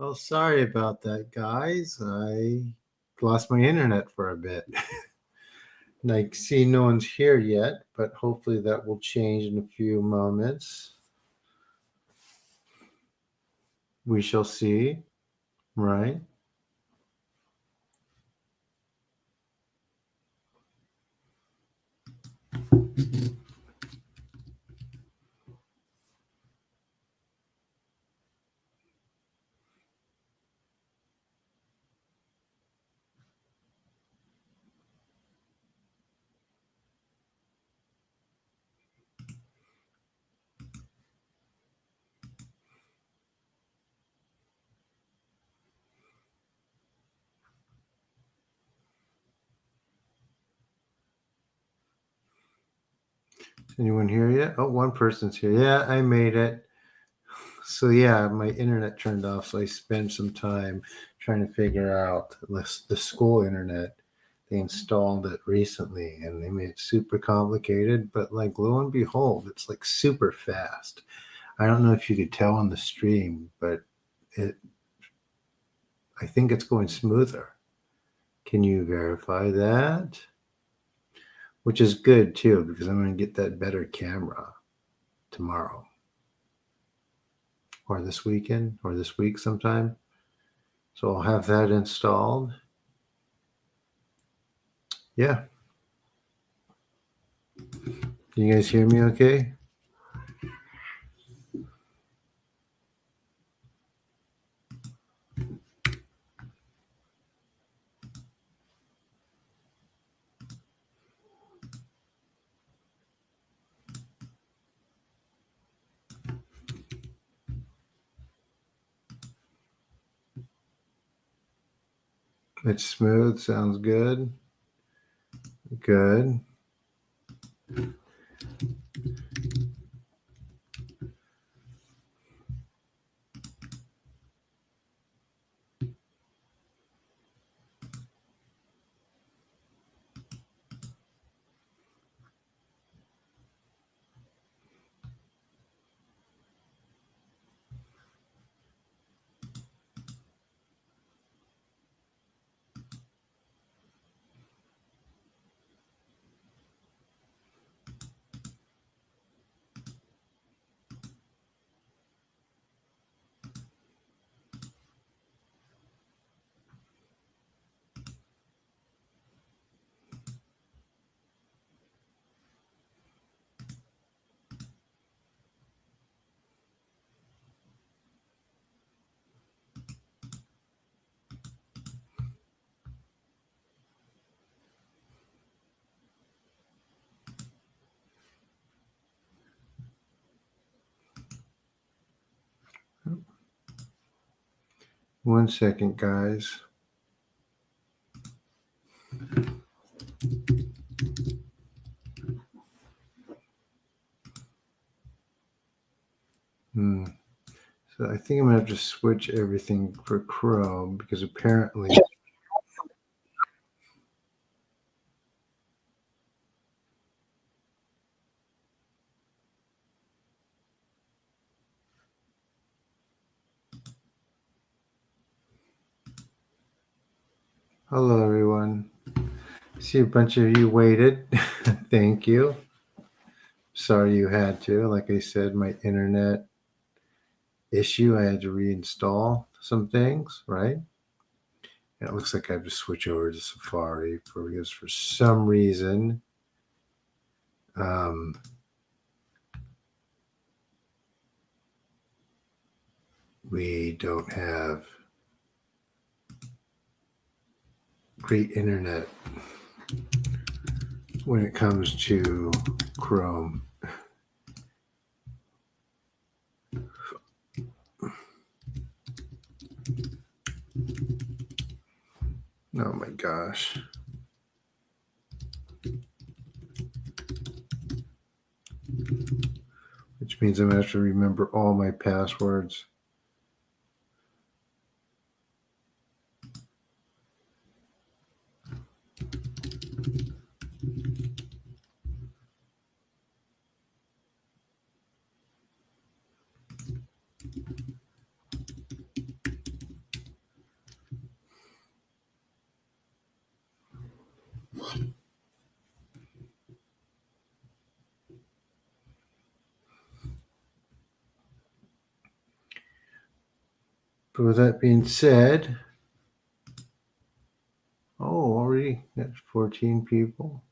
Oh, sorry about that, guys. I lost my internet for a bit. I see no one's here yet, but hopefully that will change in a few moments. We shall see, right? Anyone here yet? Oh, one person's here. Yeah, I made it. So yeah, my internet turned off, so I spent some time trying to figure out the school internet. They installed it recently and they made it super complicated, but like lo and behold, it's like super fast. I don't know if you could tell on the stream, but it I think it's going smoother. Can you verify that? Which is good too, because I'm going to get that better camera tomorrow or this weekend or this week sometime. So I'll have that installed. Yeah. Can you guys hear me okay? It's smooth. Sounds good. Good. One second, guys. So I think I'm going to have to switch everything for Chrome because apparently. Hello, everyone. I see a bunch of you waited. Thank you. Sorry you had to. Like I said, my internet issue, I had to reinstall some things, right? And it looks like I have to switch over to Safari because for some reason, we don't have great internet when it comes to Chrome. Oh my gosh. Which means I'm going to have to remember all my passwords. But with that being said, already got 14 people.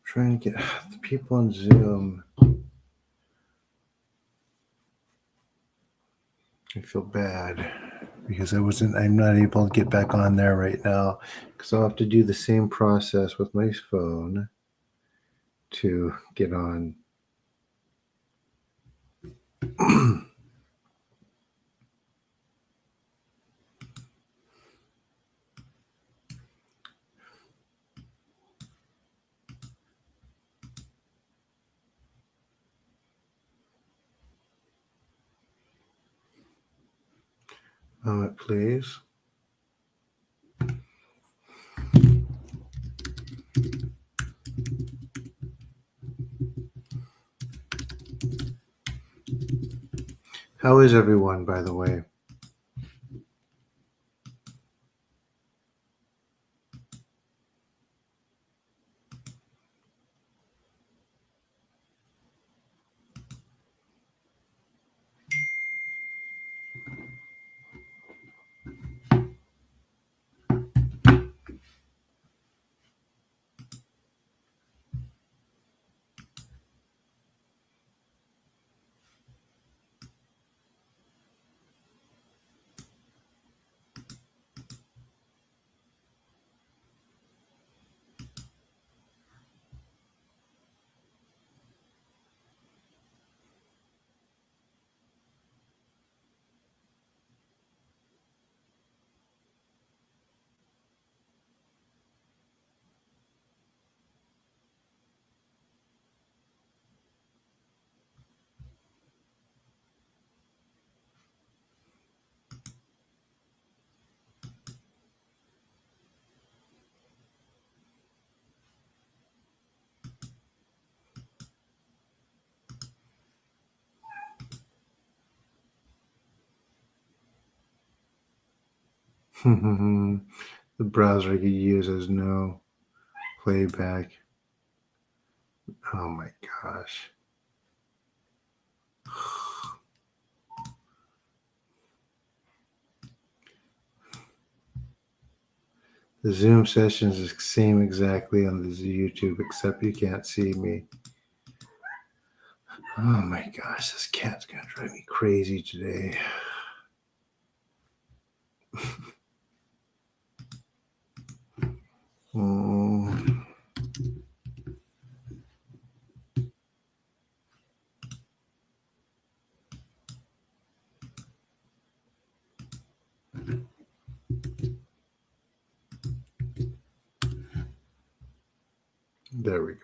Trying to get the people on Zoom. I feel bad because I'm not able to get back on there right now because I'll have to do the same process with my phone to get on. Moment, please. How is everyone, by the way? The browser I could use has no playback. Oh my gosh. The Zoom session is the same exactly on the YouTube, except you can't see me. Oh my gosh, this cat's gonna drive me crazy today. Oh. There we go.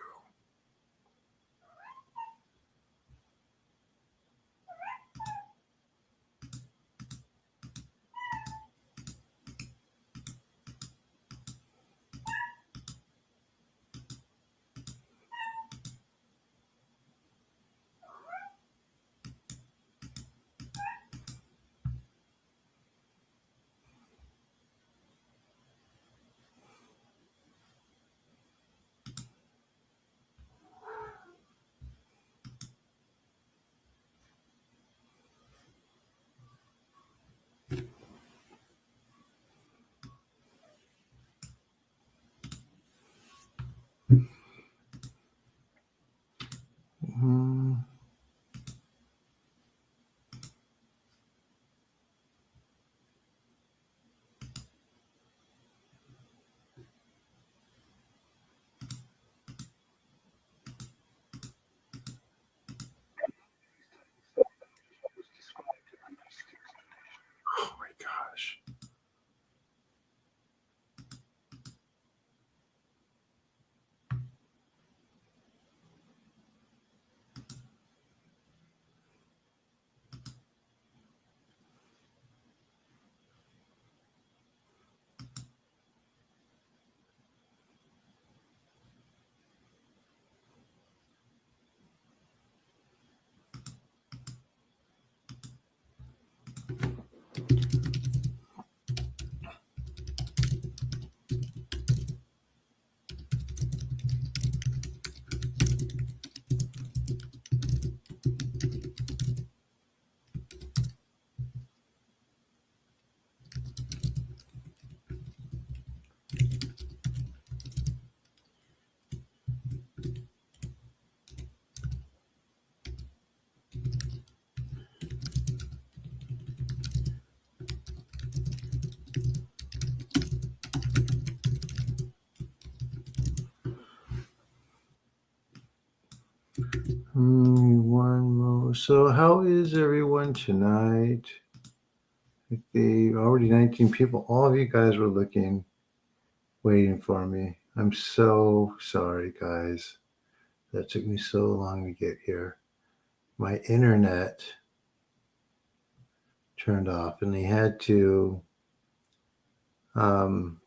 So how is everyone tonight? The already 19 people. All of you guys were looking, waiting for me. I'm so sorry, guys. That took me so long to get here. My internet turned off, and they had to um,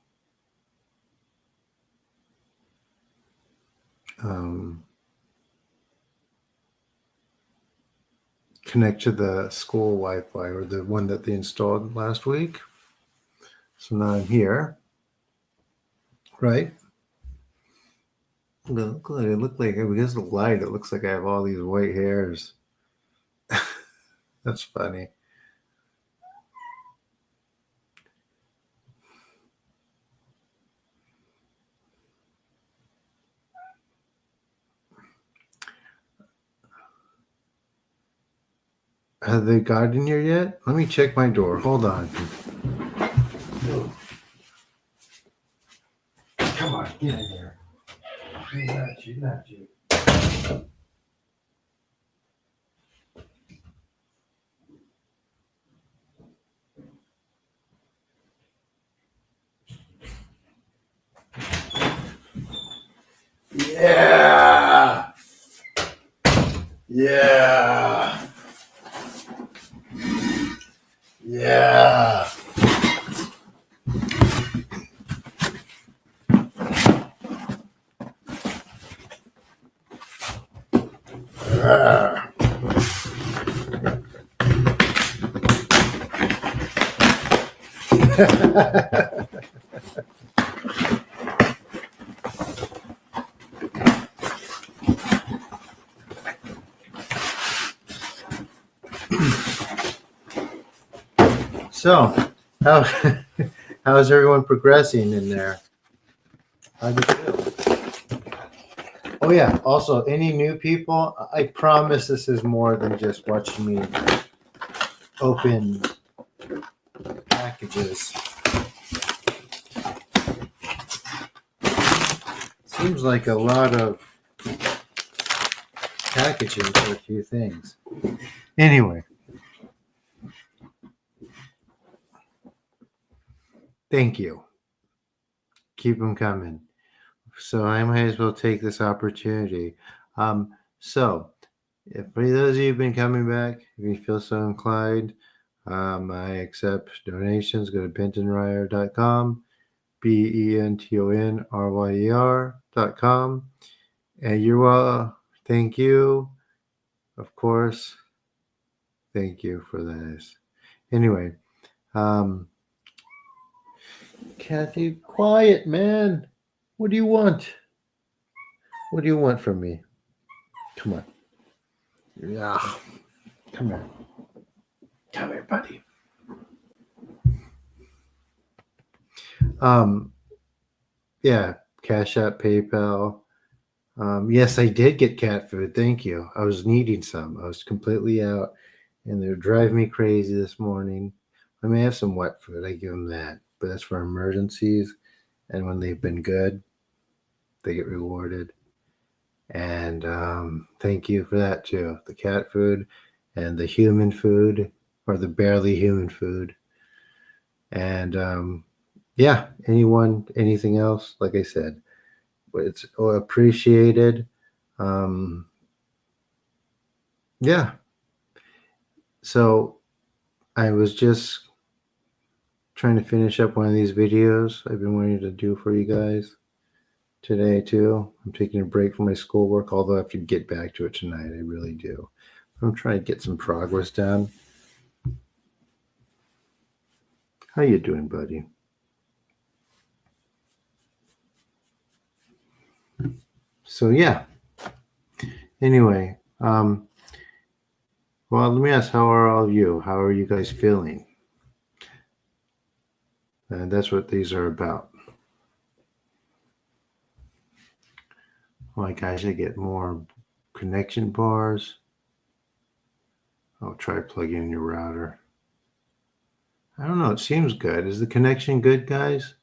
connect to the school Wi-Fi, or the one that they installed last week. So now I'm here, right? Look like it looked like because of the light, it looks like I have all these white hairs. That's funny. Have they got in here yet? Let me check my door. Hold on. Come on, get in here. Not you. Yeah. Yeah. Yeah. So, how how's everyone progressing in there? How do you feel? Oh yeah. Also, any new people? I promise this is more than just watching me open packages. Seems like a lot of packaging for a few things. Anyway, thank you. Keep them coming. So I might as well take this opportunity. So, if for those of you who've been coming back, if you feel so inclined, I accept donations. Go to bentonryer.com, bentonryer.com. And you're thank you, of course. Thank you for this. Anyway, Kathy, quiet, man. What do you want? What do you want from me? Come on. Yeah. Come here. Come here, buddy. Yeah, Cash App, PayPal. Yes, I did get cat food. Thank you. I was needing some. I was completely out, and they're driving me crazy this morning. I may have some wet food. I give them that, but that's for emergencies. And when they've been good, they get rewarded. And thank you for that too. The cat food and the human food, or the barely human food. And yeah, anything else, like I said, it's appreciated. Yeah. So I was just trying to finish up one of these videos I've been wanting to do for you guys today too. I'm taking a break from my schoolwork, although I have to get back to it tonight. I really do. I'm trying to get some progress done. How you doing, buddy? So yeah. Anyway, well, let me ask, how are all of you? How are you guys feeling? And that's what these are about. Oh my gosh, I get more connection bars. I'll try plugging in your router. I don't know. It seems good. Is the connection good, guys?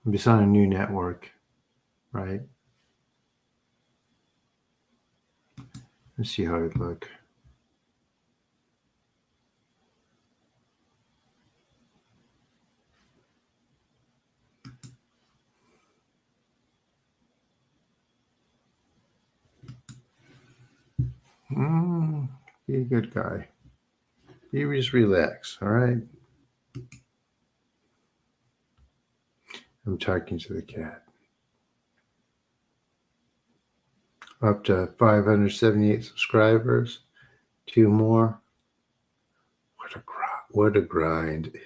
It's on a new network, right? Let's see how it look. Be a good guy. Just relax, all right? I'm talking to the cat. Up to 578 subscribers. 2 more. What a grind.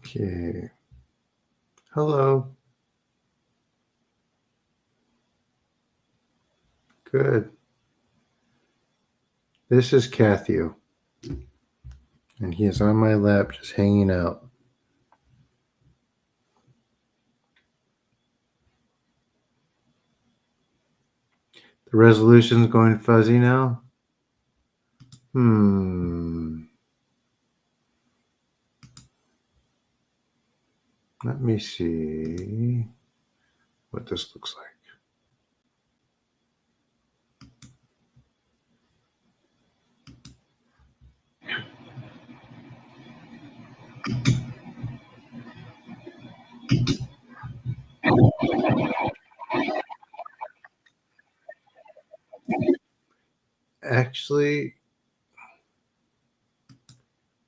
Okay. Hello. Good. This is Kathy, and he is on my lap just hanging out. The resolution's going fuzzy now. Let me see what this looks like. Actually,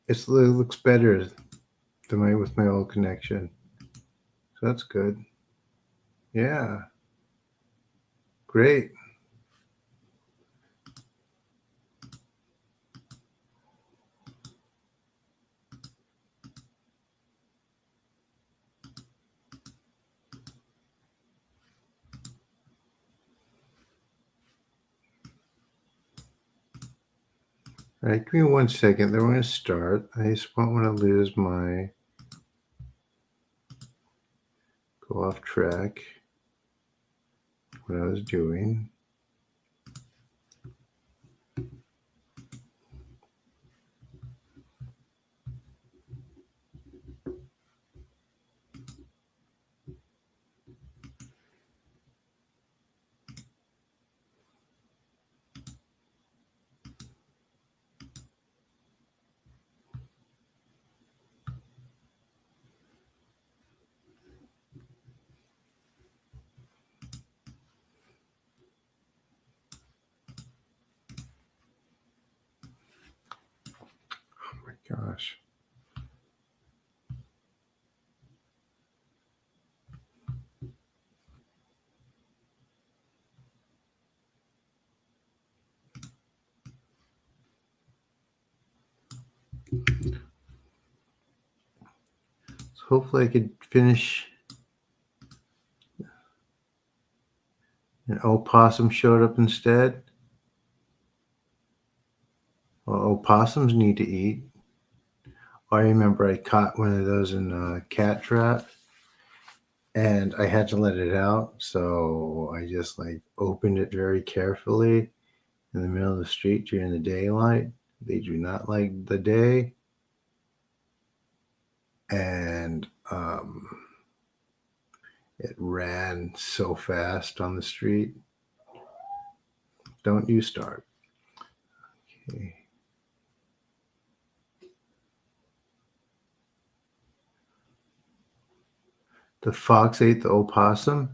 it looks better than with my old connection. So that's good. Yeah. Great. All right, give me 1 second. Then we're going to start. I just don't want to lose my go off track what I was doing. Oh my gosh. So hopefully I could finish. An opossum showed up instead. Well, opossums need to eat. I remember I caught one of those in a cat trap and I had to let it out. So I just opened it very carefully in the middle of the street during the daylight. They do not like the day. And it ran so fast on the street. Don't you start. Okay. The fox ate the opossum.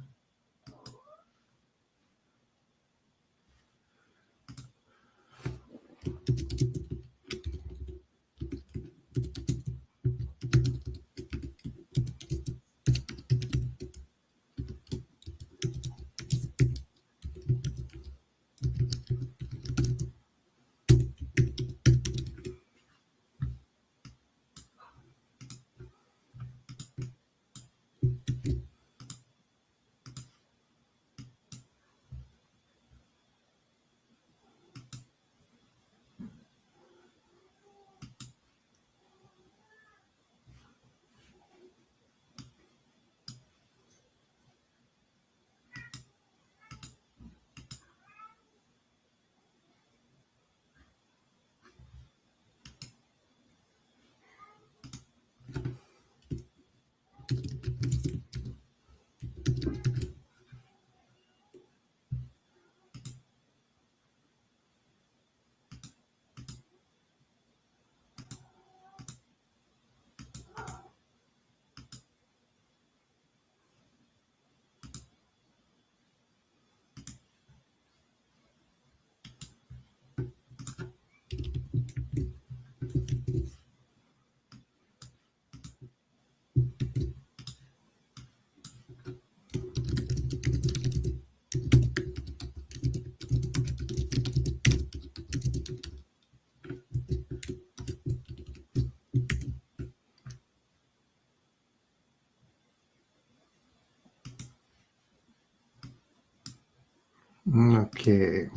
Okay.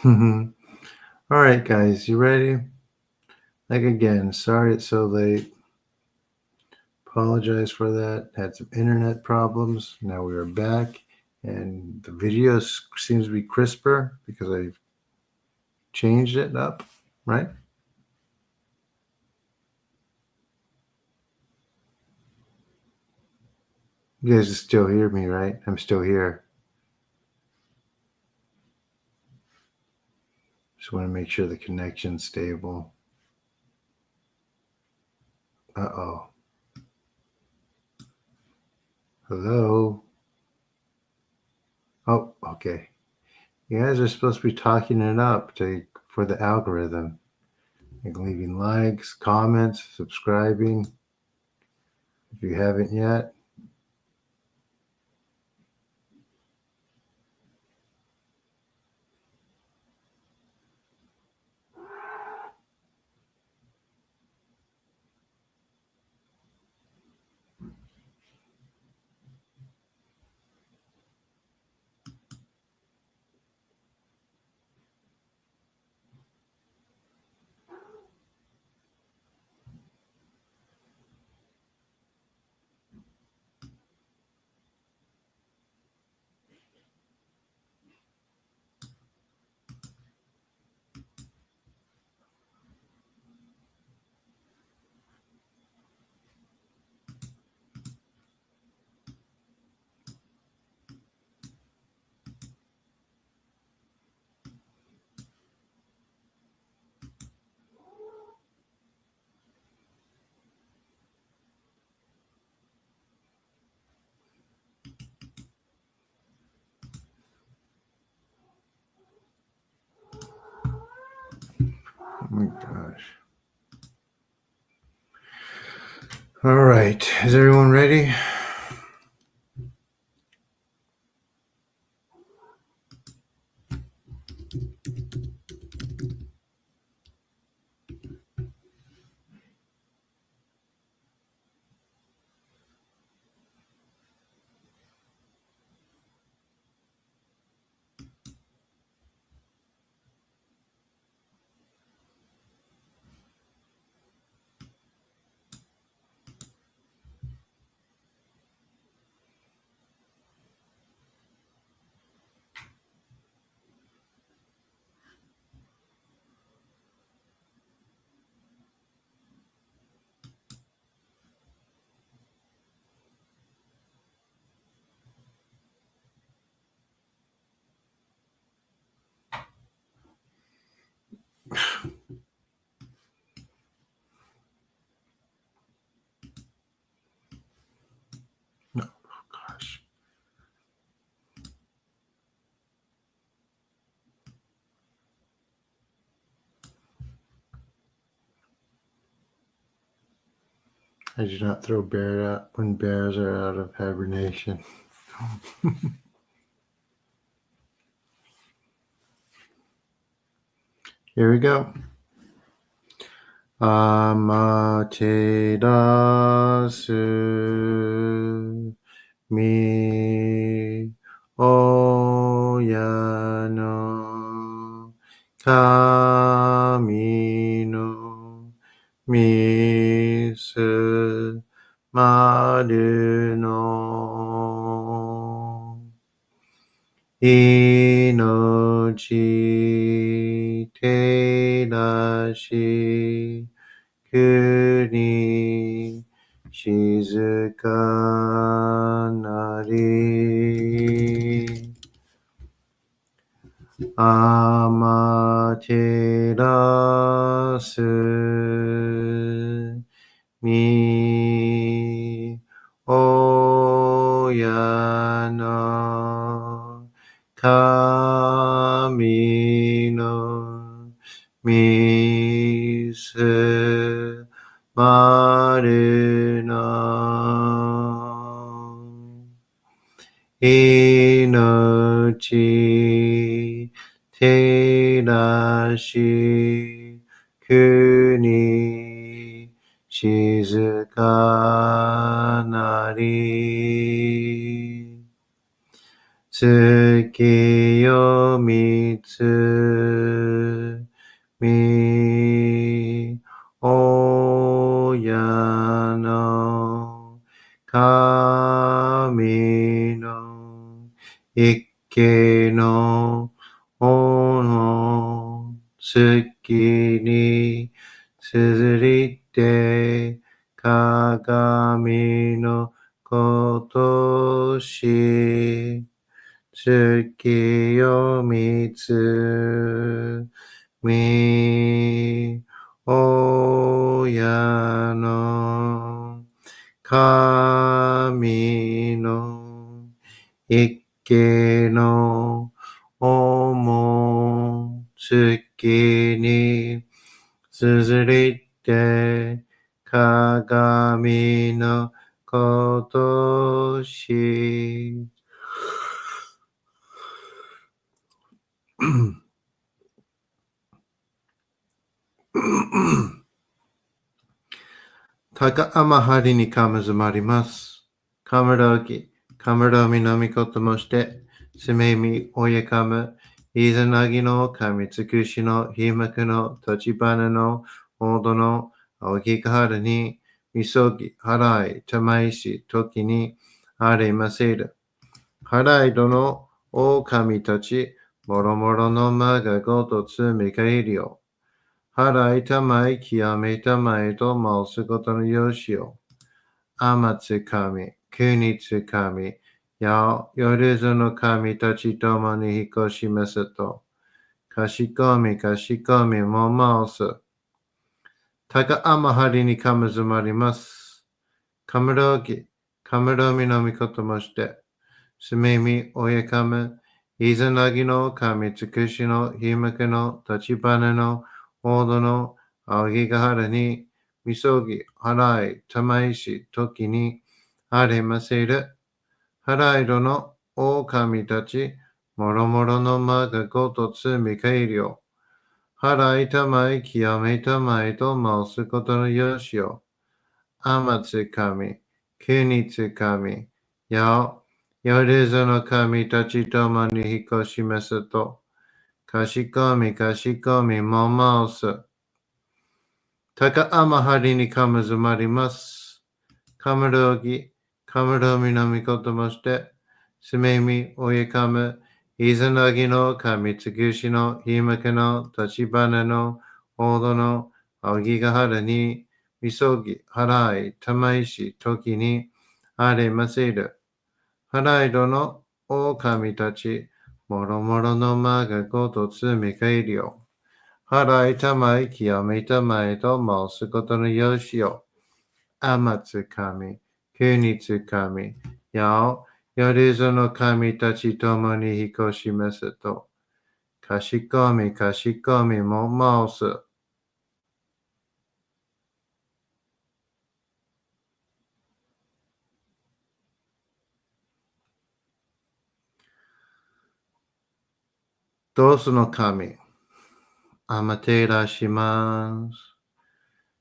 All right, guys, you ready? Like again, sorry it's so late. Apologize for that. Had some internet problems. Now we are back, and the video seems to be crisper because I changed it up, right? You guys still hear me, right? I'm still here. Just want to make sure the connection's stable. Uh-oh. Hello? Oh, okay. You guys are supposed to be talking it up for the algorithm. Like leaving likes, comments, subscribing. If you haven't yet. Oh my gosh. All right. Is everyone ready? I do not throw bear out when bears are out of hibernation. Here we go. Amaterasu mi oyano kami no misu maru no inochi terashi kuni shizuka nari amaterasu mi oyano kami no misu maru no inochi terashi kuni shizuka nari tsuki yo mitsu mi oyano kami no ikke no ono tsuki ni tsurite kagami no kotoshi tsuki yo mitsu mi oyano kami no ikke no omo tsuki ni tsurite kagami no kotoshi Taka amahari ni kamazumarimasu. Kamarogi, kamaromi no mikoto mo shite, sumemi oyekamu, izanagi no kamitsukushi no himaku no tachibana no odo no aokigahara ni misogi harai tamaishi toki ni aremaseru. Harai dono o kamitachi moromoro no maga goto tsu mikairu yo. Harai tamai kiyame tamai to mausukoto no yoshi yo. Amatsukami, kunitsukami, yoruzu no kami tachi tomo ni hikoshimasu to. Kashikomi, kashikomi mo mausu. Taka amahari ni kamazumarimasu. Kamarogi, kamaromi no mikoto mo shite. Sumemi oyekamu, izanagi no kamitsukushi no himaku no tachibana no odo no aogigahara ni misogi harai tamaishi toki ni aremaseru. Harai no o kamitachi moromoro no maga goto tsu mikairu yo. Harai tamai kiyame tamai to mausukoto no yoshi yo. Amatsukami, kunitsukami, yoruzu no kami tachi tomo ni hikoshimasu to. Kashikomi, kashikomi mo mausu. Taka amahari ni kamazumarimasu. Kamarogi, kamaromi no mikoto mo shite. Sumemi oyekamu, izanagi no kamitsukushi no himaku no tachibana no odo no aogigahara ni misogi harai tamaishi toki ni aremaseru. Harai dono o kamitachi moromoro no maga goto tsu mikairu yo. Harai tamai kiyame tamai to mausukoto no yoshi yo. Amatsukami, kunitsukami, yoruzu no kami tachi tomo ni hikoshimasu to. Kashikomi, kashikomi mo mausu. どうすの神、あまていらします。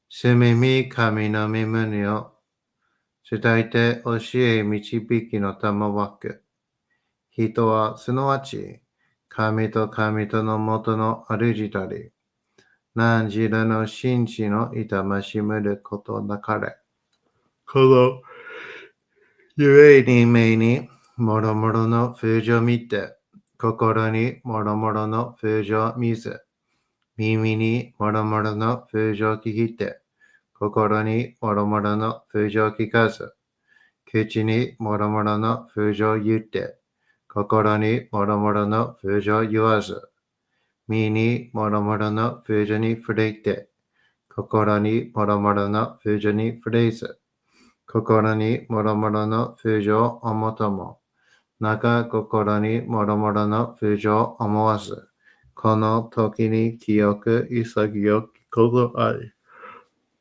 すみみ神の身胸を伝えて教え導きの玉枠。人はすなわち、神と神との元の主たり、何時らの真知の痛ましむることなかれ。このゆえに目にもろもろの風情見て、心にもろもろの風情見ず、耳にもろもろの風情聞いて、心にもろもろの風情聞かず、口にもろもろの風情言って、心にもろもろの風情言わず、身にもろもろの風情に触れて、心にもろもろの風情に触れず、心にもろもろの風情を思とも、中心にもろもろの風情を思わず、この時に清く潔きことあり、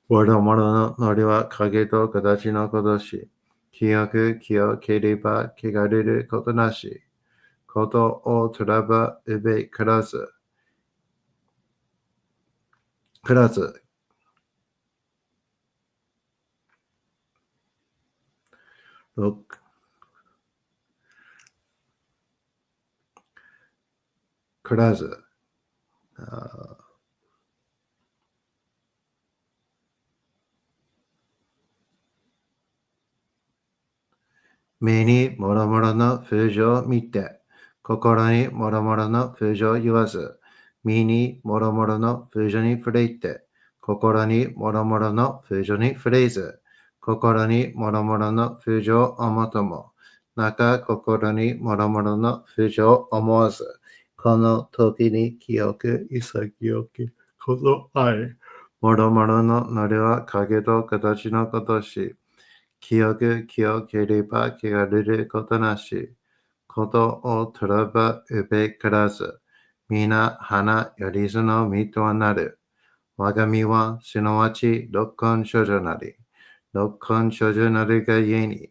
もろもろのノリは影と形のことし、清く清ければ汚れることなし、ことをとらばうべくらず、くらず、くらず、目にもろもろの風情を見て、心にもろもろの風情を言わず、身にもろもろの風情に触れて、心にもろもろの風情に触れず、心にもろもろの風情を思とも、中心にもろもろの風情を思わず、この時に清く潔きことあり、もろもろのノリは影と形のことし、清く清ければ汚れることなし、ことをとらばうべからず、皆花よりずの身となる。我が身はすなわち六根処女なり、六根処女なるがゆえに、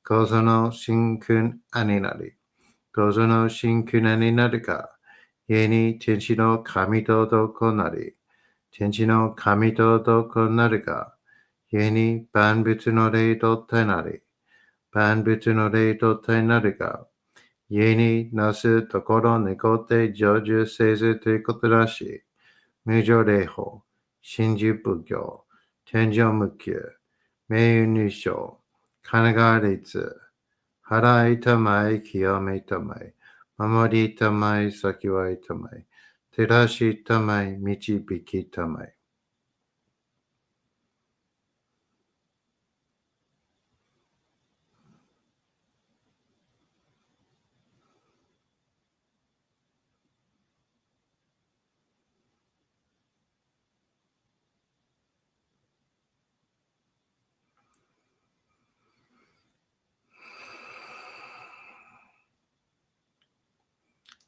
構造の真空兄なり、構造の真空兄なるが、ゆえに天地の神とどなり、天地の神とどなるが、ゆえに万物の霊と体なり、万物の霊と体なるが、故になすところ猫って成就せずということらしい。無常霊法、真珠仏教、天上無休、名誉入賞、神奈川律、払いたまい、清めたまい、守りたまい、先はいたまい、照らしたまい、導きたまい。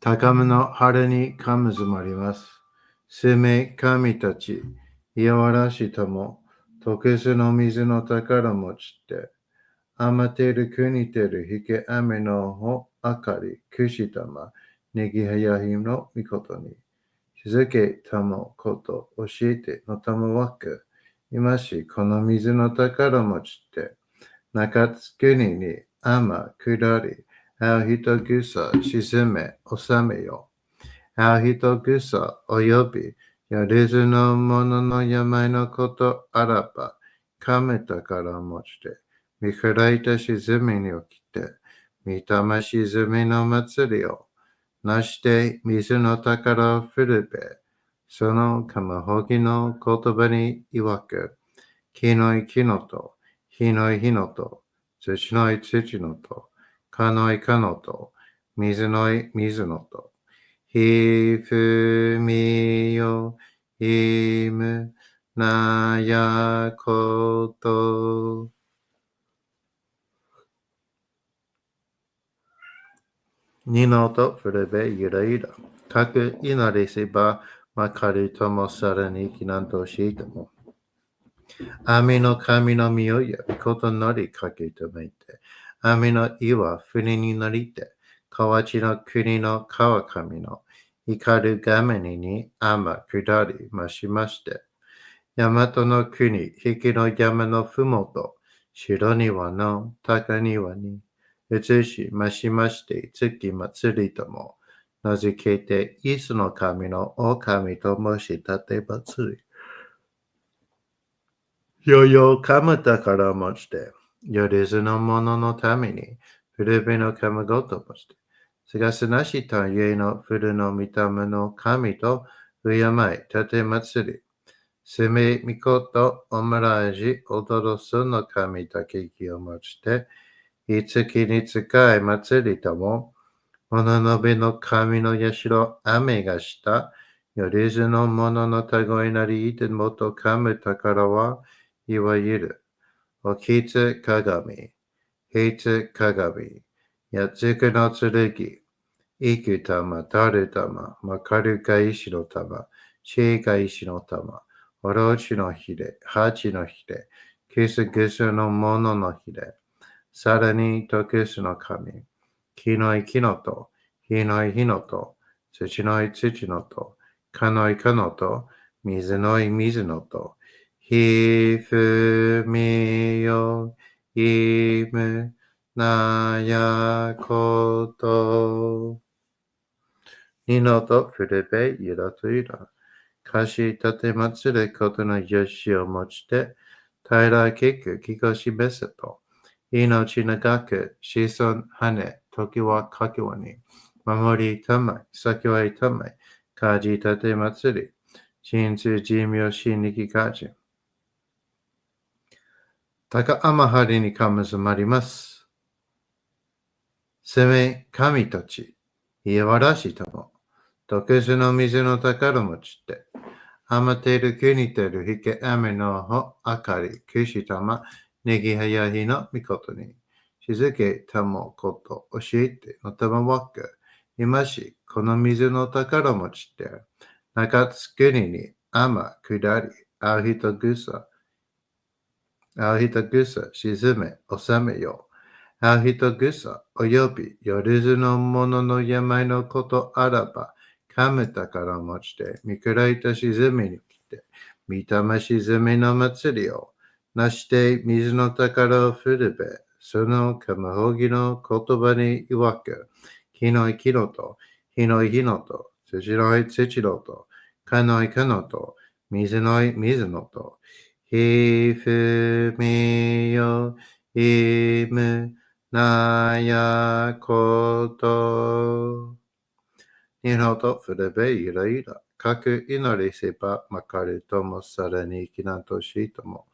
高めの春にかむずまります。生命神たち、いやわらしとも、溶けすの水の宝持ちって、あまてる国てるひけ雨のほあかり、くしたま、ねぎはやひのみことに、しずけたもこと教えてのたもわく、今しこの水の宝持ちって、中津国に天下り、あう人ぐさ沈め収めよ。あう人ぐさおよび、やれずの者の病のことあらば、かめたから持ちて、見開いた沈みに起きて、見たま沈みの祭りを、なして水の宝を振るべ、そのかまほぎの言葉に曰く、木のい木のと、火のい火のと、土のい土のと、かのいかのと、水のい水のと、ひふみよ、いむ、なやこと。二のとふれべゆらゆら。かくいなれせば、まかりともさらにきなんとしいとも。雨の神の身を呼びことなりかけとめて、雨の岩船になりて、河内の国の川上の光る画面に天下りましまして、大和の国、引きの山のふもと、白庭の高庭に、移しましまして、月祭りとも、名付けて、イスの神の狼と申し立て祭り。よよかむたからもして、よりずの者のために、古びのかむごともして、すがすなしとゆえの古の御霊の神と、敬い、立て祭り、せめみことおむらじおどろすの神だけきをもちて、いつきに使い祭りとも、もののべの神のやしろ、雨がした、よりずのもののたごいなりいてもとかむたからは、いわゆる、おきつ鏡、平つ鏡、やつくの剣、いく玉、たる玉、まかるか石の玉、しえか石の玉、おろちのひれ、はちのひれ、くすぐすのもののひれ、さらにとくすの神、木のい木のと、火のい火のと、土のい土のと、かのいかのと、水のい水のと、ひふみよ、いむ、なやこと。二のとふれべゆらとゆら。かしたてまつることのよしをもちて、平けくきこしべせと。命長く、子孫羽、時はかきわに。守りたまい、先はいたまい。かじたてまつり。人数寿命心力かじ。高天はりにかむずまります。せめ神たち、いわらしとも。特殊の水の宝持ちって。あまてる国てるひけ雨のほあかりくしたまねぎはやひのみことに静けたもこと教えてのたまわく今しこの水の宝持ちって中津国に雨下りあうひとぐさ沈め収めよあうひとぐさおよびよりずのものの病のことあらばかむ宝持ちて見くらいた沈めに来て御霊沈めの祭りをなして水の宝を振るべそのかむほぎの言葉に曰く木の木のと火の火のと土の土のとかのかのと水の水のとひふみよいむなやこと。日本とふれべゆらゆら。各祈りせばまかるともさらに生きなとしとも。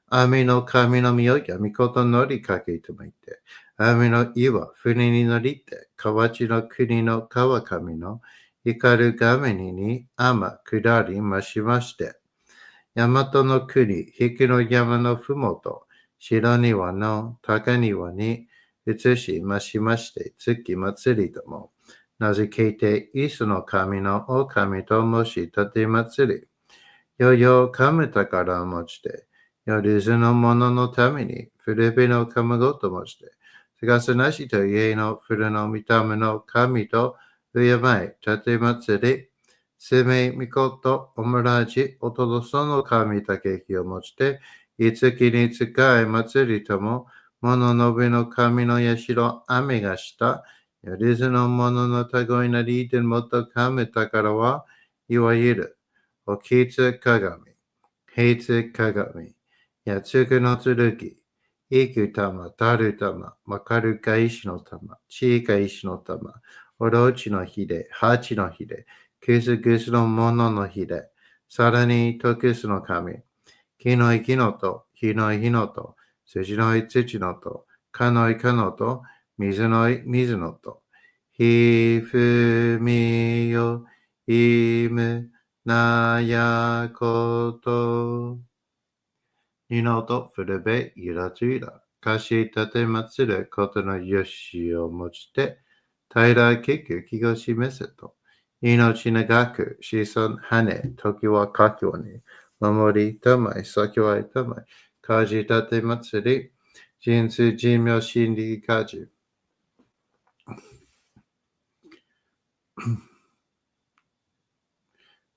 雨の神の実をやみこと乗りかけてもいて。雨の岩、船に乗りて、河内の国の川上の光る画面に雨下りましまして。大和の国、引きの山のふもと、白庭の高庭に移しましまして、月祭りとも、名付けて、イスの神の狼と申し立て祭り、よよかむ宝を持ちて、よりずの者のために、古びのかむごともして、すがすなしと家の古の御霊の神と、敬い、立て祭り、せめみことおむらじおとどその神たけきをもちて、いつきに使い祭りとも、もののべの神のやしろ雨がした、よりずのもののたごいなりいてもとかむたからは、いわゆる、おきつ鏡、平つ鏡、やつくの剣、いく玉、たる玉、まかるか石の玉、ちいか石の玉、おろちのひれ、はちのひれ、くすぐすのもののひれ、さらにとくすの神、木のい木のと、火のい火のと、土のい土のと、かのいかのと、水のい水のと、ひふみよ、いむ、なやこと。二のとふるべゆらつゆら。かしたてまつることのよしをもちて、平けく気が示せと。命長く、子孫羽、時はかきわに。守りたまい、先はいたまい。かじたてまつり、人数寿命心理かじ。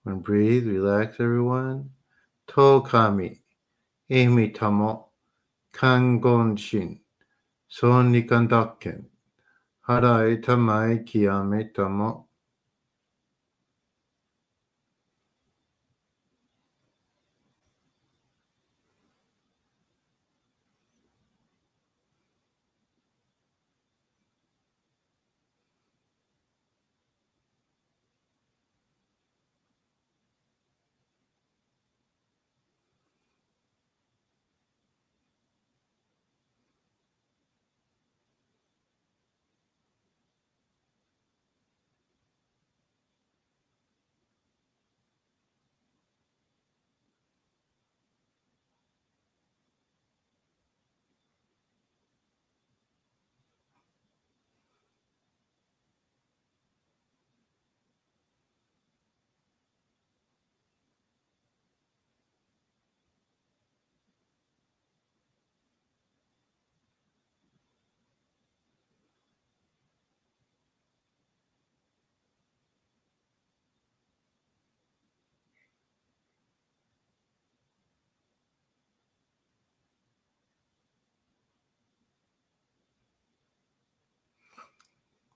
When breathe, relax everyone. To kami, emi tamo, kangon shin, son nikandakken, harai tamai kiyame tamo.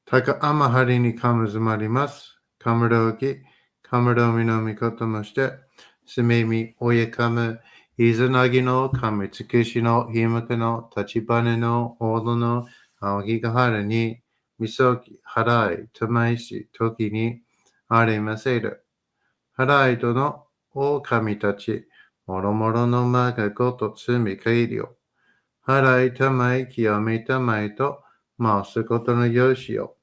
Taka amahari ni kamazumarimasu. Kamarogi, kamaromi no mikoto moshite, sumemi oyakama, izanagi no kamitsukushi no himaka no tachibana no odo no aogigahara ni misoki harai tamaishi toki ni aremaseru. Harai to no o kamitachi, moromoro no maga goto tsumi kairio. Harai tamai kiyame tamai to masu koto no yoshi yo.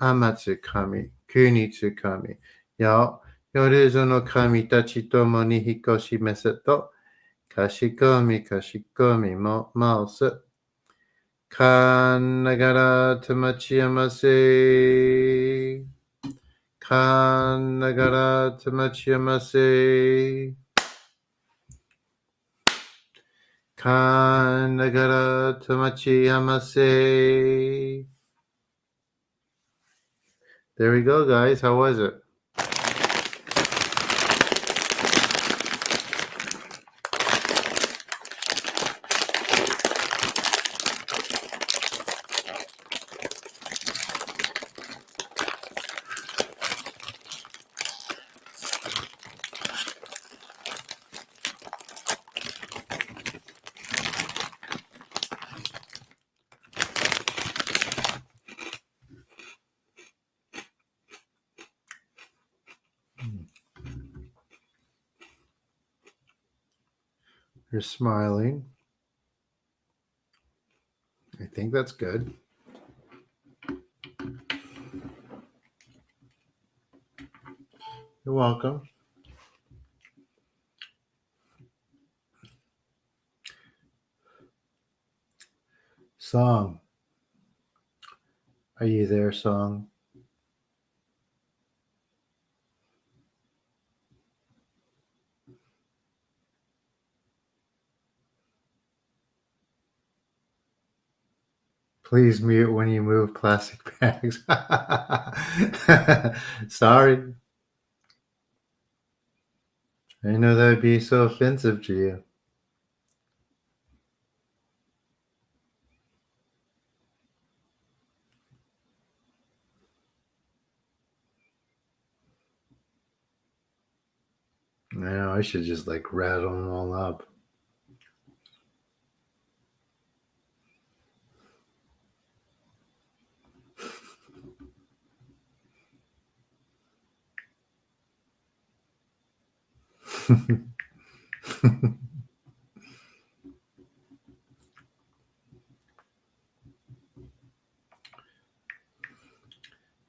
Amatsukami, Kunitsukami, Yao, Yorezo no kami tachi tomo ni hikoshi meseto, Kashikomi, Kashikomi, Maosu, Kanagara tamachiyamase, Kanagara tamachiyamase, Kanagara tamachiyamase. There we go, guys. How was it? You're smiling. I think that's good. You're welcome. Song. Are you there, Song? Please mute when you move plastic bags. Sorry. I know that would be so offensive to you. I know, I should just like rattle them all up.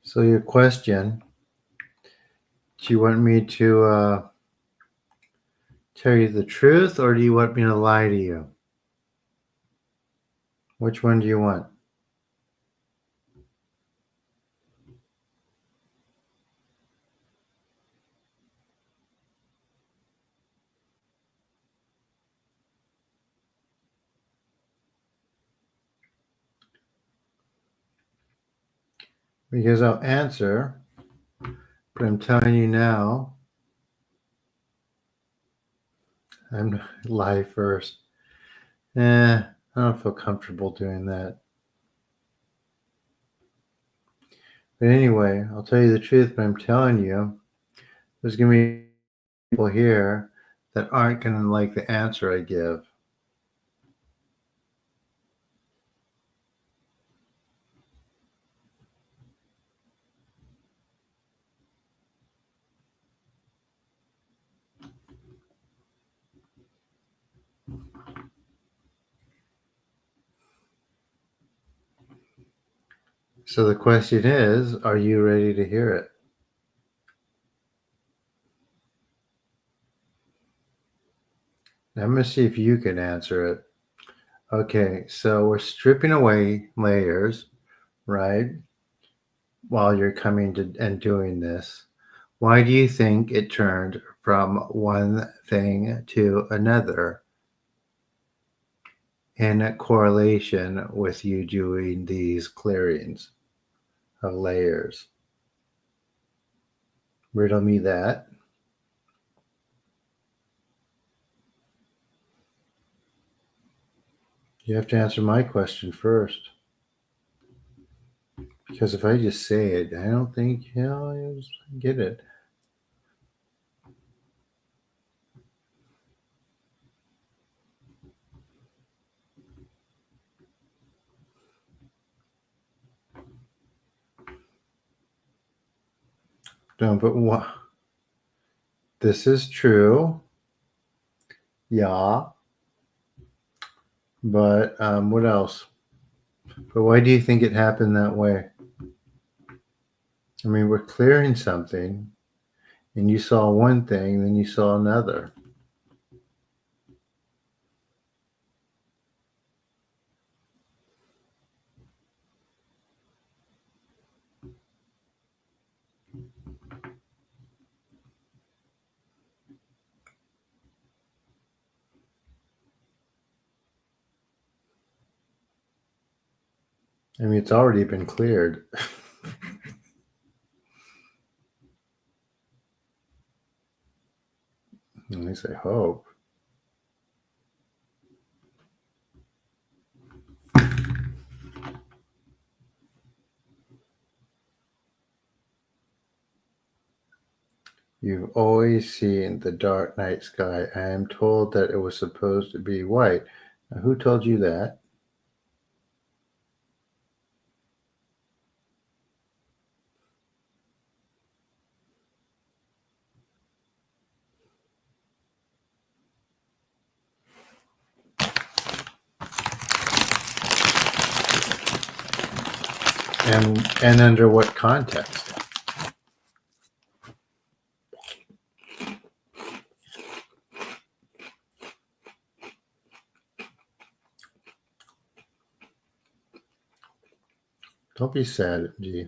So your question, do you want me to tell you the truth or do you want me to lie to you? Which one do you want? Because I'll answer, but I'm telling you now, I'm live first. I don't feel comfortable doing that. But anyway, I'll tell you the truth, but I'm telling you, there's going to be people here that aren't going to like the answer I give. So the question is, are you ready to hear it? I'm going to see if you can answer it. Okay, so we're stripping away layers, right? While you're coming to and doing this. Why do you think it turned from one thing to another in correlation with you doing these clearings of layers? Riddle me that. You have to answer my question first. Because if I just say it, I don't think you'll get it. No, but what? This is true. Yeah. But what else? But why do you think it happened that way? I mean, we're clearing something, and you saw one thing, then you saw another. I mean, it's already been cleared. At least I hope. You've always seen the dark night sky. I am told that it was supposed to be white. Now, who told you that? And under what context? Don't be sad, G.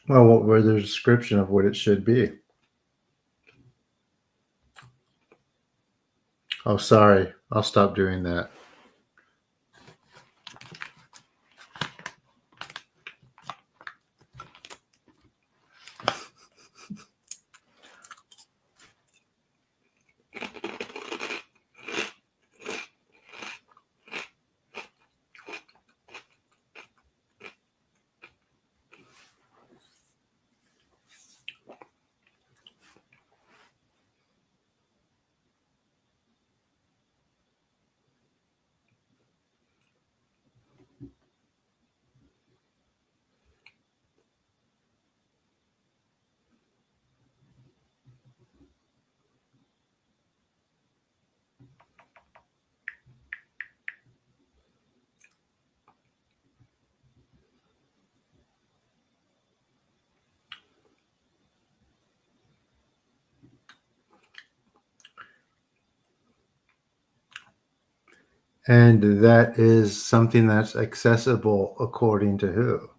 Well, what were the description of what it should be? Oh, sorry. I'll stop doing that. And that is something that's accessible according to who?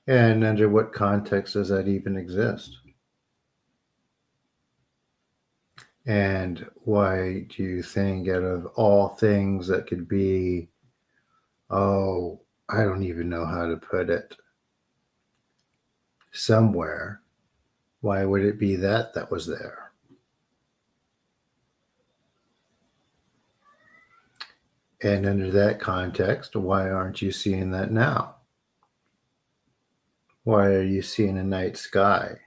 And under what context does that even exist? And why do you think, out of all things that could be, oh, I don't even know how to put it, somewhere, why would it be that was there? And under that context, why aren't you seeing that now? Why are you seeing a night sky?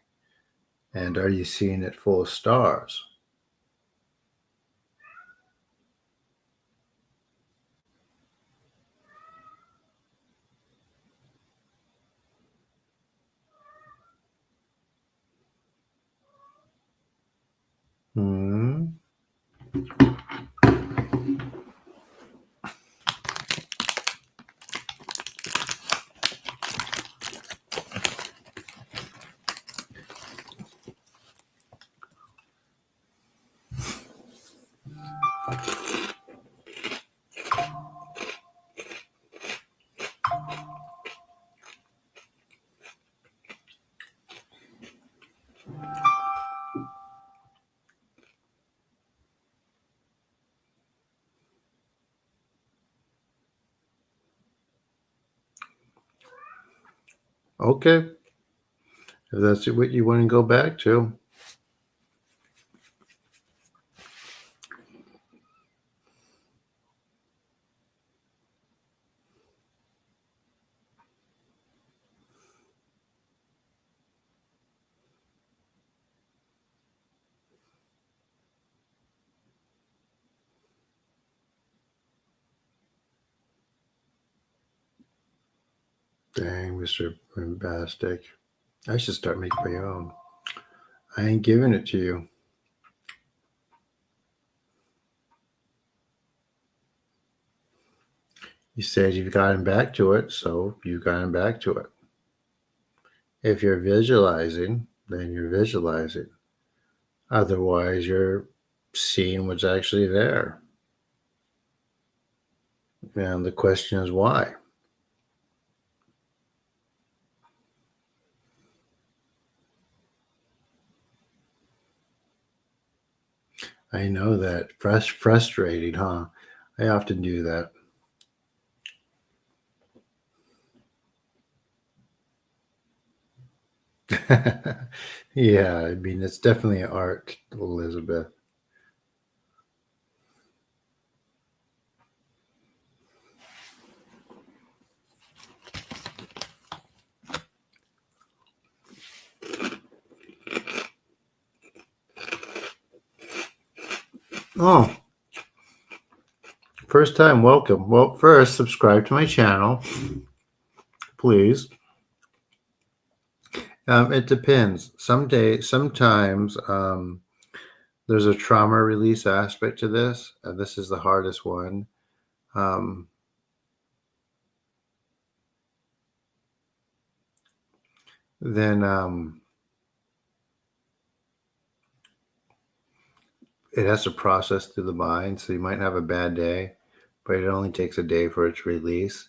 And are you seeing it full of stars? Hmm. Okay, if that's what you want to go back to. Dang, Mr. Bombastic. I should start making my own. I ain't giving it to you. You said you've gotten back to it, so you've gotten back to it. If you're visualizing, then you're visualizing. Otherwise, you're seeing what's actually there. And the question is why? I know that. Frustrating, huh? I often do that. Yeah, I mean, it's definitely an art, Elizabeth. Oh, first time, welcome. Well, first, subscribe to my channel, please. It depends. Sometimes there's a trauma release aspect to this. This is the hardest one. Um, then it has to process through the mind. So you might have a bad day, but it only takes a day for it to release.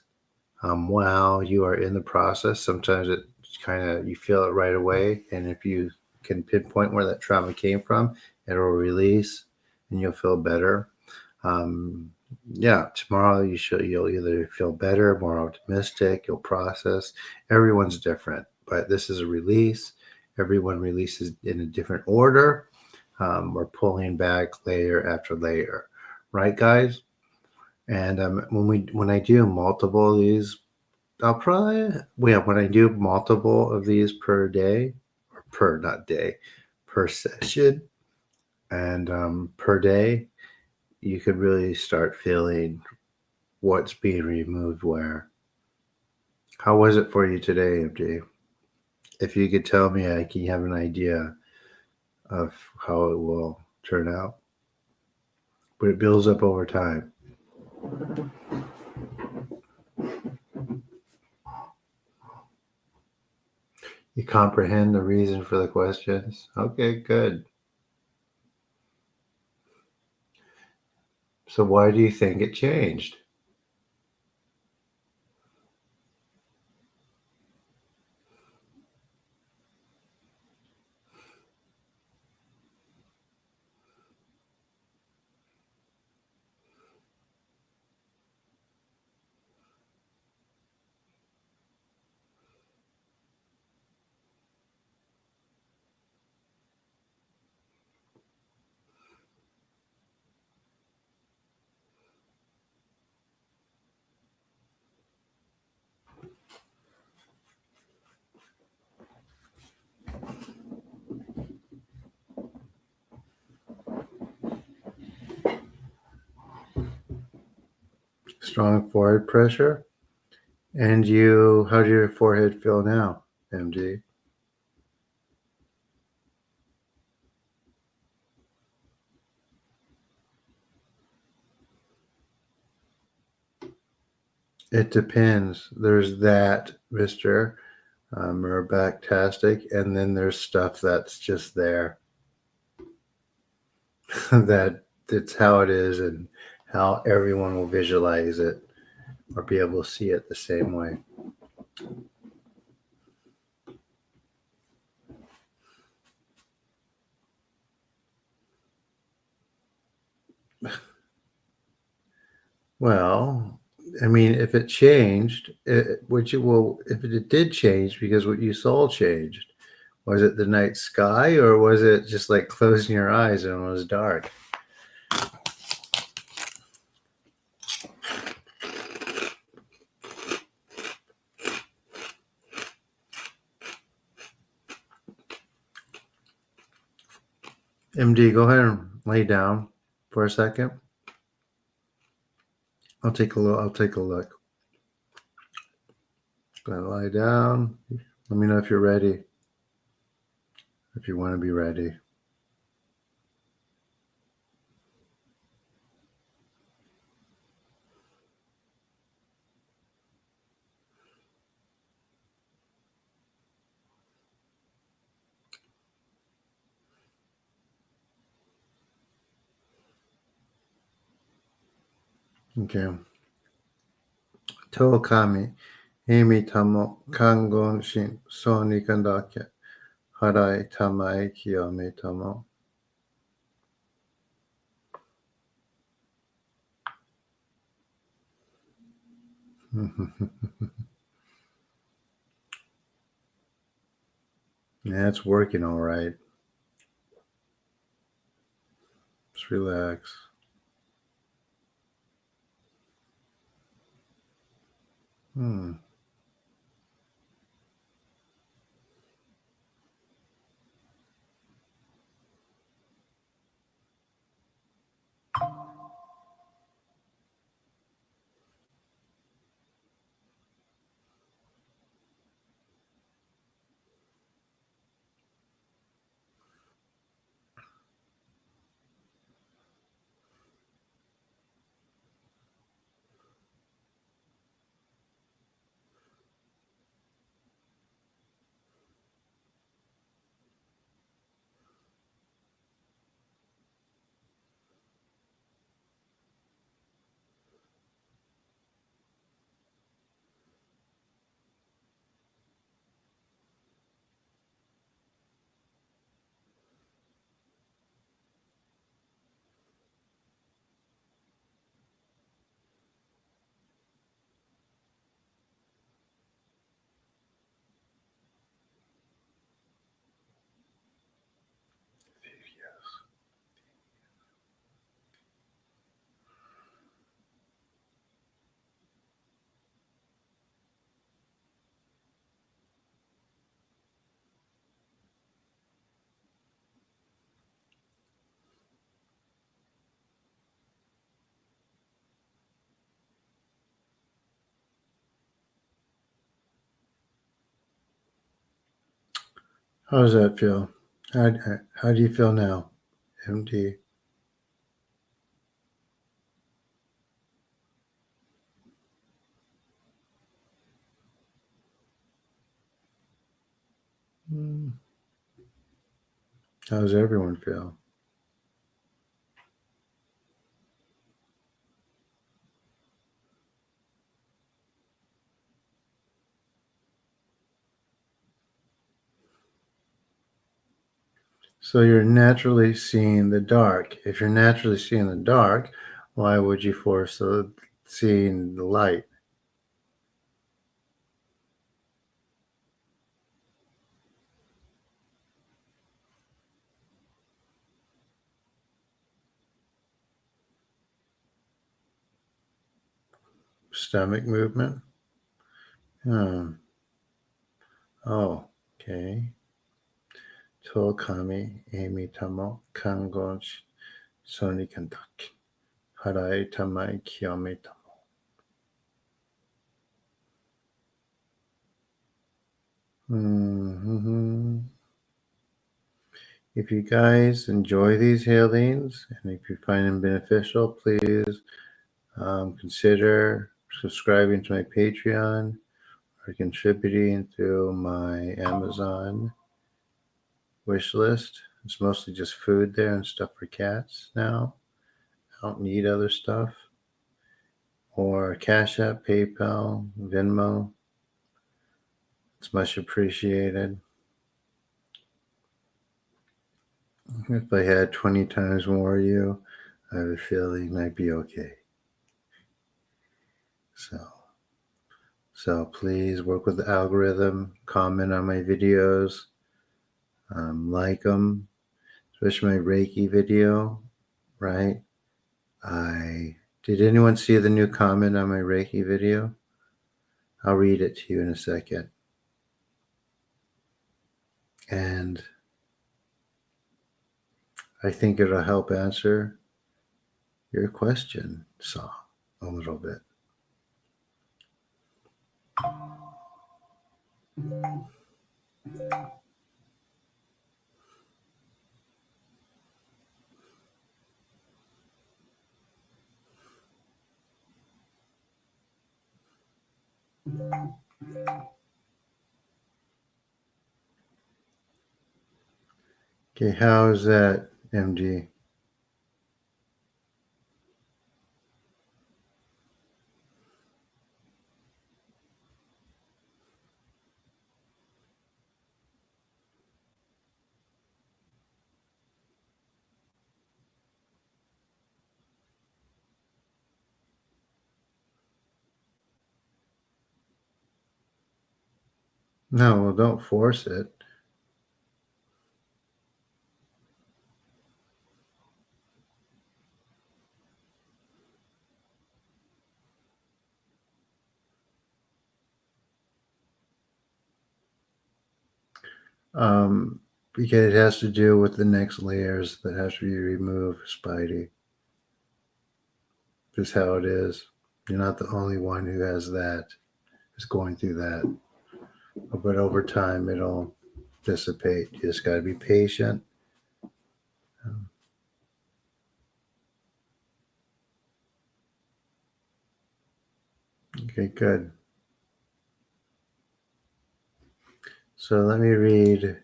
While you are in the process, sometimes it kind of you feel it right away, and if you can pinpoint where that trauma came from, it'll release, and you'll feel better. Um, yeah, tomorrow you'll either feel better, more optimistic, you'll process. Everyone's different, but this is a release. Everyone releases in a different order. We're pulling back layer after layer, right, guys? And when I do multiple of these, I'll probably when I do multiple of these per day, or per not day, per session, and per day, you could really start feeling what's being removed where. How was it for you today, MJ? If you could tell me, I can have an idea of how it will turn out. But it builds up over time. You comprehend the reason for the questions? Okay, good. So why do you think it changed? Strong forehead pressure. And how do your forehead feel now, MD? It depends. There's that, Mr. Murbachtastic, and then there's stuff that's just there. that it's how it is and how everyone will visualize it or be able to see it the same way. Well, I mean, if it changed, if it did change because what you saw changed, was it the night sky or was it just like closing your eyes and it was dark? MD, go ahead and lay down for a second. I'll take a look. Gonna lie down. Let me know if you're ready. If you want to be ready. Okay. Tokami, Amy tamo, kangon shin, soni kandake, harai tamae kiyome tamo. Yeah, it's working all right. Just relax. Hmm. How does that feel? How do you feel now, MD? Hmm. How does everyone feel? So you're naturally seeing the dark. If you're naturally seeing the dark, why would you force seeing the light? Stomach movement? Hmm. Oh, okay. Tokami, Amy Tamo, Kangon, Soni Kantaki, Harai Tamai Kiyome Tamo. Mm-hmm. If you guys enjoy these healings and if you find them beneficial, please consider subscribing to my Patreon or contributing through my Amazon wish list. It's mostly just food there and stuff for cats now. I don't need other stuff. Or Cash App, PayPal, Venmo. It's much appreciated. If I had 20 times more of you, I have a feeling I'd be okay. So please work with the algorithm, comment on my videos, like them, especially my Reiki video, right? Did anyone see the new comment on my Reiki video? I'll read it to you in a second. And I think it'll help answer your question, so a little bit. Okay, how's that, MD? No, well, don't force it. Because it has to do with the next layers that have to be removed, Spidey. Just how it is. You're not the only one who has that, is going through that. But over time, it'll dissipate. You just got to be patient. Okay, good. So let me read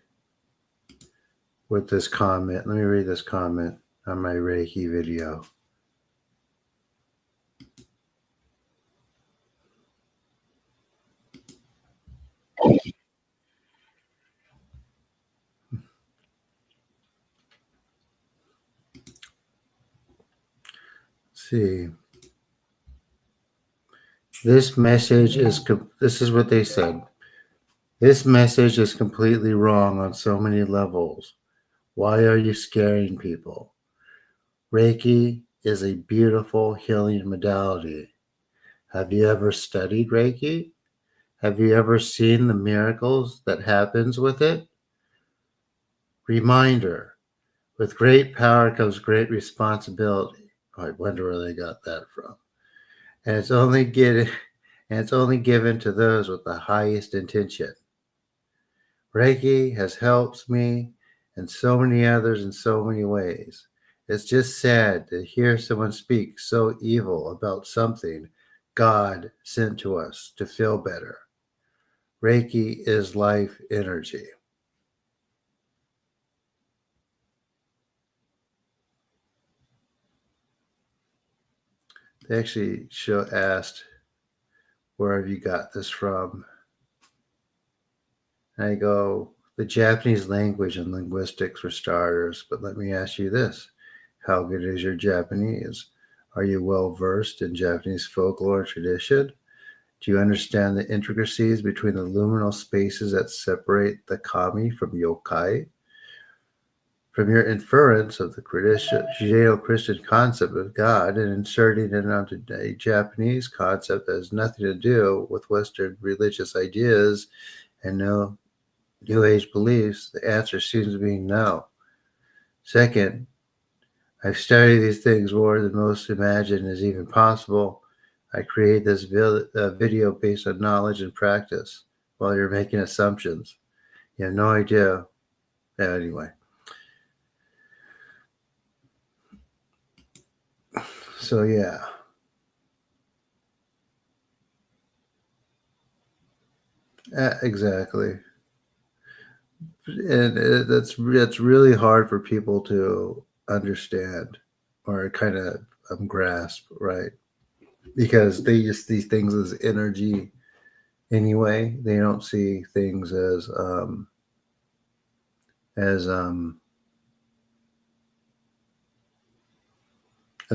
with this comment. Let me read this comment on my Reiki video. Let's see. This is what they said. This message is completely wrong on so many levels. Why are you scaring people? Reiki is a beautiful healing modality. Have you ever studied Reiki? Have you ever seen the miracles that happens with it? Reminder, with great power comes great responsibility. I wonder where they got that from. And it's only given to those with the highest intention. Reiki has helped me and so many others in so many ways. It's just sad to hear someone speak so evil about something God sent to us to feel better. Reiki is life energy. They actually asked, where have you got this from? And I go, the Japanese language and linguistics for starters. But let me ask you this. How good is your Japanese? Are you well versed in Japanese folklore and tradition? Do you understand the intricacies between the liminal spaces that separate the kami from yokai? From your inference of the Judeo-Christian concept of God and inserting it onto a Japanese concept that has nothing to do with Western religious ideas and no New Age beliefs, the answer seems to be no. Second, I've studied these things more than most imagine is even possible. I create this video based on knowledge and practice. while you're making assumptions. You have no idea. Yeah, anyway. So yeah. Exactly. And that's really hard for people to understand or kind of grasp, right? Because they just see things as energy anyway. They don't see things as as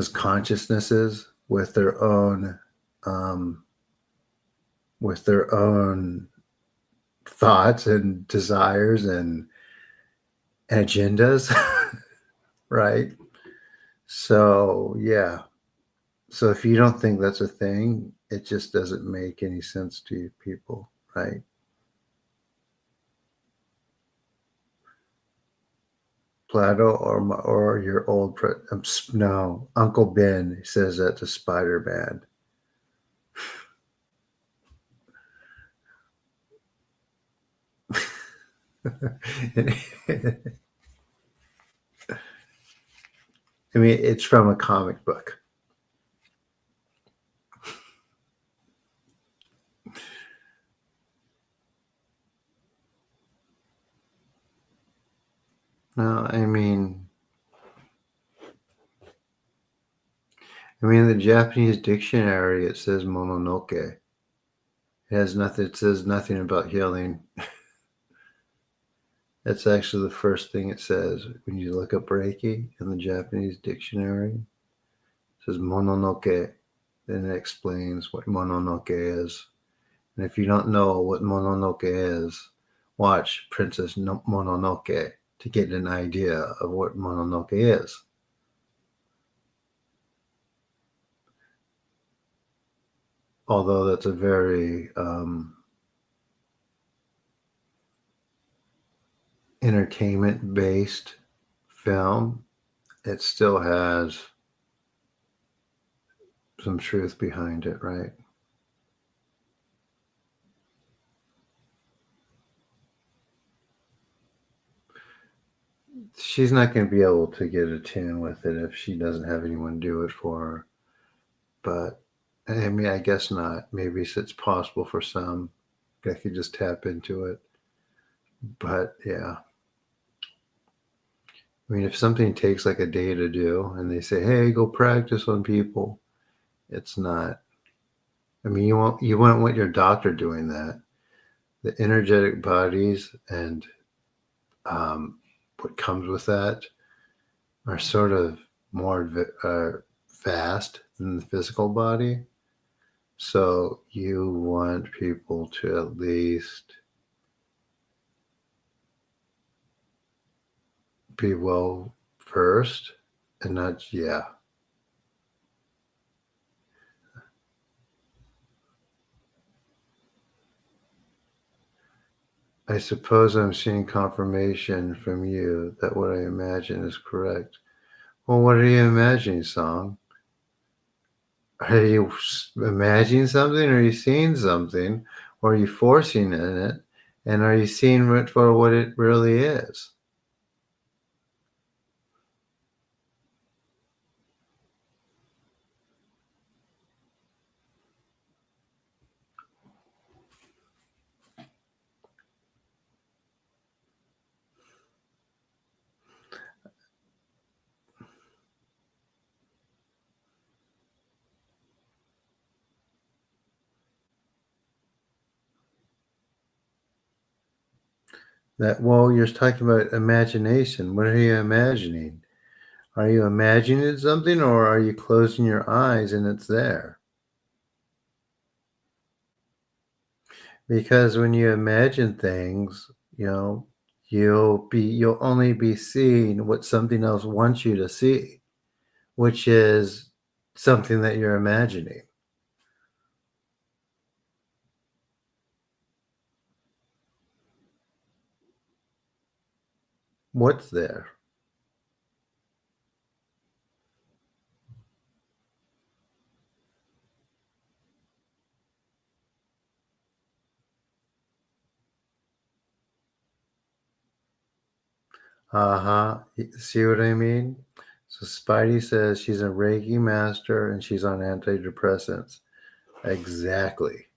consciousnesses um, with their own thoughts and desires and agendas, right? So yeah. So if you don't think that's a thing, it just doesn't make any sense to you people, right? Plato or your old no, Uncle Ben says that to Spider Man. I mean, it's from a comic book. No, in the Japanese dictionary it says mononoke. It has nothing. It says nothing about healing. That's actually the first thing it says when you look up Reiki in the Japanese dictionary. It says mononoke. Then it explains what mononoke is. And if you don't know what mononoke is, watch Princess Mononoke to get an idea of what mononoke is. Although that's a very entertainment based film, it still has some truth behind it, right? She's not going to be able to get a tune with it if she doesn't have anyone do it for her. But I mean, I guess not. Maybe it's possible for some. I could just tap into it. But yeah, I mean, if something takes like a day to do and they say, hey, go practice on people, it's not. I mean, you won't want your doctor doing that. The energetic bodies and um, what comes with that are sort of more vast than the physical body. So you want people to at least be well versed and not, yeah. I suppose I'm seeing confirmation from you that what I imagine is correct. Well, what are you imagining, Song? Are you imagining something? Are you seeing something? Or are you forcing in it? And are you seeing it for what it really is? That well, you're talking about imagination. What are you imagining? Are you imagining something or are you closing your eyes and it's there? Because when you imagine things, you know, you'll only be seeing what something else wants you to see, which is something that you're imagining. What's there? Uh-huh. See what I mean? So Spidey says she's a Reiki master and she's on antidepressants. Exactly.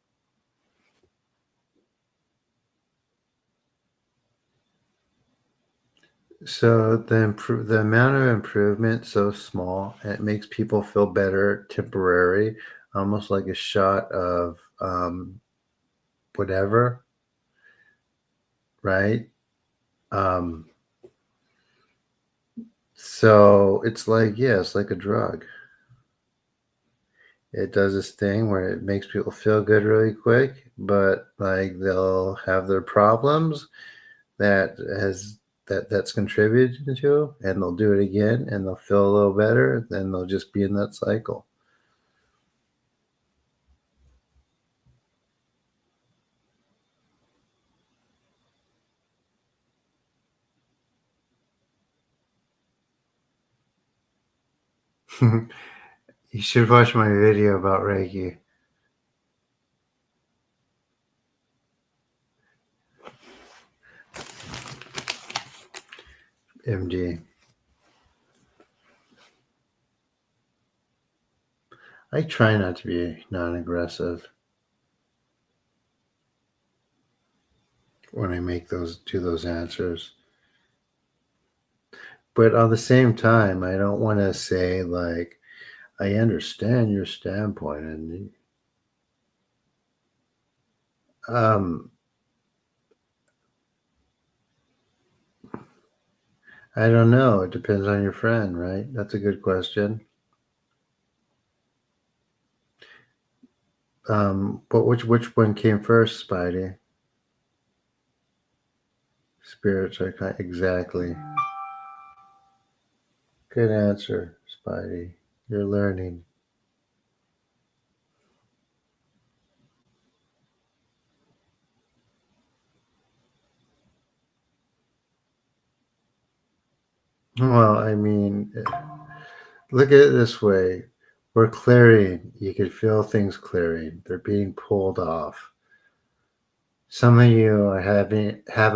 So the amount of improvement so small, and it makes people feel better temporary, almost like a shot of whatever, right? Um, so it's like, yeah, it's like a drug. It does this thing where it makes people feel good really quick, but like they'll have their problems that has that's contributed to, and they'll do it again, and they'll feel a little better, then they'll just be in that cycle. You should watch my video about Reiki. MD. I try not to be non-aggressive when I make those answers. But at the same time, I don't want to say like I understand your standpoint, and um, I don't know. It depends on your friend, right? That's a good question. But which one came first, Spidey? Spirits are exactly. Good answer, Spidey. You're learning. Well, I mean, look at it this way. We're clearing. You can feel things clearing. They're being pulled off. Some of you are have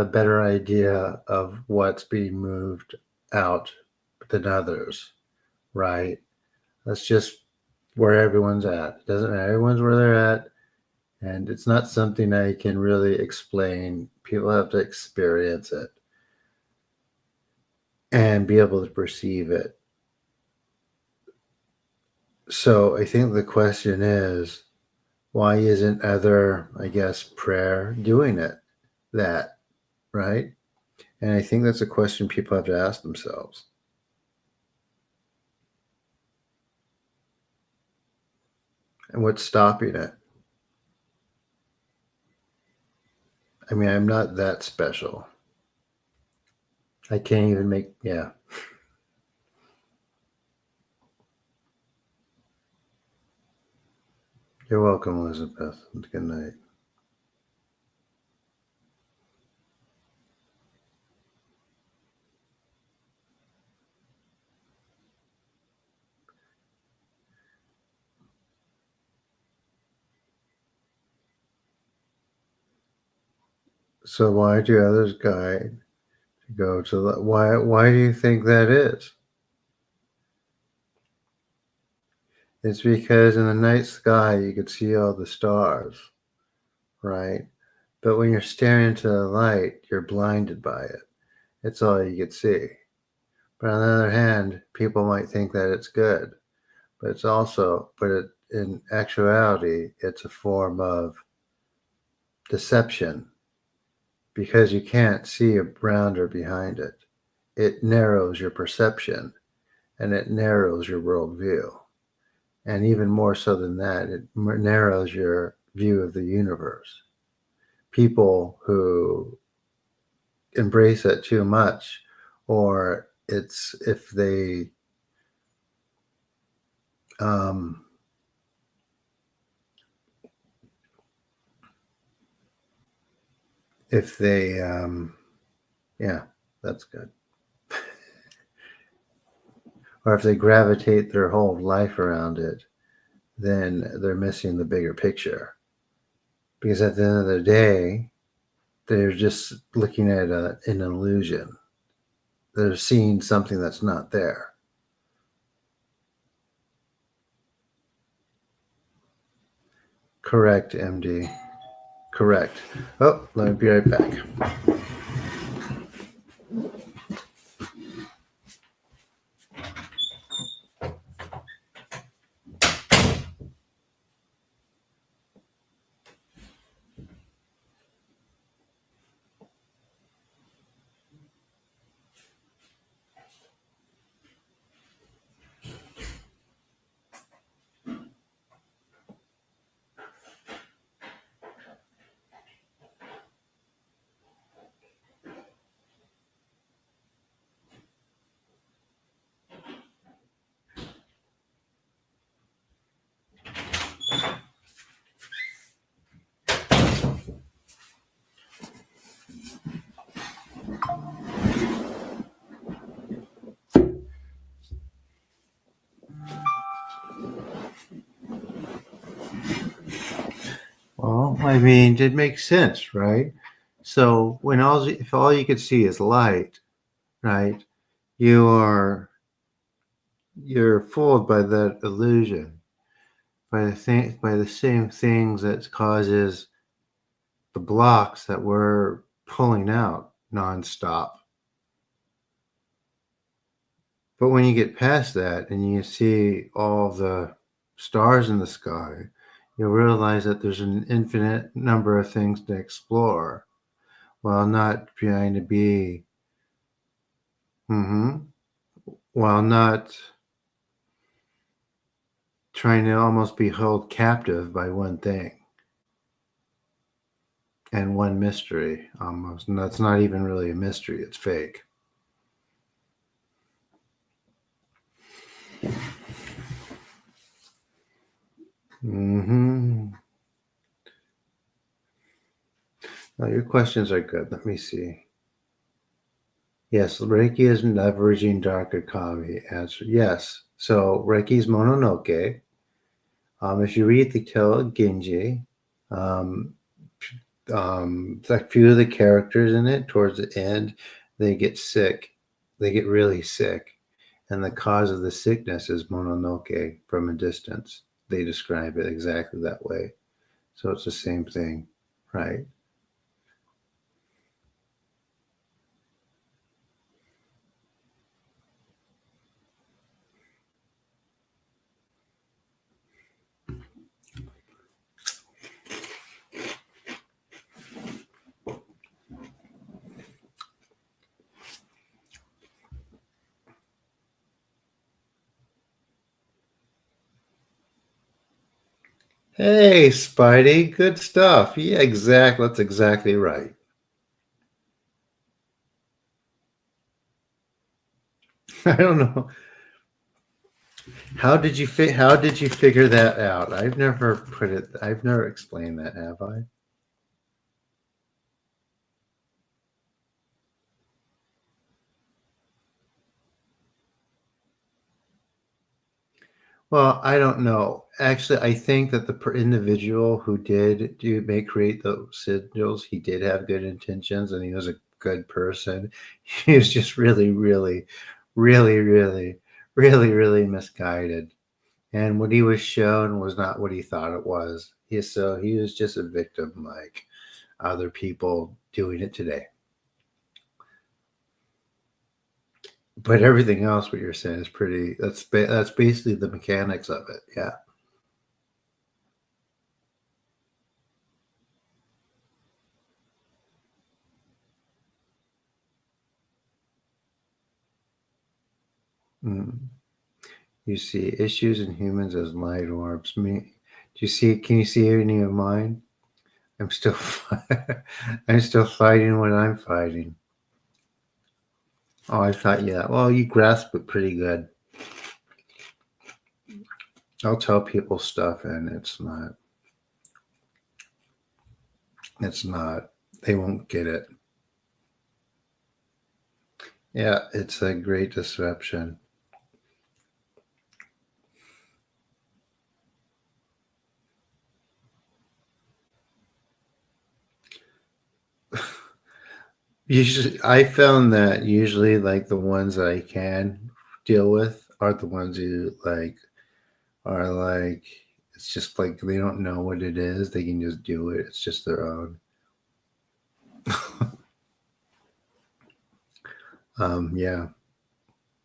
a better idea of what's being moved out than others, right? That's just where everyone's at. It doesn't matter. Everyone's where they're at. And it's not something I can really explain. People have to experience it and be able to perceive it. So I think the question is, why isn't other, I guess, prayer doing it? That, right? And I think that's a question people have to ask themselves. And what's stopping it? I mean, I'm not that special. I can't even make, yeah. You're welcome, Elizabeth. Good night. So why do others guide to go to the, why do you think that is? It's because in the night sky you could see all the stars, right? But when you're staring into the light, you're blinded by it. It's all you could see. But on the other hand, people might think that it's good. But it's also, in actuality, it's a form of deception because you can't see around or behind it. It narrows your perception and it narrows your worldview. And even more so than that, it narrows your view of the universe. People who embrace it too much, or it's um, if they yeah, that's good. Or if they gravitate their whole life around it, then they're missing the bigger picture. Because at the end of the day, they're just looking at an illusion. They're seeing something that's not there. Correct, MD. Correct. Oh, let me be right back. Well, I mean, it makes sense, right? So if all you could see is light, right, you're fooled by that illusion, by the same things that causes the blocks that we're pulling out nonstop. But when you get past that and you see all the stars in the sky, you'll realize that there's an infinite number of things to explore while not trying to be, mm-hmm, while not trying to almost be held captive by one thing and one mystery almost. And that's not even really a mystery, it's fake. Mm-hmm. Well, your questions are good. Let me see. Yes, Reiki is leveraging darker kami. Answer yes. So Reiki is Mononoke. If you read the Kill Genji, um, a few of the characters in it towards the end, they get sick. They get really sick. And the cause of the sickness is Mononoke from a distance. They describe it exactly that way. So it's the same thing, right? Hey, Spidey, good stuff. Yeah, exactly. That's exactly right. I don't know. How did you figure that out? I've never explained that, have I? Well, I don't know. Actually, I think that the individual who did do make create those sigils, he did have good intentions and he was a good person. He was just really, really misguided. And what he was shown was not what he thought it was. He was just a victim like other people doing it today. But everything else, what you're saying is pretty. That's basically the mechanics of it. Yeah. Mm. You see issues in humans as light orbs. Me, do you see? Can you see any of mine? I'm still, I'm still fighting what I'm fighting. Oh, I thought, yeah. Well, you grasp it pretty good. I'll tell people stuff, and it's not. They won't get it. Yeah, it's a great deception. Usually, I found that usually, like the ones that I can deal with are the ones who are like it's just like they don't know what it is. They can just do it. It's just their own. Yeah.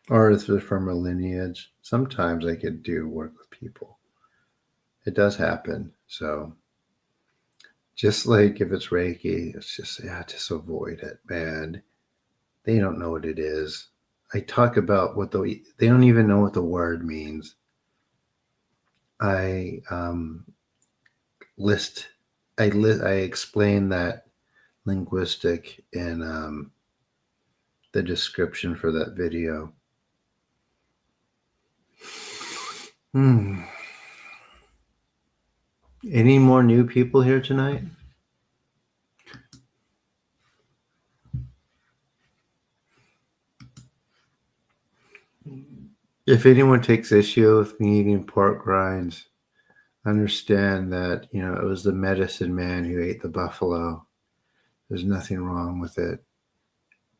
Or if they're from a lineage. Sometimes I could do work with people. It does happen. So just like if it's Reiki, it's just yeah, just avoid it, man. They don't know what it is. I talk about what they don't even know what the word means. I list I explain that linguistic in the description for that video. Hmm. Any more new people here tonight? If anyone takes issue with me eating pork rinds, understand that it was the medicine man who ate the buffalo. There's nothing wrong with it.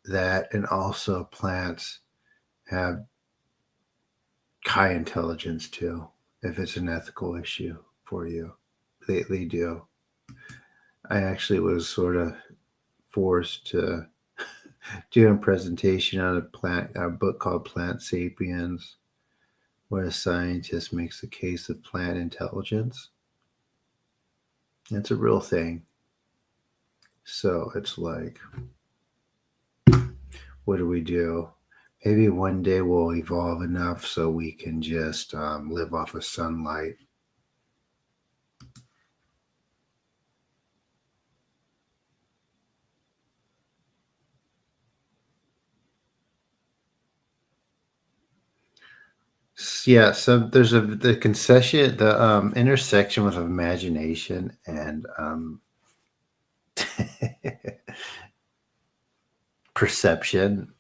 That and also plants have high intelligence too. If it's an ethical issue for you, they do. I actually was sort of forced to do a presentation on a book called Plant Sapiens, where a scientist makes the case of plant intelligence. It's a real thing. So it's like, what do we do? Maybe one day we'll evolve enough so we can just live off of sunlight. Yeah, so there's the intersection with imagination and perception.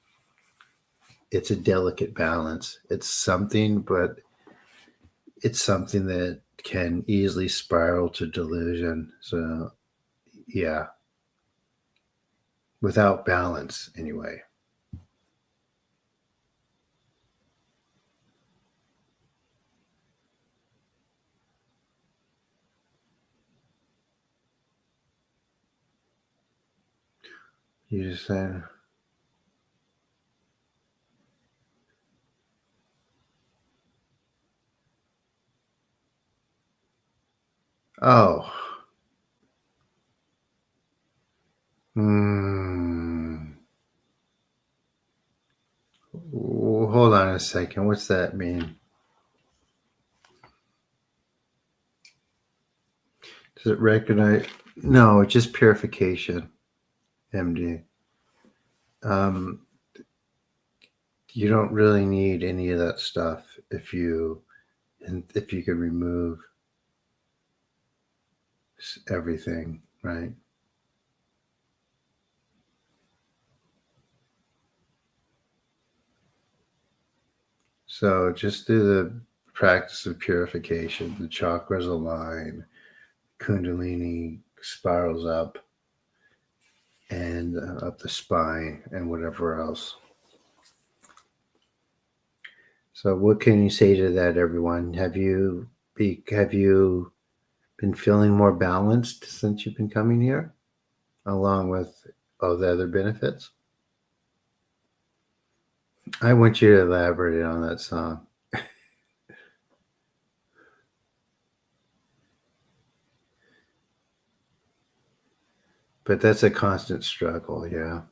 It's a delicate balance. It's something that can easily spiral to delusion. So yeah, without balance, anyway. You just saying, oh, hmm. Hold on a second. What's that mean? Does it recognize? No, it's just purification, MD. Um, you don't really need any of that stuff if you can remove everything, right? So just do the practice of purification. The chakras align, Kundalini spirals up and up the spine and whatever else. So, what can you say to that, everyone? Have you been feeling more balanced since you've been coming here, along with all the other benefits? I want you to elaborate on that song, but that's a constant struggle. Yeah.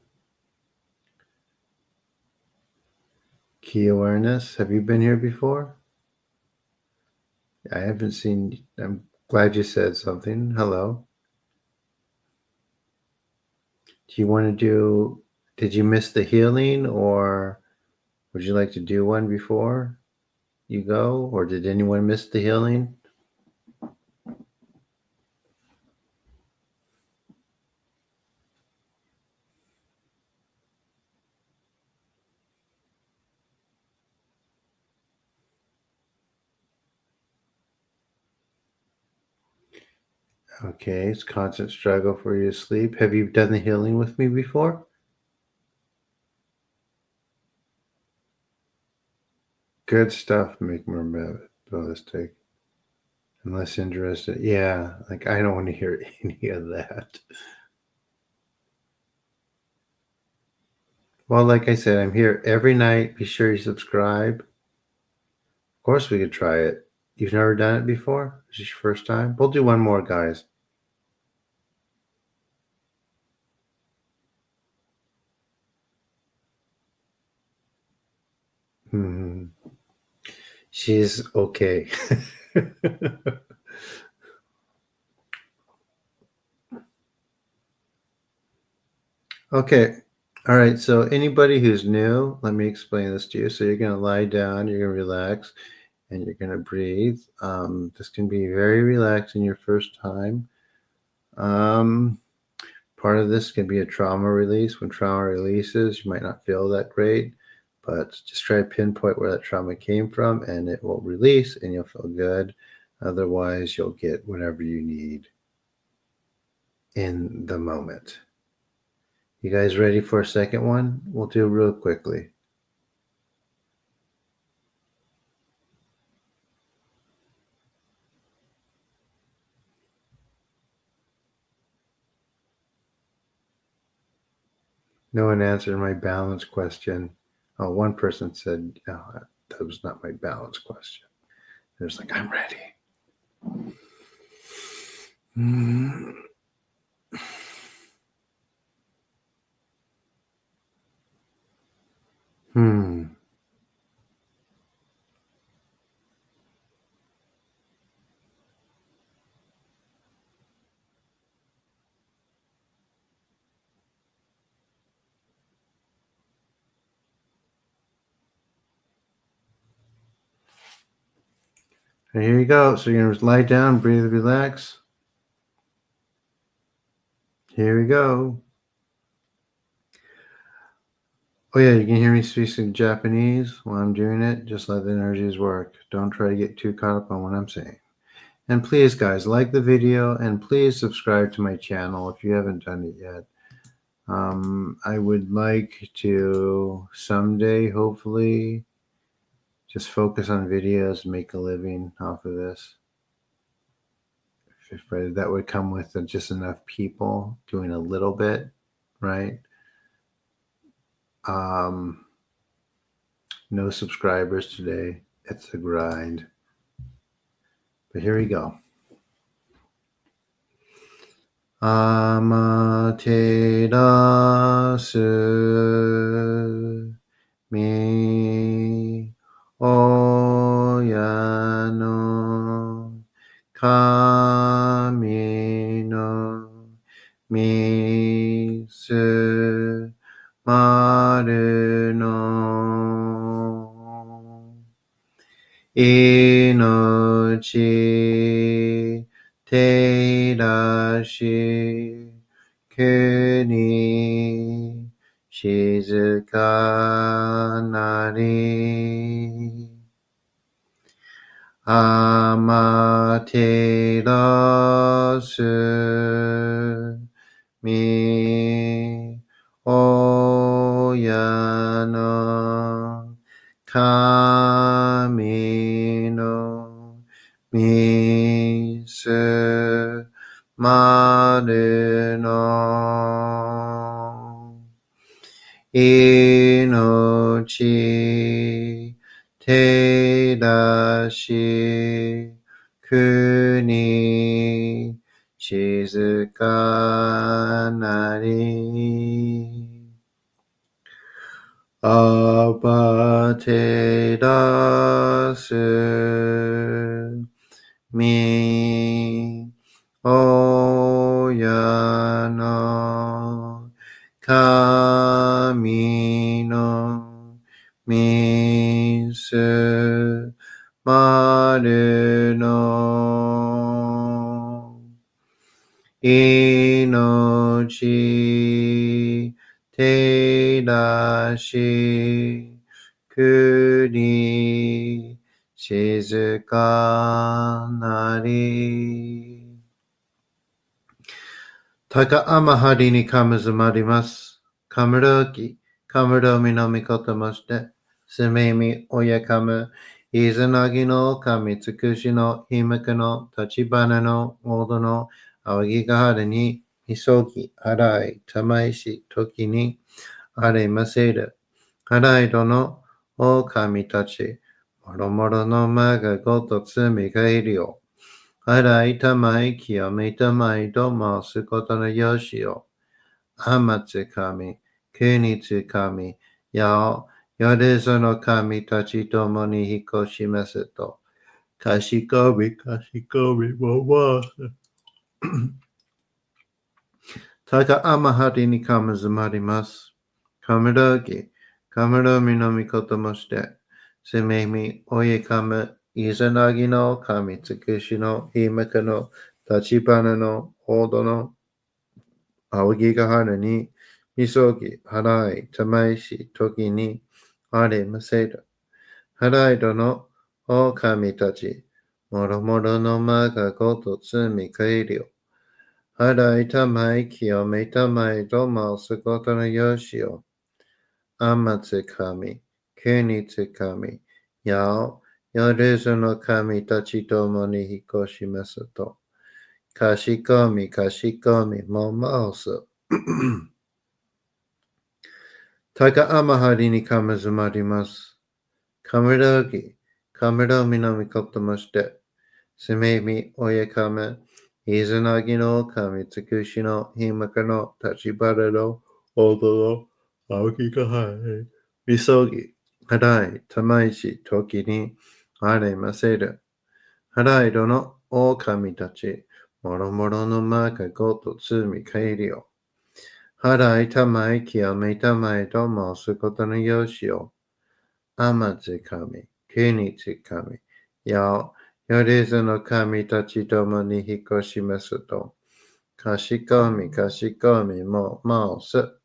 Key awareness. Have you been here before? I haven't seen. I'm glad you said something. Hello. Do you want to do? Did you miss the healing, or would you like to do one before you go, or did anyone miss the healing? Okay, it's constant struggle for you to sleep. Have you done the healing with me before? Good stuff. Make more ballistic. I'm less interested. Yeah, like I don't want to hear any of that. Well, like I said, I'm here every night. Be sure you subscribe. Of course, we could try it. You've never done it before? Is this your first time? We'll do one more, guys. Hmm. She's okay. Okay. All right. So, anybody who's new, let me explain this to you. So, you're going to lie down, you're going to relax, and you're going to breathe. This can be very relaxing your first time. Um, Part of this can be a trauma release. When trauma releases, you might not feel that great, but just try to pinpoint where that trauma came from and it will release and you'll feel good. Otherwise, you'll get whatever you need in the moment. You guys ready for a second one? We'll do real quickly. No one answered my balance question. Oh, one person said, no, that was not my balance question. They're just like, I'm ready. Hmm. And here you go. So you're going to lie down, breathe, relax. Here we go. Oh yeah, you can hear me speaking Japanese while I'm doing it. Just let the energies work. Don't try to get too caught up on what I'm saying. And please, guys, like the video and please subscribe to my channel if you haven't done it yet. I would like to someday, hopefully, just focus on videos and make a living off of this. If that would come with just enough people doing a little bit, right? No subscribers today. It's a grind. But here we go. Amaterasu mi oyano kami no misu maru no inochi teirashi kuni shizukanari amaterasu mi oyano kami no misu maru no inochi teirashi kuni shizukanari amaterasu mi oyano kami no misu maru no inochi teirashi kuni shizukanari Taka amahari ni kamazumarimasu. Kamuroki, kamuro minamikoto mashite. すめみおやかむ、いずなぎの神つくしのひむくの立花の大戸の仰ぎがはるに、みそぎ、払い、たまいし、時に、あれませる。払いどの狼たち、もろもろのまがごと罪がいるよ。洗いたまい清めたまいと申すことのよしよ。天津神、国津神、やお、よれぞの神たちともに引っ越しますと。かしこみ、かしこみ、も申す。たかあまはりにかむずまります。かむろぎ、かむろみのみこともして、せめみ、おいかむ、いざなぎの神つくしのひめかの立花のほどの仰ぎがはるに、みそぎ、払い、たまいし、時に、あれませる。払いどの、お神たち、もろもろのまがごと罪かいりょ。払いたまい、清めたまいと申すことのよしよ。天津神、国津神、やお、よるずの神たちともに引っ越しますと。かしこみ、かしこみ、も申す。たかあまはりにかむずまります。かむろぎ、かむろみのみこともして、すめみおやかむ、いずなぎの神つくしのひまかの立ちばれのおどの青きがはい、みそぎ、払い、たまいし、時にあれませる。払いどの狼たち、もろもろのまかごと罪かいりよ。払いたまい清めたまいと申すことのよしよ。天津神、国津神、やよりずの神たちともに引っ越しますと。かしこみかしこみも申す。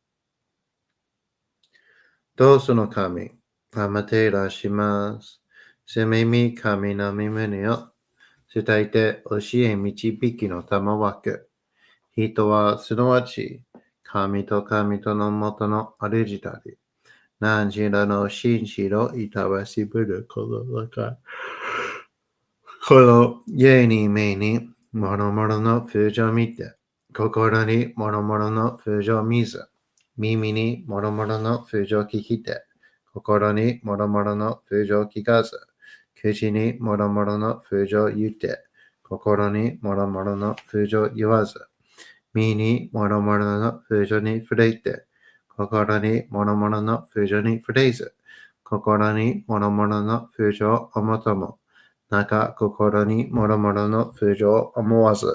どうすの神、あまていらします。せめみ神の身胸を伝えて教え導きの玉枠。人はすなわち神と神とのもとのありじたり。何時らの紳士のいたわしぶるこの中。この家に目にもろもろの風情を見て、心にもろもろの風情を見ず、耳にもろもろの風情を聞きて、心にもろもろの風情を聞かず、口にもろもろの風情を言って、心にもろもろの風情を言わず、身にもろもろの風情に触れて、心にもろもろの風情に触れず、心にもろもろの風情を思とも、心にもろもろの風情を思わず、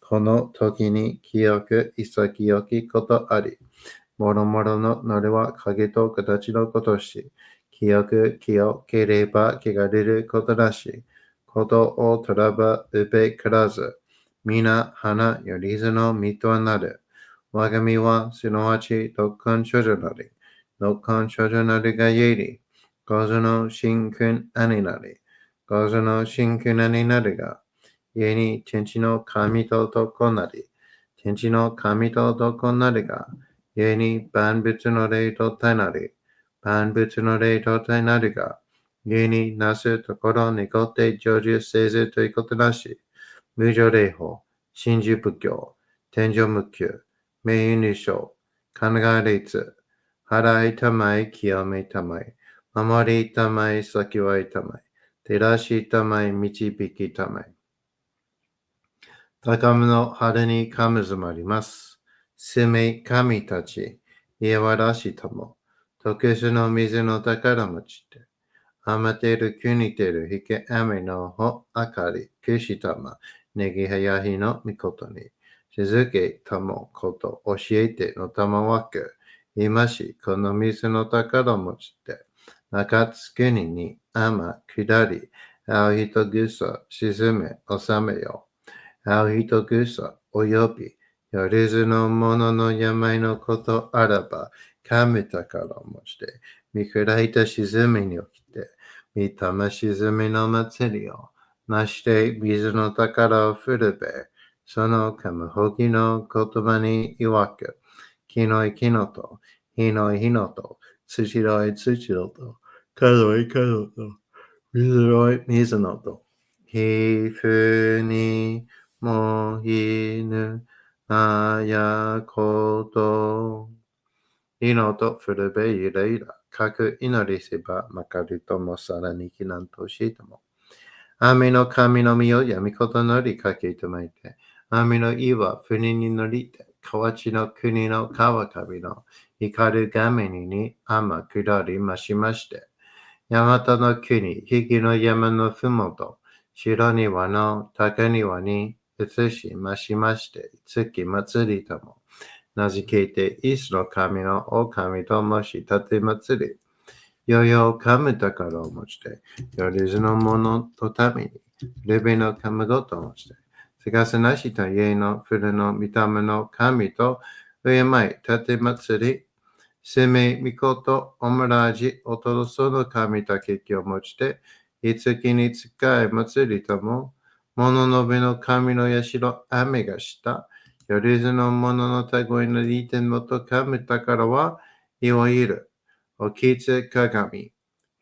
この時に清く潔きことあり、もろもろののれは影と形のことし、清ければ汚れることなし、ことをとらばうべからず、皆花よりずの身となる。我が身はすなわち独根処女なり、独根処女なりがゆえり、ごぞの真君兄なり、ごぞの真君兄なるが、故に天地の神と男なり、天地の神と男なりが、故に万物の霊と体なり、万物の霊と体なりが、故になすところにごって成就せずということなし、無常霊法、真珠仏教、天上無休、名誉入賞、考え列、払いたまい、清めたまい、守りたまい、先はいたまい、照らしたまい、導きたまい。高むの春にかむずまります。すめ神たち、家わらしとも、特殊の水の宝持ちて、あまてる国てるひけあめのほあかり、くしたま、ねぎはやひのみことに、しずけたもこと教えてのたまわく、今しこの水の宝持ちて、中津国にあま下り、あうひとぐそ沈め収めよ。あう人ぐさおよびよりずの者の病のことあらば、神宝を持ちて、見開いた沈みに起きて、見たま沈みの祭りを、なして水の宝を振るべ、そのかむほぎの言葉に曰く、木の木のと、火の火のと、土の土のと、角と水の音。皮膚にも犬あやこと。いのと古べゆらゆら。かく祈りせばまかるともさらに避難としても。雨の神の実をやみことのりかけとまいて。雨の岩船に乗りて。河内の国の川上の光る画面に天下りましまして。大和の国、比企の山のふもと、白庭の高庭に移しましまして、月祭りとも、名付けて、イスの神の狼と申し立て祭り、よよを噛む宝を持ちて、よりずの者とために、レベの神ごと持ちて、せがせなしと家の古の御霊の神と、上前立て祭り、生命御事、オムラージ、おとろその神と結局を持ちて、いつきに使い祭りとも、物のべの神の社、雨がした。よりずの者のたごいの利点もと神宝は、いわゆる、おきつ鏡、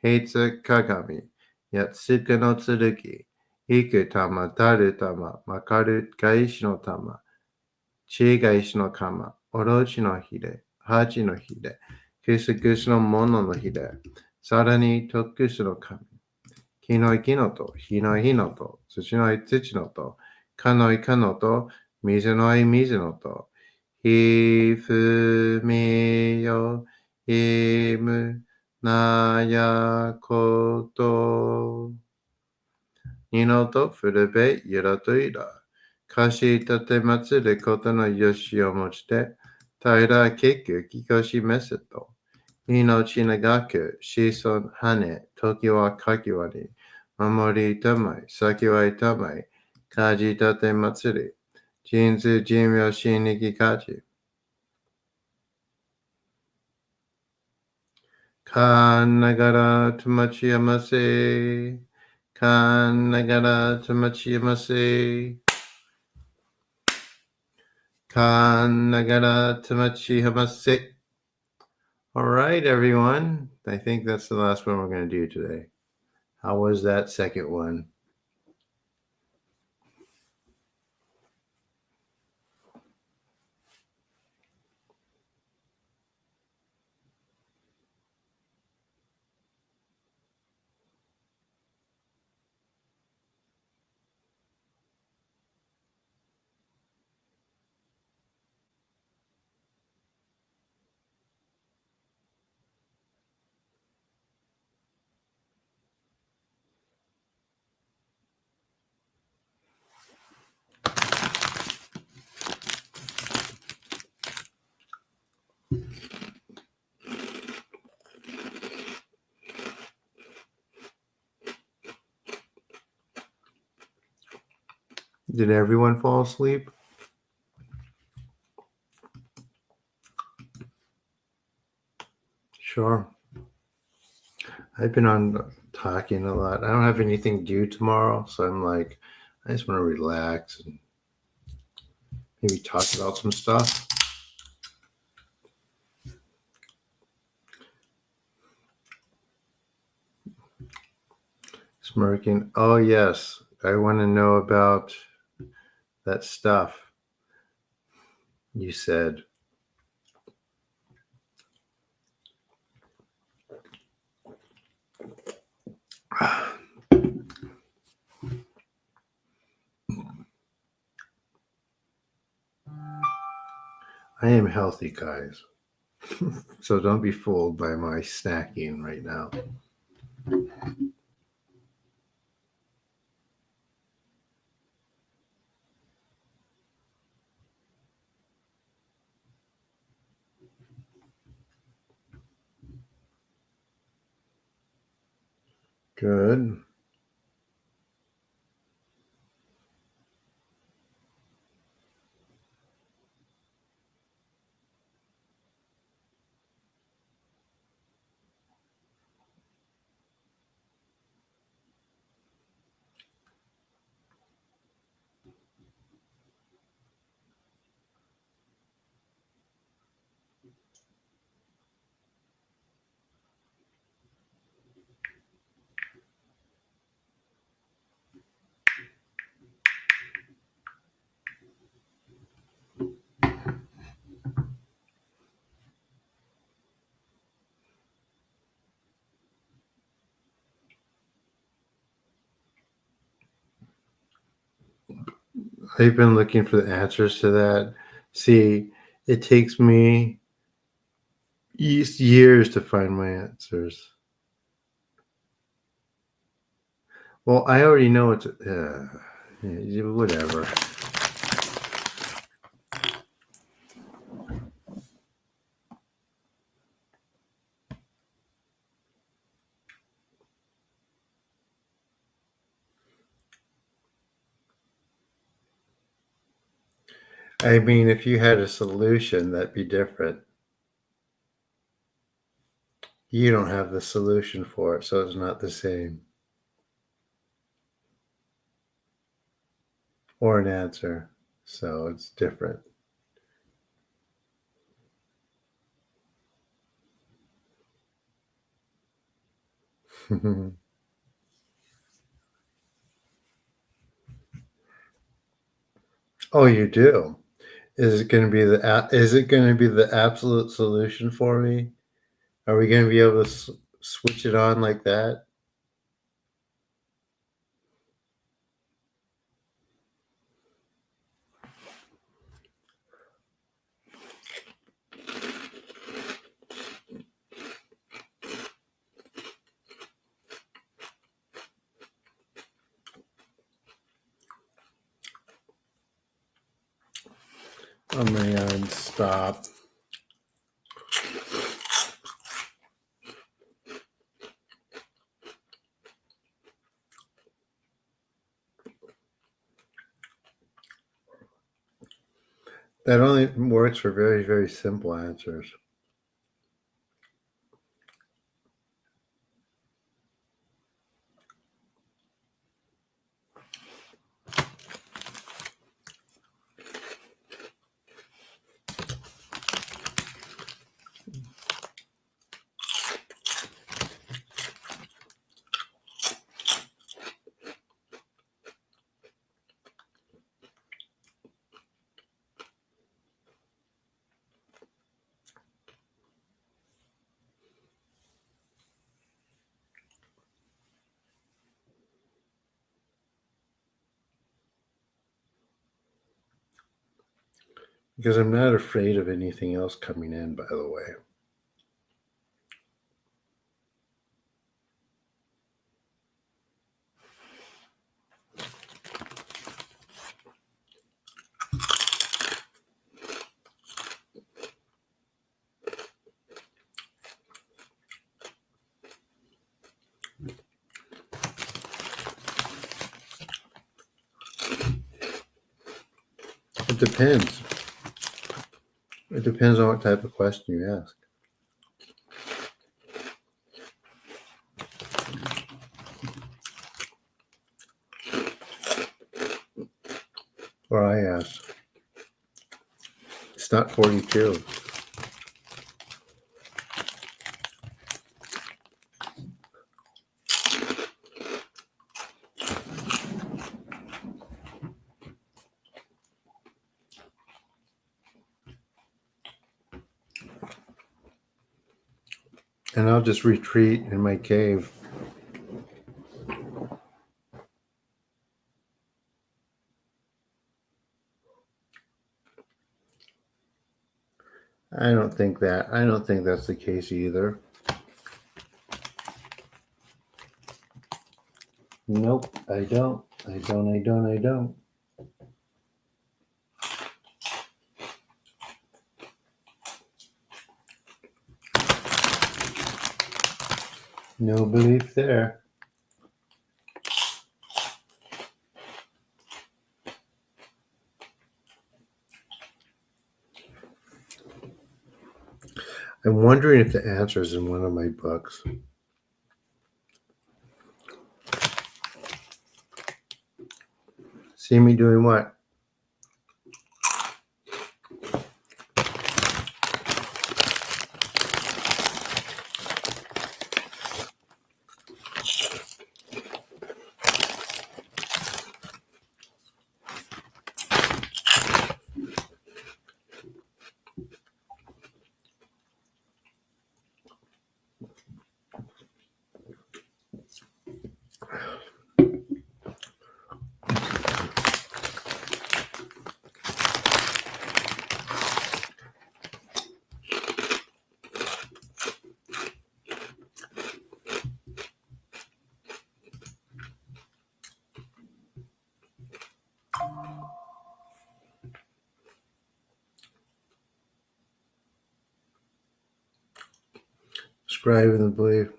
平つ鏡、やつくの剣、いく玉、たる玉、まかる返しの玉、ちがいしの鎌、おろしのひれ、はちのひれ、くすくすのもののひれ、さらにとくすの神、木の木のと、火の火のと、土の土のと、かのいかのと、水のい水のと、ひふみよ、いむ、なやこと、にのと、ふるべ、ゆらといら。かし立て祭ることのよしをもちて、平結局きこしめせと、命長く、子孫羽、時はかきわり、守りたまい、先はいたまい、かじ立て祭り、人数人命死にきかじ、かんながらとまちやませ、かんながらとまちやませ、かんながらとまちやませ。All right, everyone. I think that's the last one we're going to do today. How was that second one? Did everyone fall asleep? Sure. I've been on talking a lot. I don't have anything due tomorrow, so I'm like, I just want to relax and maybe talk about some stuff. Smirking. Oh, yes. I want to know about that stuff you said. I am healthy, guys. So don't be fooled by my snacking right now. Good. I've been looking for the answers to that. See, it takes me years to find my answers. Well, I already know it's whatever. I mean, if you had a solution, that'd be different. You don't have the solution for it, so it's not the same. Or an answer, so it's different. Oh, you do? Is it going to be is it going to be the absolute solution for me? Are we going to be able to switch it on like that? Oh man, stop. That only works for very, very simple answers. Because I'm not afraid of anything else coming in, by the way. It depends. It depends on what type of question you ask. Or I ask. It's not 42. And I'll just retreat in my cave. I don't think that's the case either. Nope, I don't. I don't. No belief there. I'm wondering if the answer is in one of my books. See me doing what? subscribing the belief.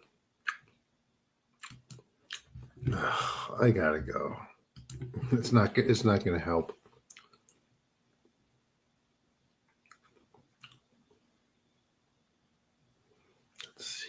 I gotta go. It's not going to help. Let's see.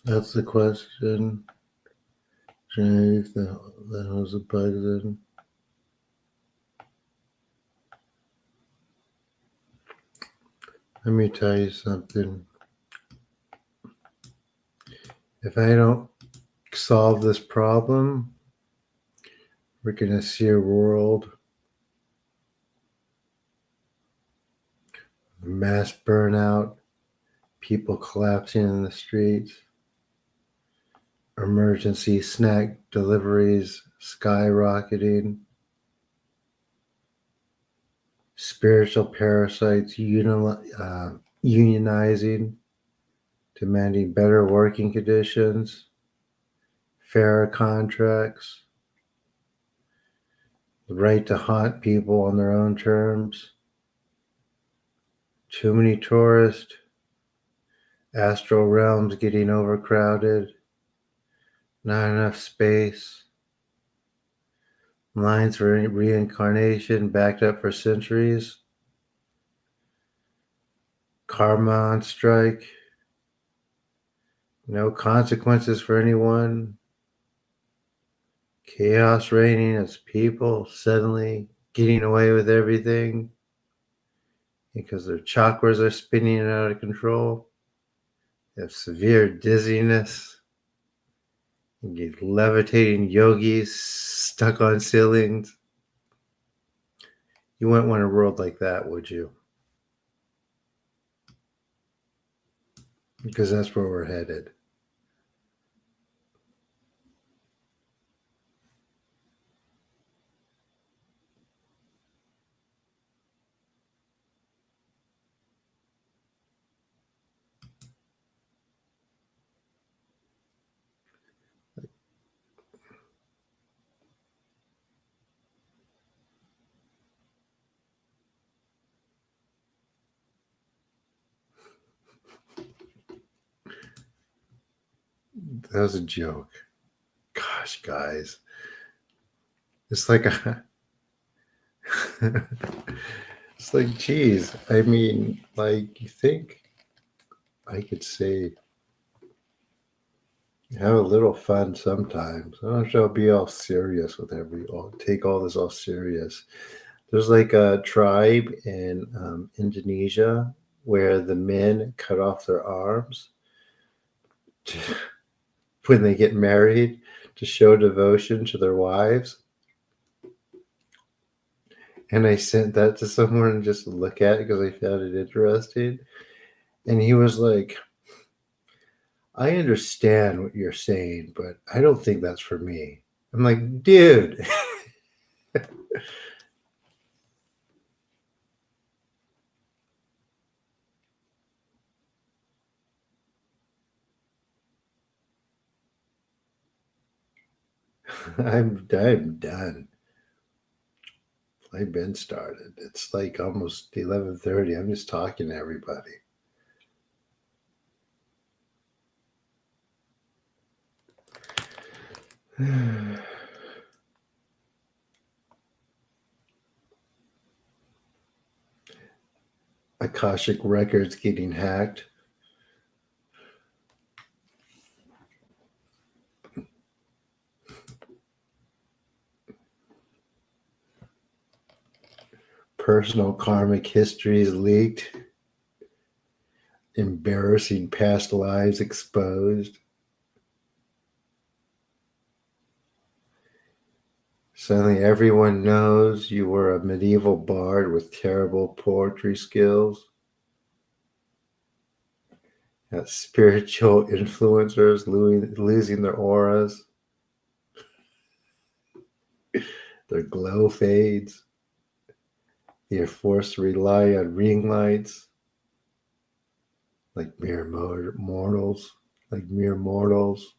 That's the question. If the hell's the bug then? Let me tell you something. If I don't solve this problem, we're going to see a world of mass burnout, people collapsing in the streets, emergency snack deliveries skyrocketing, spiritual parasites unionizing, demanding better working conditions, fairer contracts, the right to haunt people on their own terms, too many tourists, astral realms getting overcrowded, not enough space, lines for reincarnation backed up for centuries, karma on strike, no consequences for anyone, chaos reigning as people suddenly getting away with everything because their chakras are spinning out of control. They have severe dizziness. You get levitating yogis stuck on ceilings. You wouldn't want a world like that, would you? Because that's where we're headed. That was a joke. Gosh, guys. It's like it's like, geez. I mean, like, you think I could say have a little fun sometimes. I don't know, be all serious with take all this all serious. There's like a tribe in Indonesia where the men cut off their arms when they get married to show devotion to their wives. And I sent that to someone just to look at because I found it interesting. And he was like, I understand what you're saying, but I don't think that's for me. I'm like, dude. I'm done. I've been started. It's like almost 11:30. I'm just talking to everybody. Akashic records getting hacked. Personal karmic histories leaked. Embarrassing past lives exposed. Suddenly everyone knows you were a medieval bard with terrible poetry skills. Spiritual influencers losing their auras. Their glow fades. You're forced to rely on ring lights like mere mortals. Like mere mortals.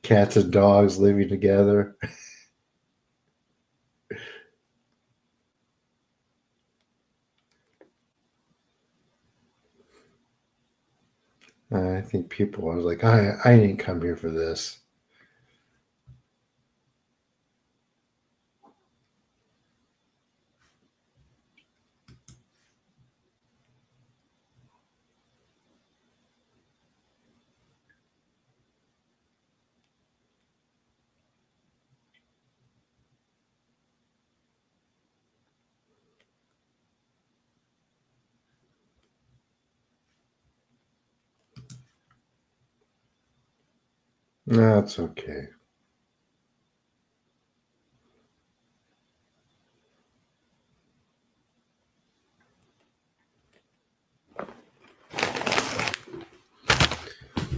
Cats and dogs living together. I think people are like, I didn't come here for this. That's okay.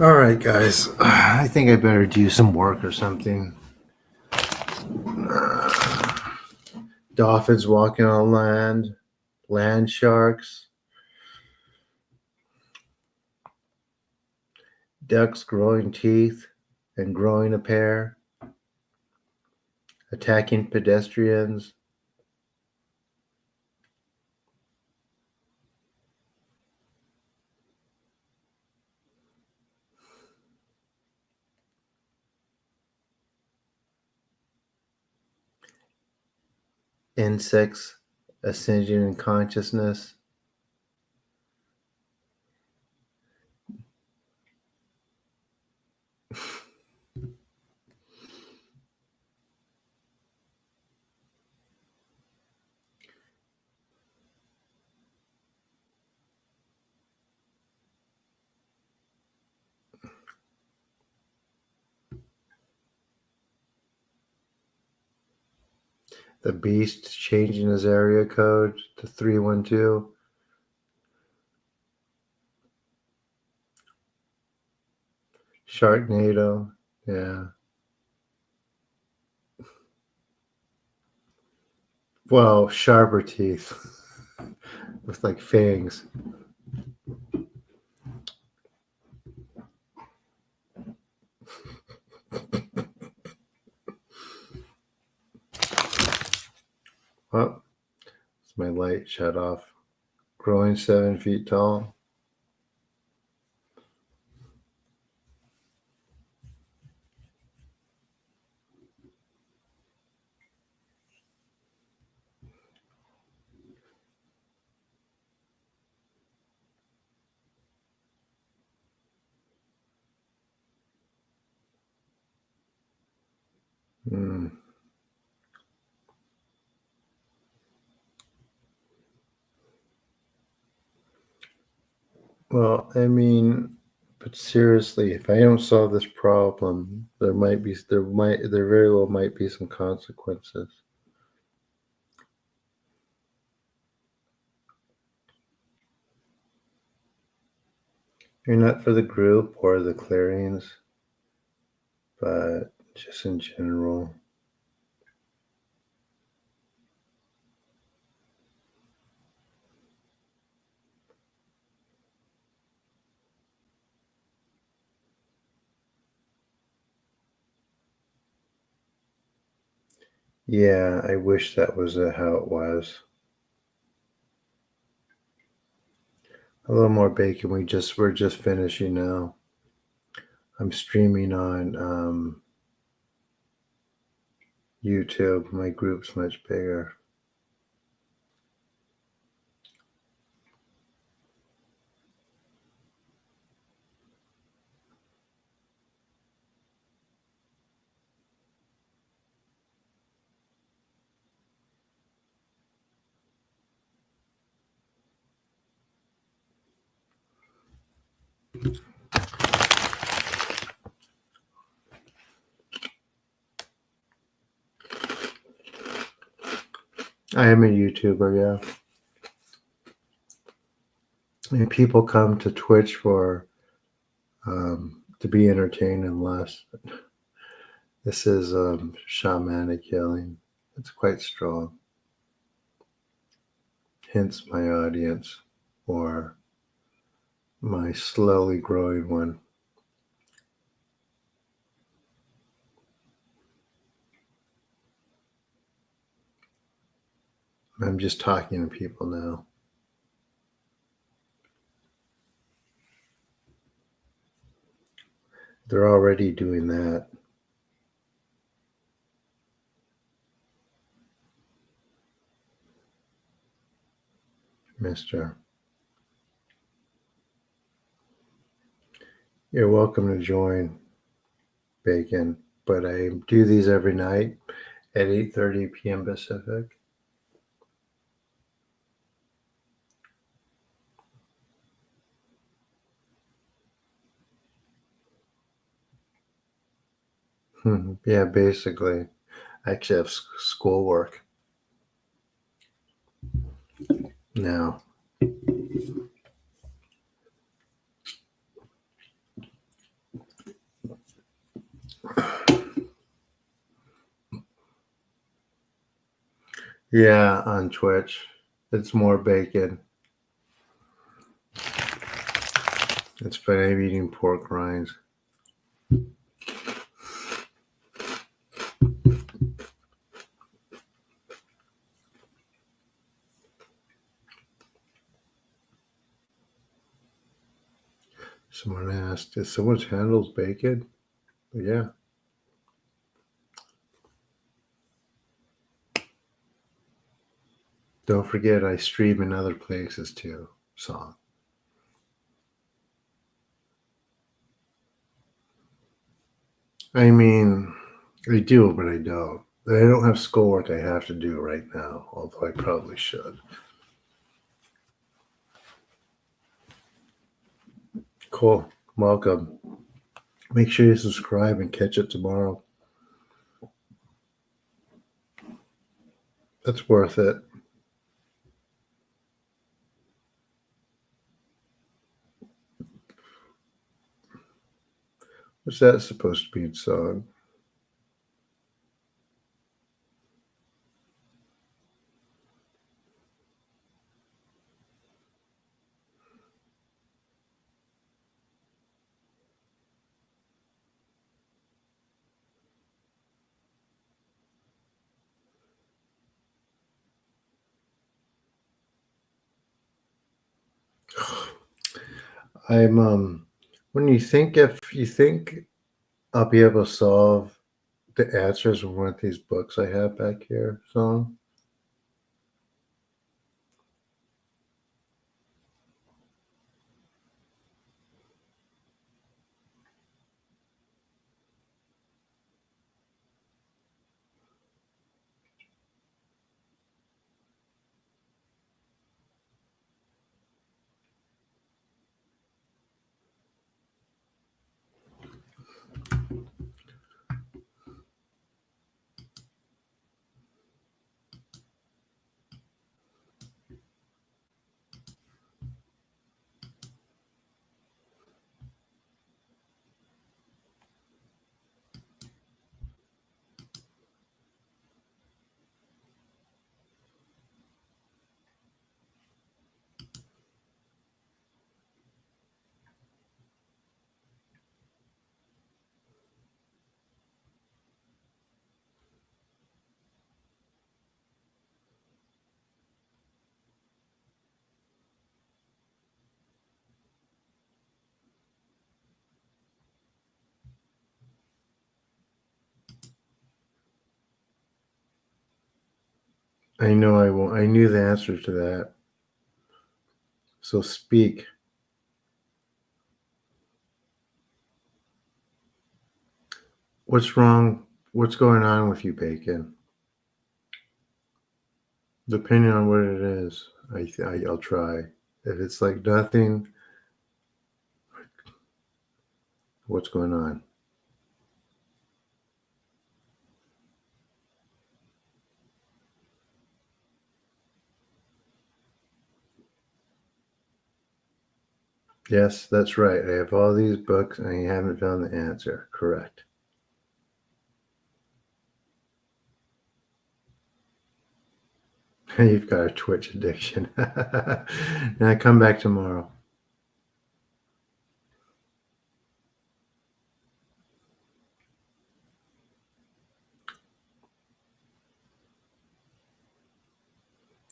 All right, guys. I think I better do some work or something. Dolphins walking on land. Land sharks. Ducks growing teeth and growing a pair. Attacking pedestrians. Insects ascending in consciousness. The beast changing his area code to 312. Sharknado. Yeah. Well, sharper teeth with like fangs. Oh, it's my light shut off. Growing 7 feet tall. Hmm. Well, I mean, but seriously, if I don't solve this problem, there very well might be some consequences. You're not for the group or the clearings, but just in general. Yeah, I wish that was how it was. A little more bacon. We're just finishing now. I'm streaming on YouTube. My group's much bigger. I am a YouTuber, yeah. And people come to Twitch for to be entertained and less. This is shamanic healing. It's quite strong. Hence my audience, or my slowly growing one. I'm just talking to people now. They're already doing that. Mister. You're welcome to join, Bacon. But I do these every night at 8:30 p.m. Pacific. Yeah, basically. I actually have schoolwork now. Yeah, on Twitch. It's more bacon. It's funny, I'm eating pork rinds. Someone asked, is someone's handles bacon? Yeah. Don't forget, I stream in other places too. So, I mean, I do, but I don't. I don't have schoolwork I have to do right now, although I probably should. Cool. Welcome. Make sure you subscribe and catch it tomorrow. That's worth it. What's that supposed to be in song? I'm when you think if you think I'll be able to solve the answers in one of these books I have back here, song. I know I won't. I knew the answer to that. So speak. What's wrong? What's going on with you, Bacon? Depending on what it is, I'll try. If it's like nothing, what's going on? Yes, that's right. I have all these books and I haven't found the answer. Correct. You've got a Twitch addiction. Now come back tomorrow.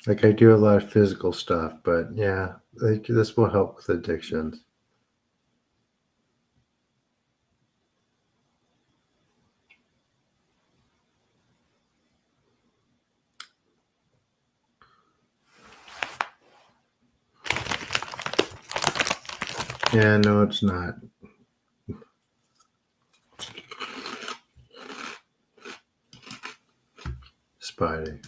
Like I do a lot of physical stuff, but yeah, like this will help with addictions. Yeah, no, it's not. Spidey.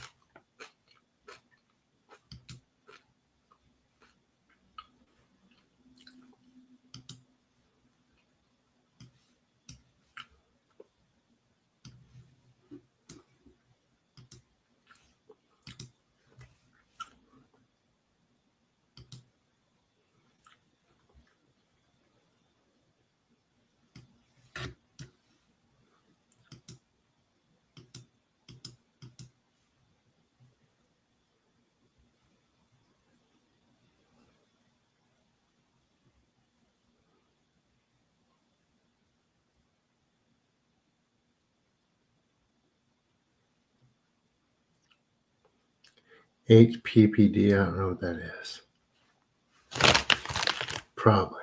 HPPD, I don't know what that is. Probably.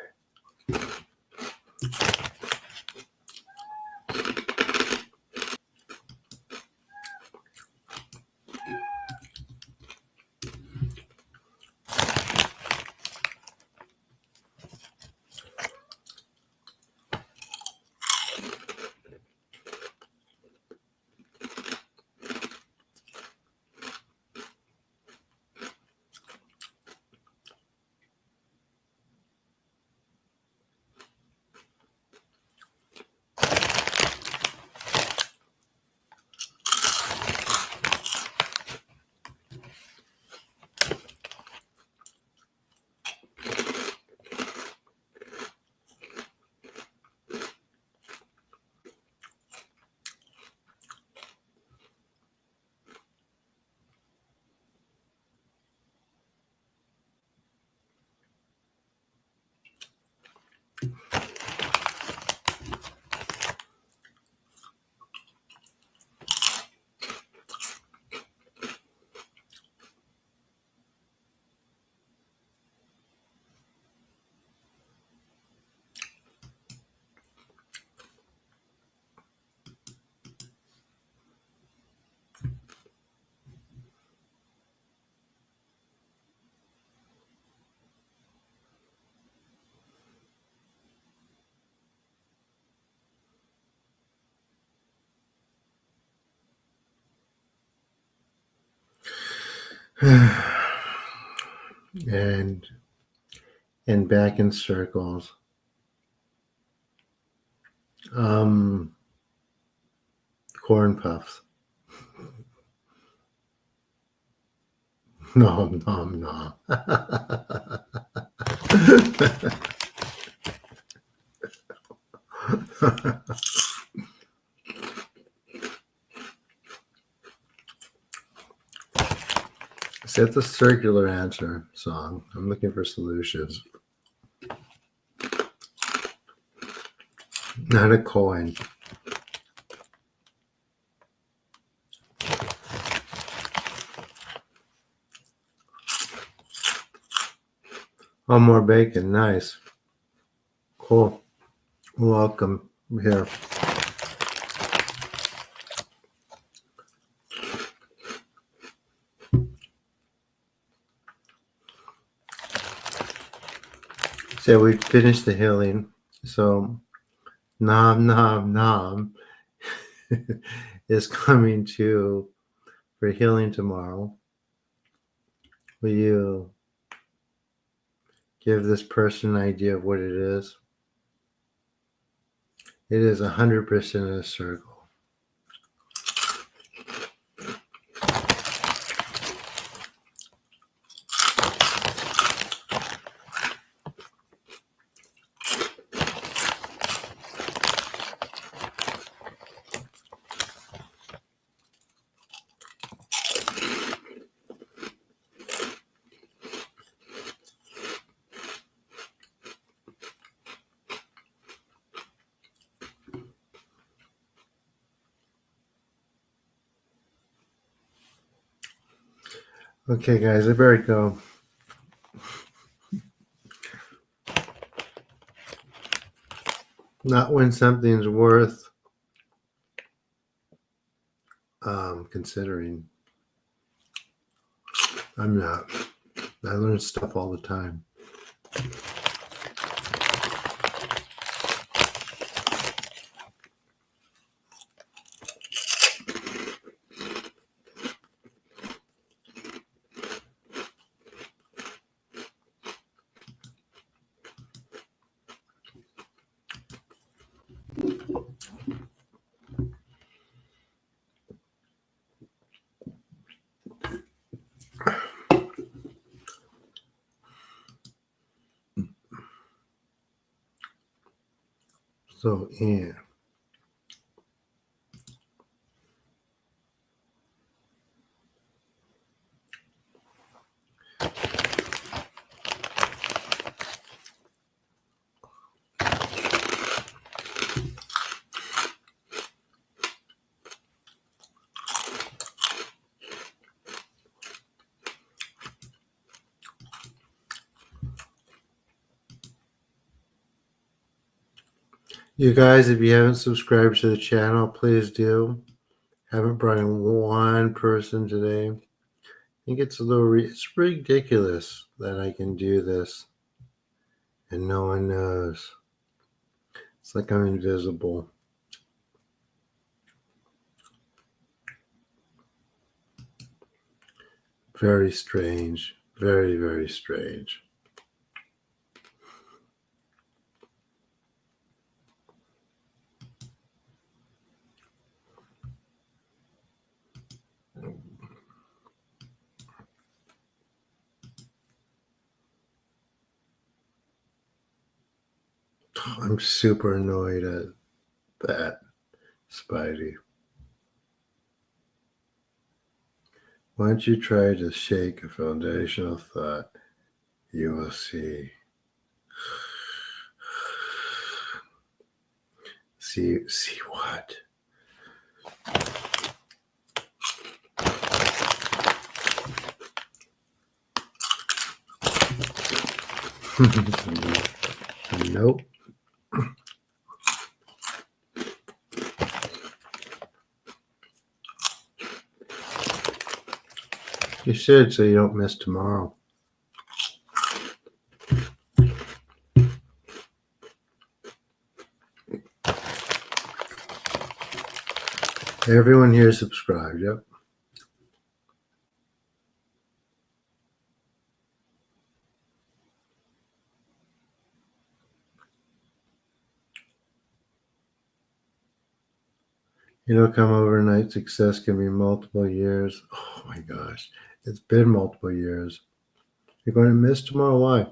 and back in circles. Um, Corn puffs. Nom nom nom. See, that's a circular answer song. I'm looking for solutions. Not a coin. Oh, more bacon. Nice. Cool. Welcome here. said, we finished the healing. So, Nam Nam Nam is coming to for healing tomorrow. Will you give this person an idea of what it is? It is 100% a circle. Okay, guys, I better go. Not when something's worth considering. I'm not. I learn stuff all the time. So, yeah. You guys, if you haven't subscribed to the channel, please do. Haven't brought in one person today. I think it's a little, it's ridiculous that I can do this and no one knows. It's like I'm invisible. Very strange. Very, very strange. I'm super annoyed at that, Spidey. Why don't you try to shake a foundational thought? You will see. See what? Nope. You should, so you don't miss tomorrow. Everyone here subscribed, yep. You know, come overnight success can be multiple years. Oh my gosh, it's been multiple years. You're going to miss tomorrow. Why?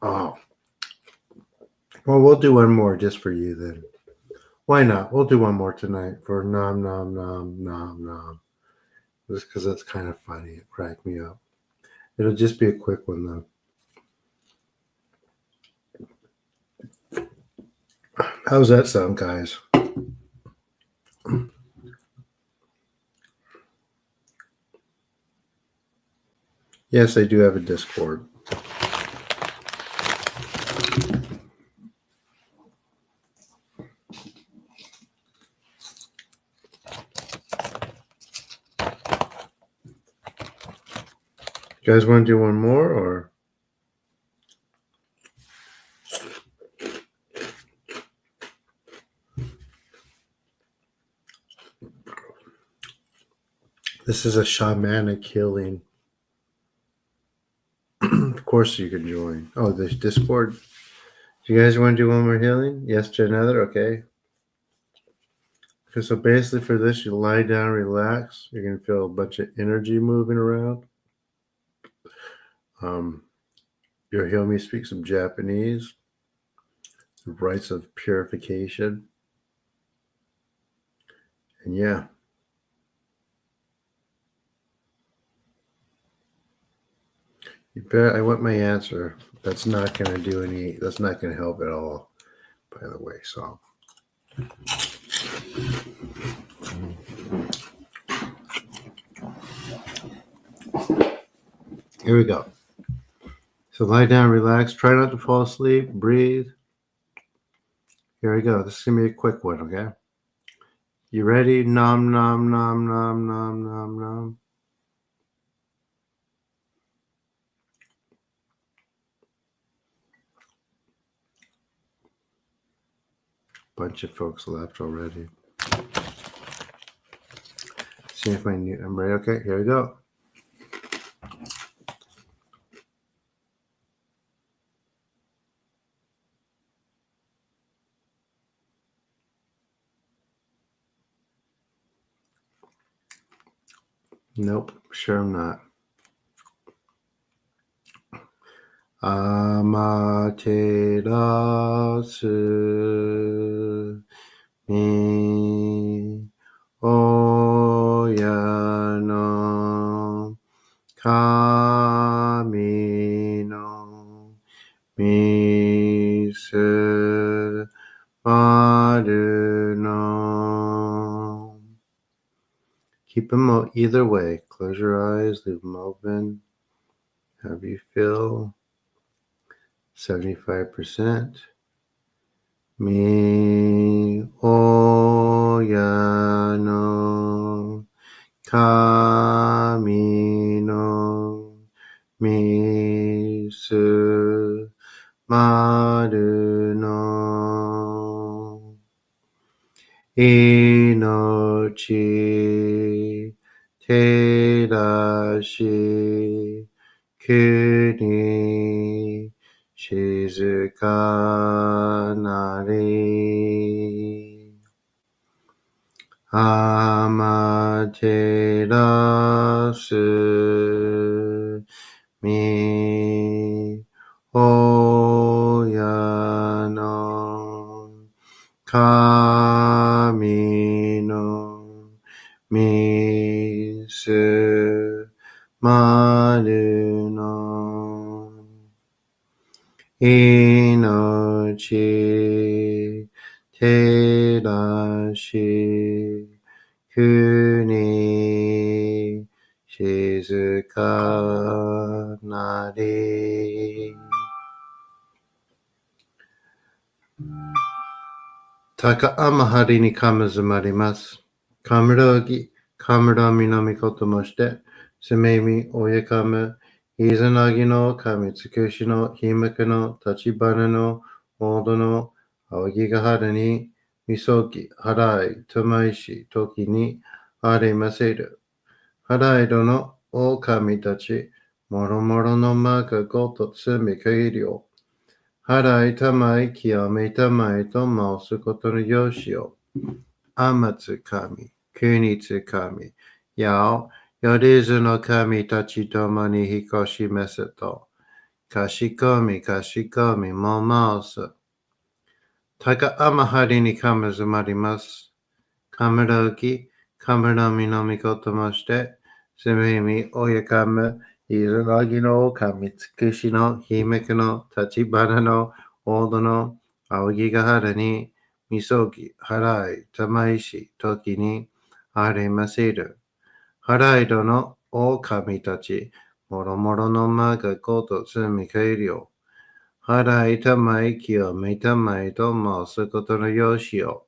Oh, well, we'll do one more just for you then. Why not? We'll do one more tonight for nom nom nom nom nom. Just because that's kind of funny. It cracked me up. It'll just be a quick one though. How's that sound, guys? Yes, I do have a Discord. You guys want to do one more or? This is a shamanic healing. Of course you can join. Oh, there's Discord. Do you guys want to do one more healing? Yes to another? Okay. Okay, so basically for this, you lie down, relax. You're going to feel a bunch of energy moving around. Your heal me speaks some Japanese. The rites of purification. And yeah. You bet. I want my answer. That's not going to do any, that's not going to help at all, by the way. So. Here we go. So lie down, relax. Try not to fall asleep. Breathe. Here we go. This is going to be a quick one, okay? You ready? Nom, nom, nom, nom, nom, nom, nom. Bunch of folks left already. See if I'm ready. Okay, here we go. Nope, sure I'm not. Amaterasu mi oya no kami no misu maru no. Keep them either way. Close your eyes, leave them open. Have you feel 75%. Mi oya no kami no misu maru no inochi terashi kuni shizuka nari amaterasu mi oya no kami no misu maru no inochi terashi kuni shizuka nari. Taka amahari ni kamazumarimasu. Kamurogi, kamurami no mikoto moshite, sumemi oyakamu, izanagi no kami tsukushi no himaku no tachibana no modo no aogigahara ni misoki harai tomaishi toki ni aremaseru. Harai do no o kami tachi, moromoro no maga goto tsumi kagiri o. Harai tamai kiyame tamai to mausu koto no yoshi o. Amatsu kami, kunitsu kami, yao, yorizu no kami tachi tomo ni hikoshi meseto. かしこみかしこみもます。高天張にかむずまります。かむろき、かむろみのみこともして、すみみおやかむ、いずなぎのかみつくしの、ひめくの、たちばなの、おどの、あおぎがはらに、みそぎ、はらい、たまいし、ときに、ありませる。はらいどの、おかみたち、もろもろのまがことつみかいりょう。はらいたまいきをみたまいと申すことのよしを。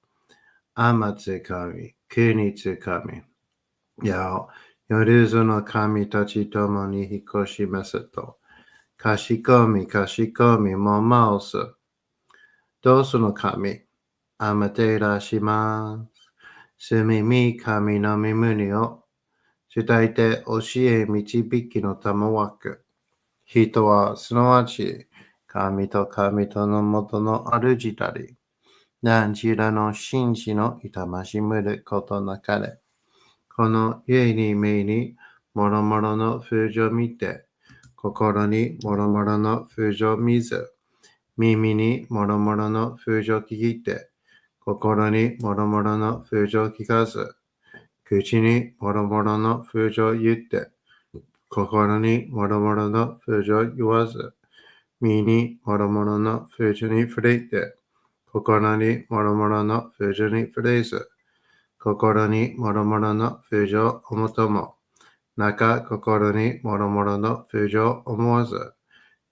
あまつかみ、くにつかみ。やお、夜ずの神たちともに引っ越しますと。かしこみかしこみもまおす。どうすの神、あまていらします。すみみ神の耳にを、伝えて教え導きのたまわく。人はすなわち、神と神とのもとの主たり。何ちらの真摯の痛ましむることなかれ。この家に目にもろもろの風情見て、心にもろもろの風情見ず、耳にもろもろの風情聞いて、心にもろもろの風情聞かず、口にもろもろの風情言って、心にもろもろの風情言わず、身にもろもろの風情に触れて、心にもろもろの風情に触れず、心にもろもろの風情をもとも、心にもろもろの風情を思わず、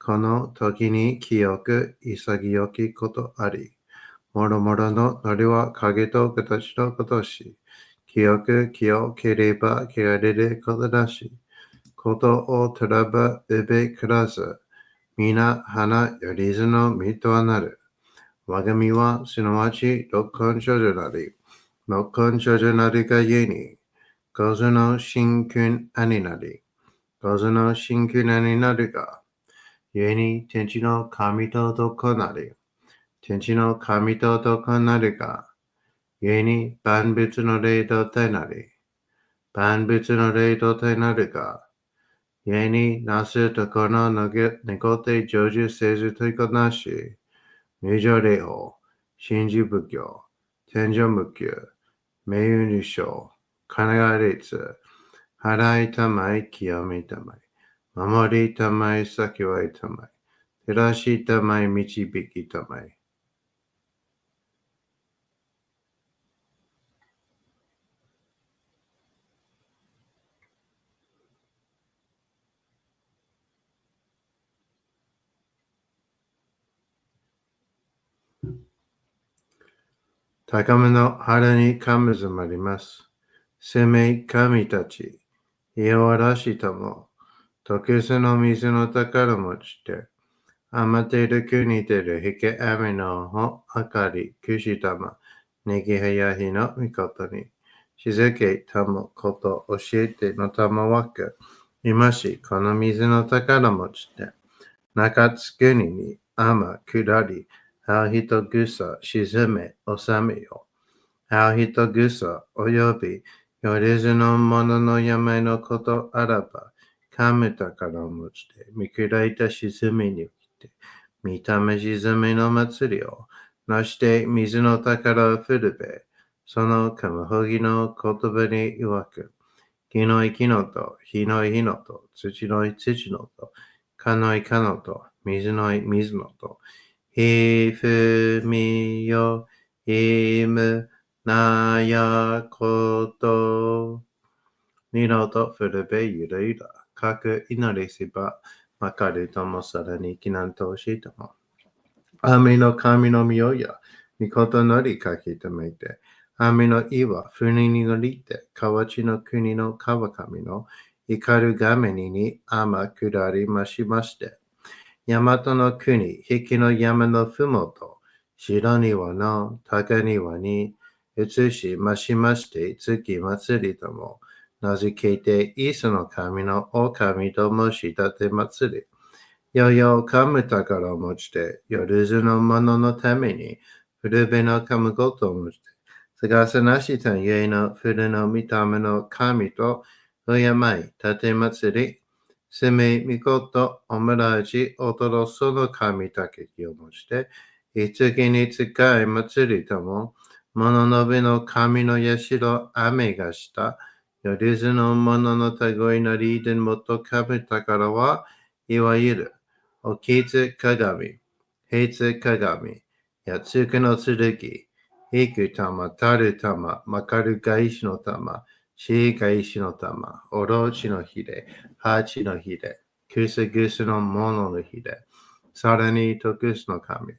この時に清く潔きことあり、もろもろののりは影と形のことし、清ければ汚れることなし、ことをとらばうべからず、皆花よりずの身とはなる。我が身はすなわち六根所女なり、六根所女なりがゆえに、五図の真君兄なり、五図の真君兄なるが、故に天地の神と男なり、天地の神と男なるが、故に万物の霊と体なり、万物の霊と体なるが、故になすとこののげて成就せずといこなし、無常霊法、真珠仏教、天上無休、名誉入賞、金が律、払いたまい、清めたまい、守りたまい、先はいたまい、照らしたまい、導きたまい。高めの腹にかむずまります。生命神たち、弱らしたも、特殊の水の宝持ちて、余っている国でるひけ雨のほあかりくしたま、ねぎはやひのみことに、しずけたもこと教えてのたまわく、今しこの水の宝持ちて、中津国に雨下り、あう人ぐさ沈め収めよ。あう人ぐさおよび、よりずのものの山のことあらば、かむ宝持ちて、見下いた沈めに見た目沈めの祭りを、なして水の宝を振るべ、そのかむほぎの言葉に曰く、木の木のと、火の火のと、土の土のと、かのかのと、水の水のと、ひふみよ、いむ、なやこと、二度とふるべゆるゆら、かく祈りせば、まかりともさらにきなんとしとも。雨の神の御や、御事のりかきとめて、雨の岩、船に乗りて、河内の国の川上の怒るがめに雨下りましまして、大和の国、引きの山のふもと、白庭の高庭に移しましまして、月祭りとも、名付けて、イスの神の狼と申し立て祭り、よよかむ宝を持ちて、夜ずの者のために、古べのかむことを持ちて、探さなしたゆえの古の見た目の神と、敬い、立て祭り、すめみこと、オムラジ、おとろその神竹きをもして、いつきに使い祭りとも、もののべの神の社、雨がした、よりずのもののたごいなりでもとかぶたからは、いわゆる、おきつ鏡、平つ鏡、やつくの剣、いく玉、たる玉、まかる返しの玉、し返しの玉、おろちのひれ、八のひれ、くすぐすのもののひれ、さらに徳すの神、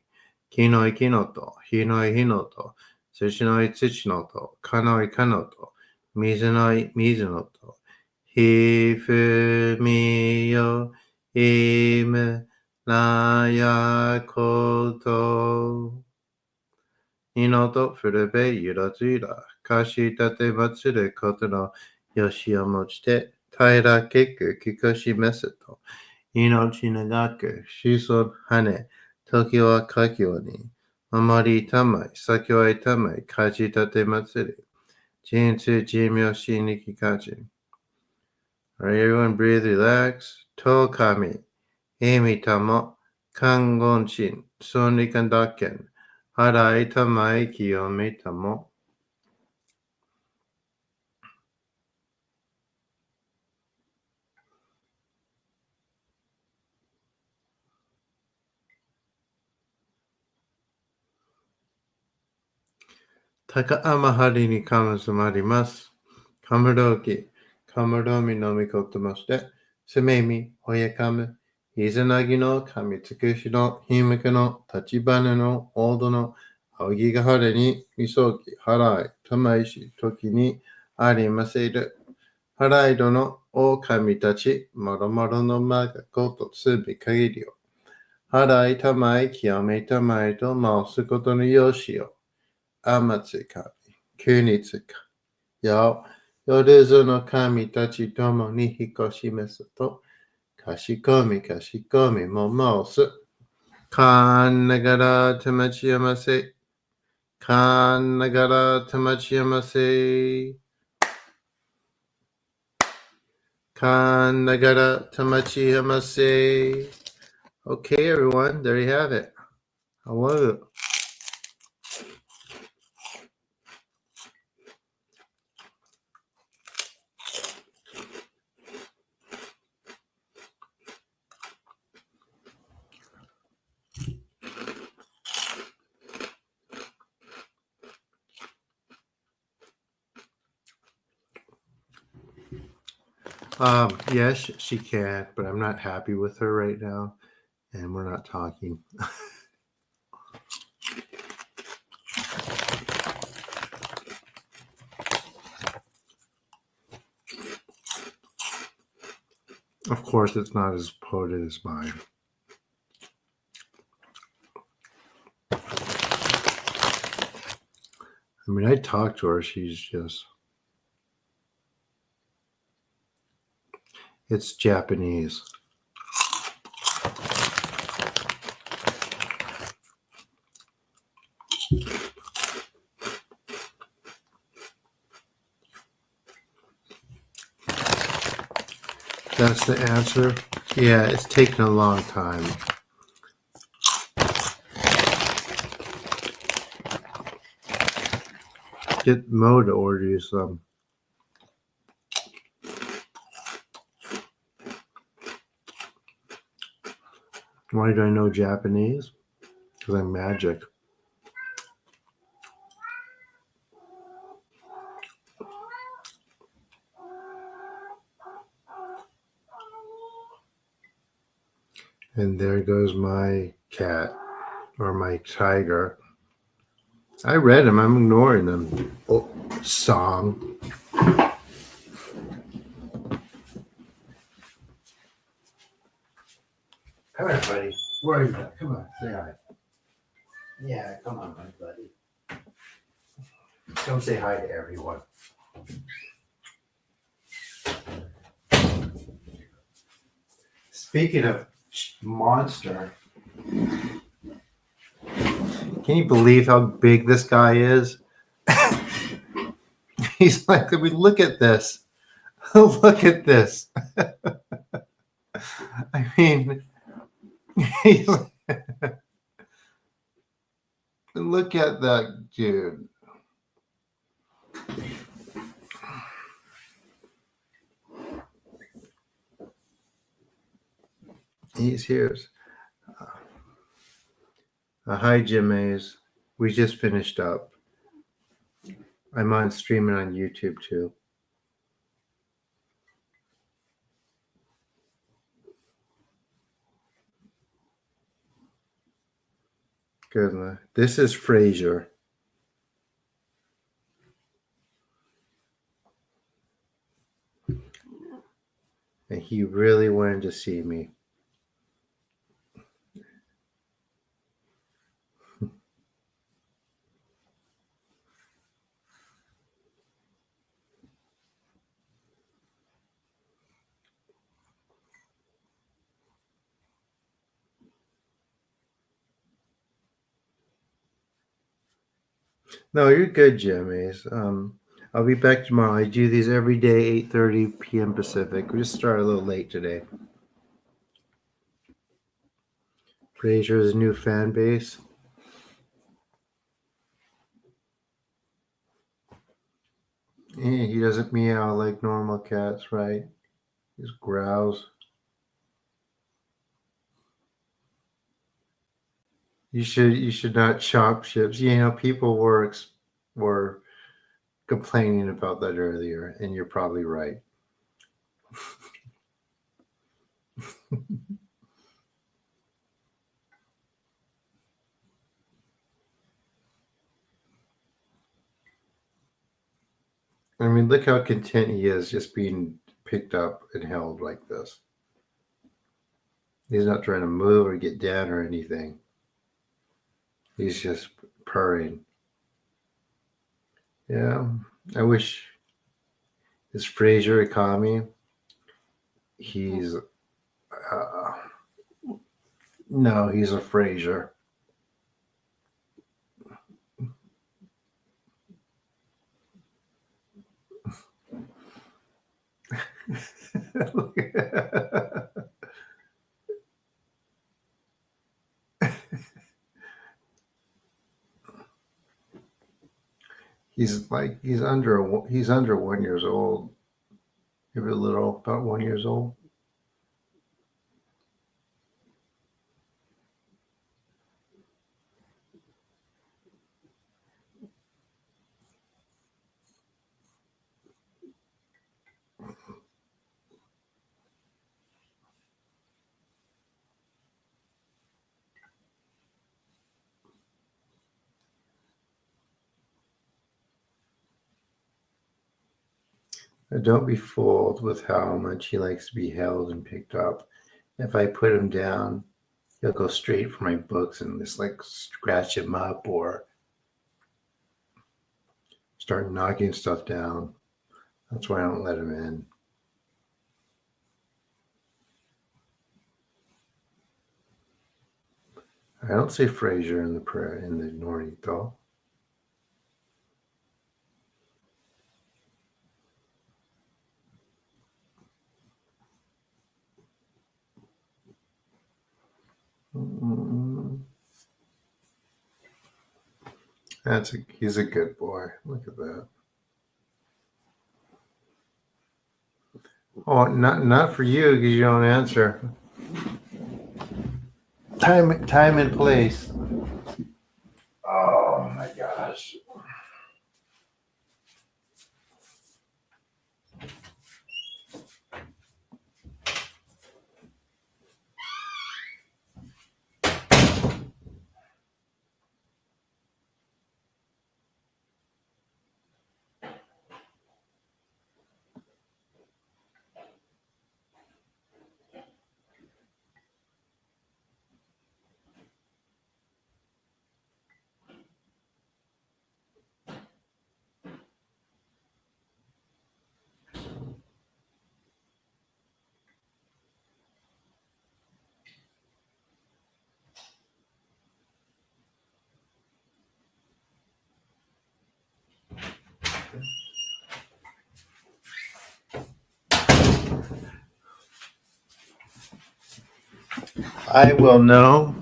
木のい木のと、火のい火のと、土のい土のと、かのいかのと、水のい水のと、ひふみよ、いむ、なやこと、いのと古べゆらずら、かしたて祭ることのよしをもちて、平らけくきこしめすと、命長く、子孫はね、時はかきょうに、守りたまい、先はいたまい、かじたて祭り、人生寿命しにきかじ。Alright, everyone breathe, relax. とかみ、えみたも、かんごんちん、そんりかんだけん、はらいたまいきよみたも。高天張にかむつまります。かむろうき、かむろみのみことまして、すめみ、ほやかむ、いざなぎの神つくしの、ひむくの、立ちばねの、おうどの、あぎがはれに、みそき、はらい、たまいし、ときに、ありませる。はらいどの、お神たち、まろまろのまがことつびかぎりを。はらいたまい、きやめたまいと、まおすことのよしよ。天津神、国津神、夜ずの神たちともに引っ越しめすと、かしこみかしこみも申す。かんながらたまちやませ。かんながらたまちやませ。かんながらたまちやませ。Okay, everyone, there you have it. How was it? Yes, she can, but I'm not happy with her right now, and we're not talking. Of course, it's not as potent as mine. I mean, I talk to her. She's just. It's Japanese. That's the answer. Yeah, it's taken a long time. Get Mo to order you some. Why do I know Japanese? Because I'm magic. And there goes my cat or my tiger. I read him. I'm ignoring them. Oh, song. Come here, buddy. Where are you at? Come on, say hi. Yeah, come on, my buddy. Come say hi to everyone. Speaking of monster, can you believe how big this guy is? He's like, I mean, look at this. Look at this. I mean, he's, look at that dude. He's here. Hi, Jim Mays. We just finished up. I'm on streaming on YouTube too. Good. This is Fraser. And he really wanted to see me. No, you're good, Jim Mays. I'll be back tomorrow. I do these every day, 8:30 p.m. Pacific. We just started a little late today. Fraser's new fan base. He doesn't meow like normal cats, right? He just growls. You should not chop chips. You know, people were complaining about that earlier, and you're probably right. I mean, look how content he is just being picked up and held like this. He's not trying to move or get down or anything. He's just purring. Yeah, I wish this Fraser economy. He's no, he's a Fraser. he's under 1 years old. Maybe a little, about 1 years old. Don't be fooled with how much he likes to be held and picked up. If I put him down, he'll go straight for my books and just like scratch him up or start knocking stuff down. That's why I don't let him in. I don't say Fraser in the prayer in the Norito. He's a good boy. Look at that. Oh, not for you because you don't answer. Time and place. Oh my gosh. I will know.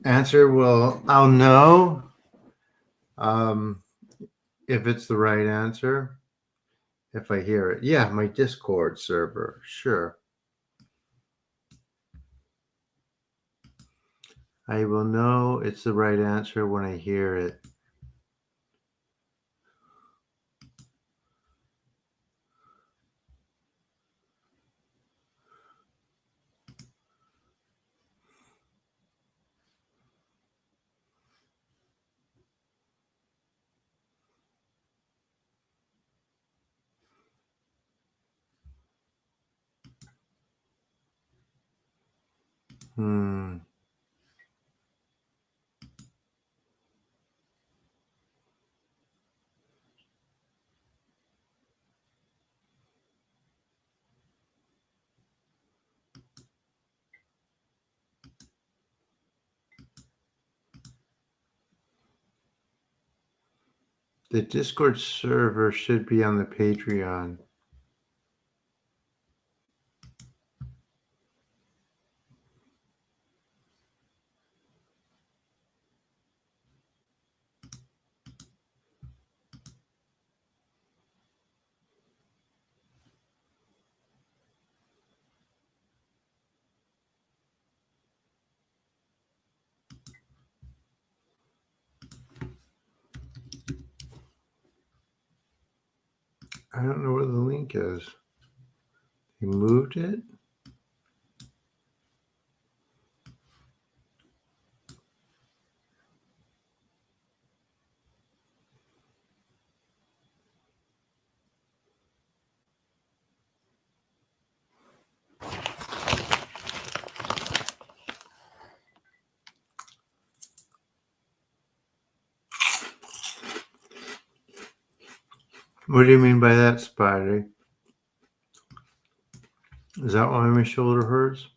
Answer will, I'll know if it's the right answer if I hear it. Yeah, my Discord server. Sure. I will know it's the right answer when I hear it. Hmm. The Discord server should be on the Patreon. I don't know where the link is. You moved it? What do you mean by that, Spider? Is that why my shoulder hurts?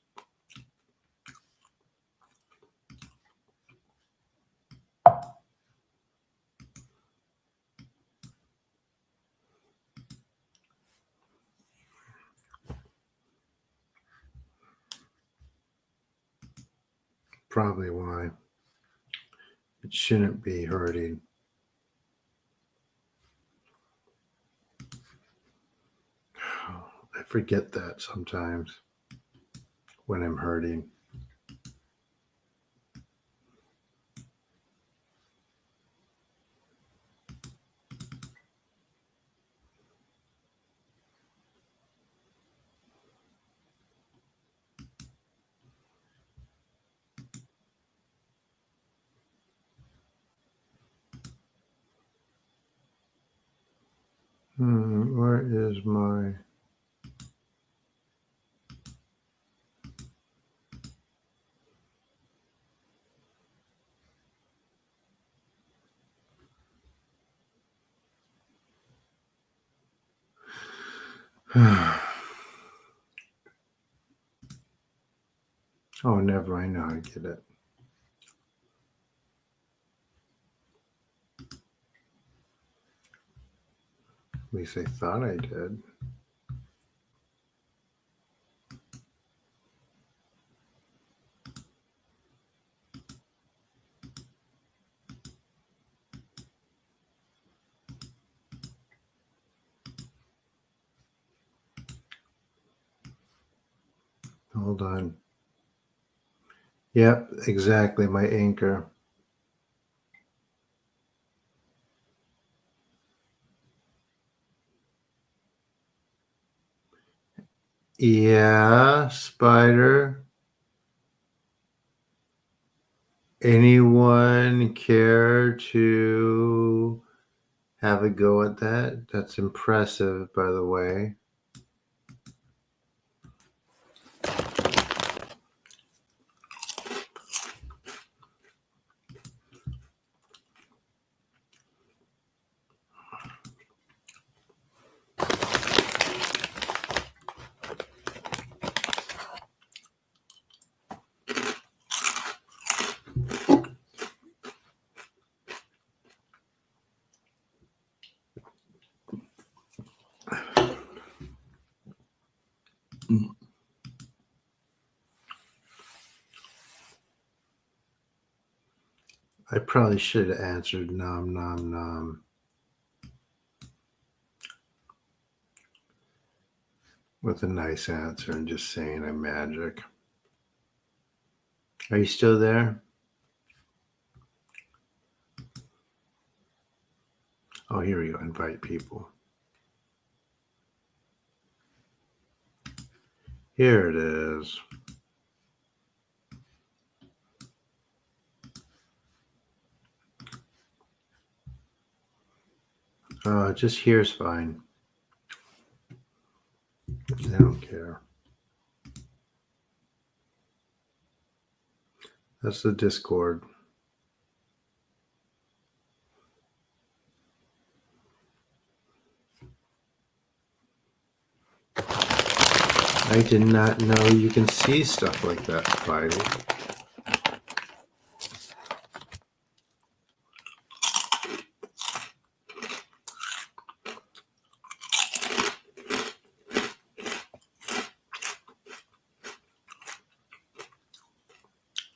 Probably why. It shouldn't be hurting. I forget that sometimes when I'm hurting. Where is my... Oh, never. I know how to get it. At least I thought I did. Hold on. Yep, exactly. My anchor. Yeah, Spider. Anyone care to have a go at that? That's impressive, by the way. I probably should have answered nom nom nom with a nice answer and just saying I'm magic. Are you still there? Oh, here we go. Invite people. Here it is. Just here's fine. I don't care. That's the Discord. I did not know you can see stuff like that, Spidey.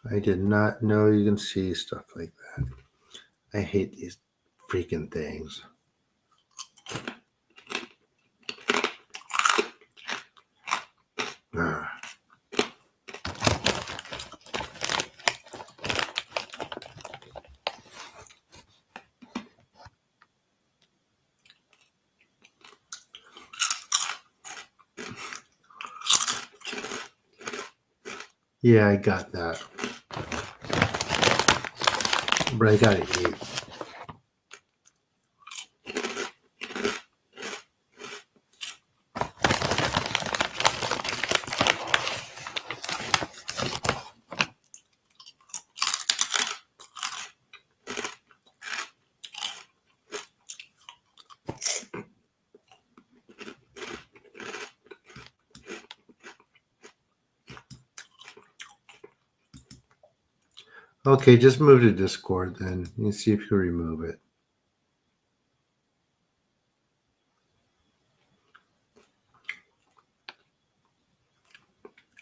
I did not know you can see stuff like that. I hate these freaking things. Ah. Yeah, I got that. But I gotta eat. Okay, just move to Discord then. You see if you can remove it.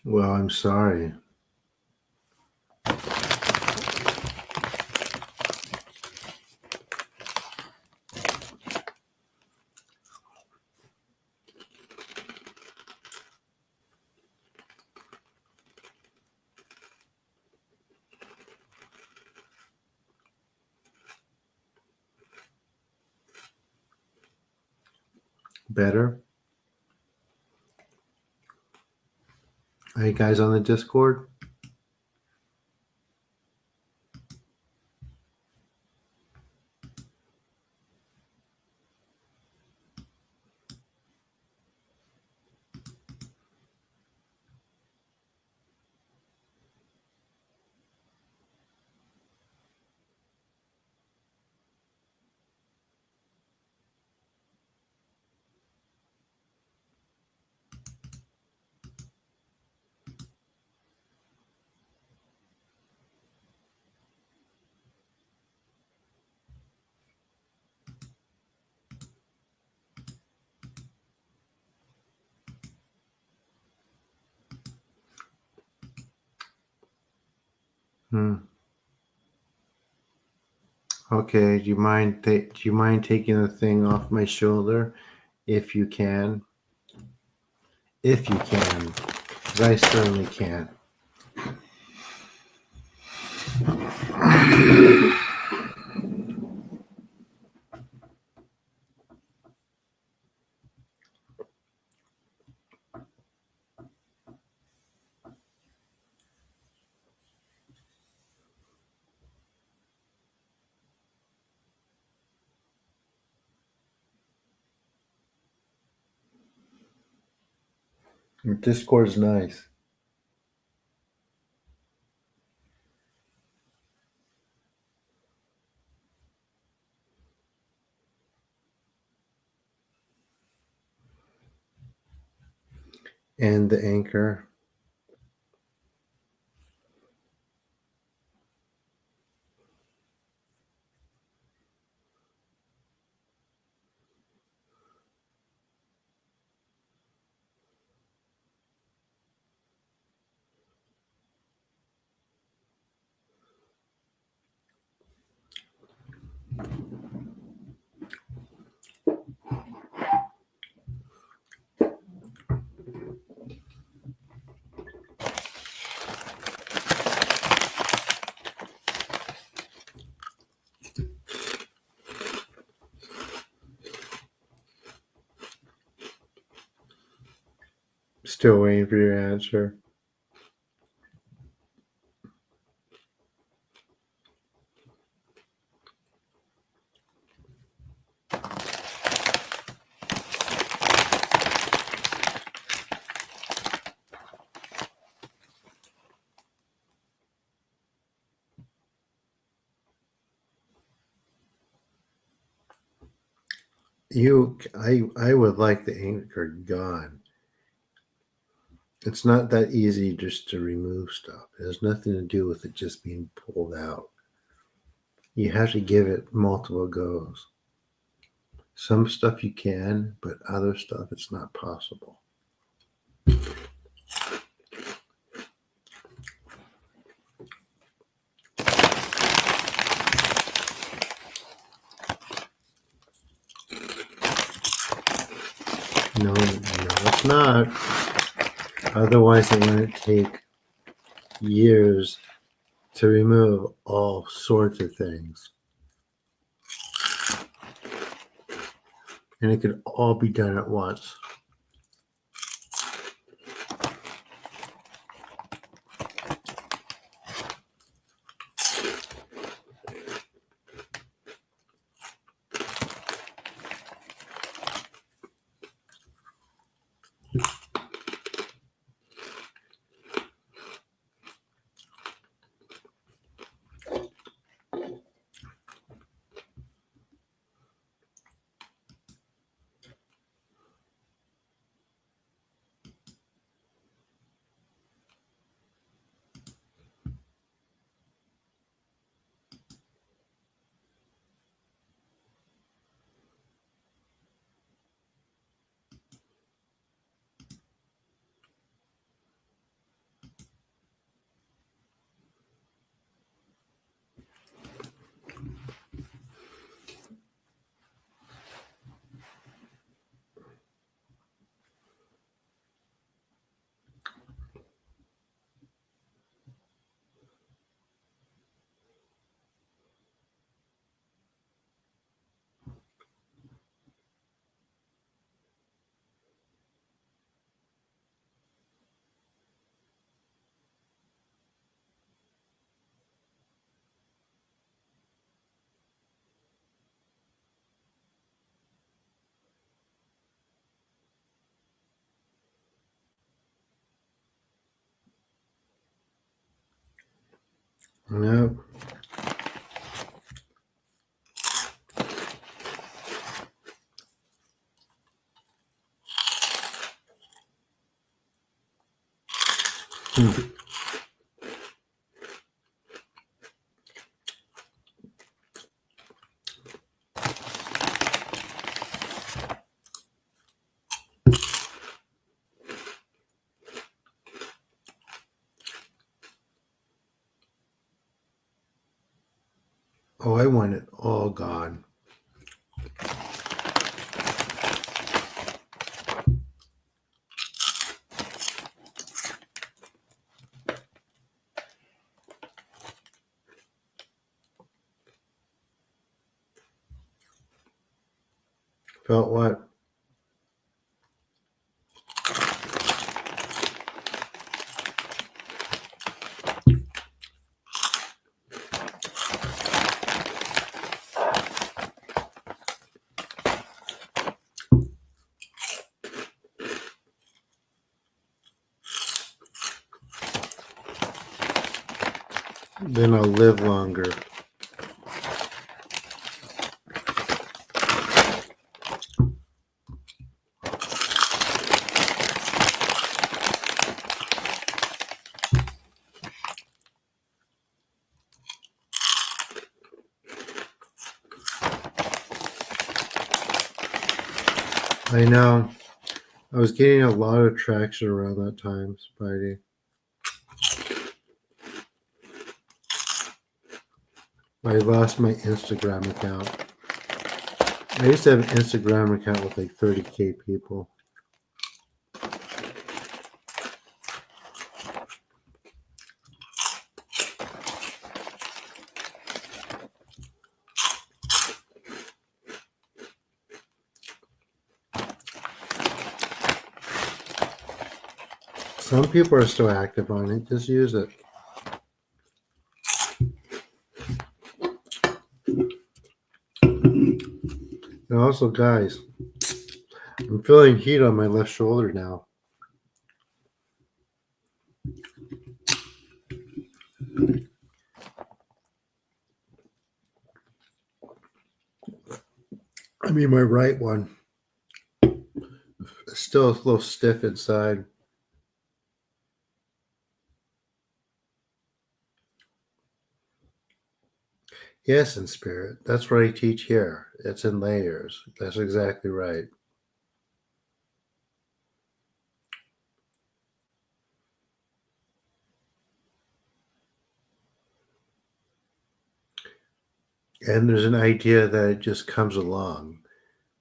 Well, I'm sorry. Better? Are you guys on the Discord? Okay. Do you mind taking the thing off my shoulder, if you can? If you can, because I certainly can't. Discord's nice. And the anchor. Still waiting for your answer. I would like the anchor gone. It's not that easy just to remove stuff. It has nothing to do with it just being pulled out. You have to give it multiple goes. Some stuff you can, but other stuff it's not possible. No, it's not. Otherwise, it wouldn't take years to remove all sorts of things. And it could all be done at once. No. Oh, I want it all gone. Felt what? Then I'll live longer. I know. I was getting a lot of traction around that time, Spidey. I lost my Instagram account. I used to have an Instagram account with like 30K people. Some people are still active on it. Just use it. And also, guys, I'm feeling heat on my left shoulder now. I mean, my right one. It's still a little stiff inside. Yes, in spirit. That's what I teach here. It's in layers. That's exactly right. And there's an idea that it just comes along,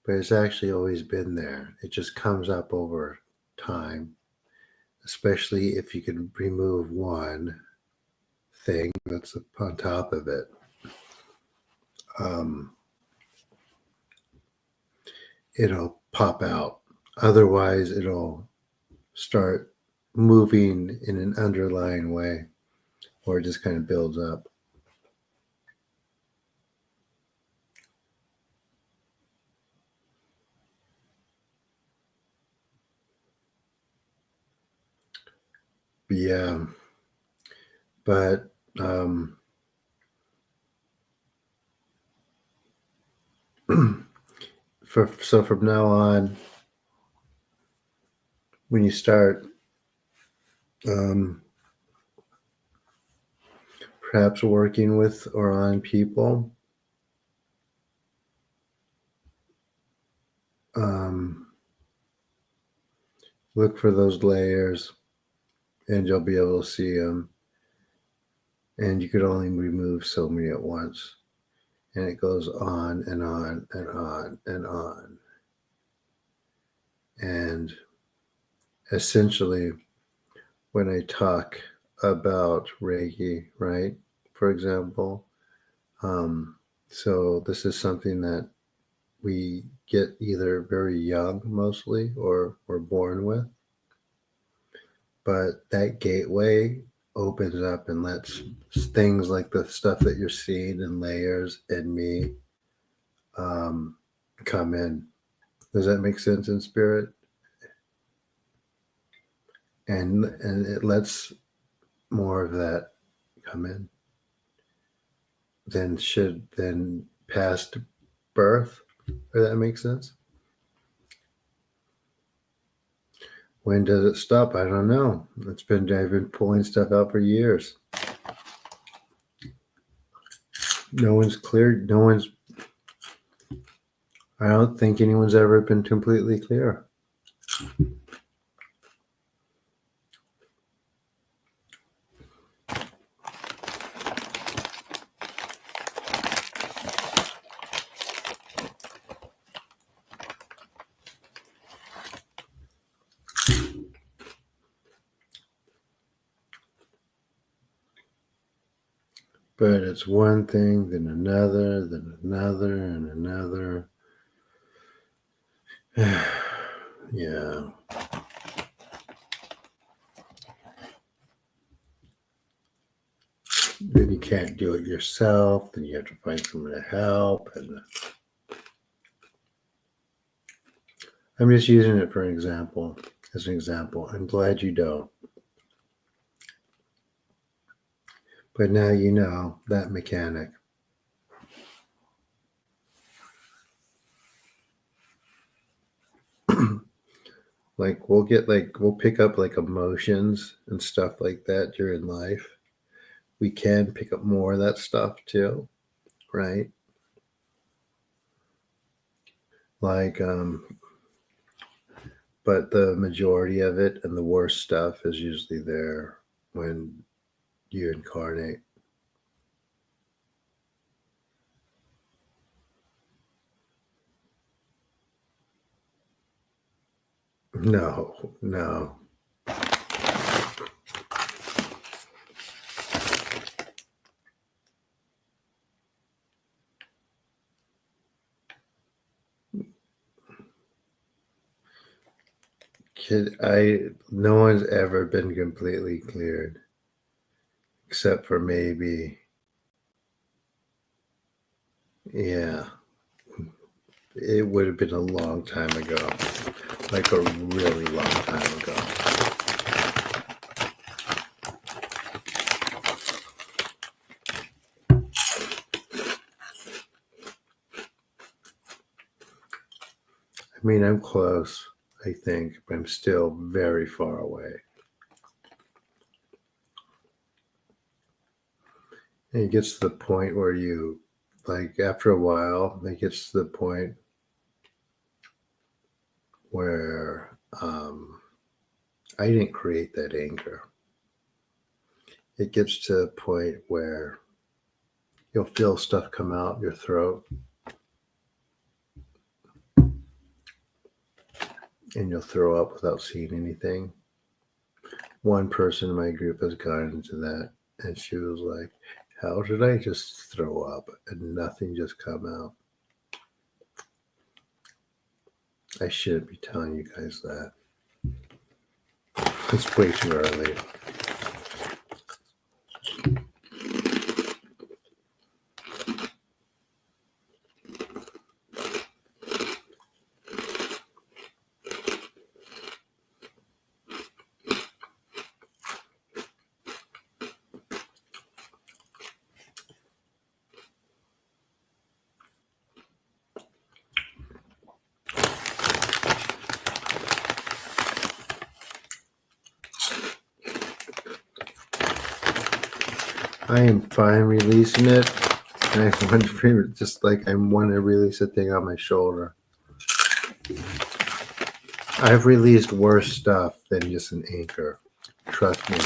but it's actually always been there. It just comes up over time, especially if you can remove one thing that's on top of it. It'll pop out. Otherwise, it'll start moving in an underlying way, or it just kind of builds up. Yeah, but so from now on, when you start perhaps working with or on people, look for those layers, and you'll be able to see them. And you could only remove so many at once, and it goes on and on and on and on. And essentially, when I talk about Reiki, right, for example, so this is something that we get either very young mostly or we're born with. But that gateway opens up and lets things like the stuff that you're seeing in layers and me come in. Does that make sense in spirit? And it lets more of that come in than past birth. Does that make sense? When does it stop? I don't know. I've been pulling stuff out for years. No one's cleared. I don't think anyone's ever been completely clear. But it's one thing, then another, and another. Yeah. Then you can't do it yourself. Then you have to find someone to help. And I'm just using it for an example. As an example, I'm glad you don't. But now you know that mechanic. Like we'll pick up like emotions and stuff like that during life. We can pick up more of that stuff too, right? Like but the majority of it and the worst stuff is usually there when you incarnate. No, no. No one's ever been completely cleared, except for maybe, yeah, it would have been a long time ago, like a really long time ago. I mean, I'm close, I think, but I'm still very far away. And it gets to the point where you, like, after a while, it gets to the point where I didn't create that anger. It gets to a point where you'll feel stuff come out your throat and you'll throw up without seeing anything. One person in my group has gone into that, and she was like, how did I just throw up and nothing just come out? I shouldn't be telling you guys that. It's way too early. I am fine releasing it. And I want to just like I want to release a thing on my shoulder. I've released worse stuff than just an anchor. Trust me.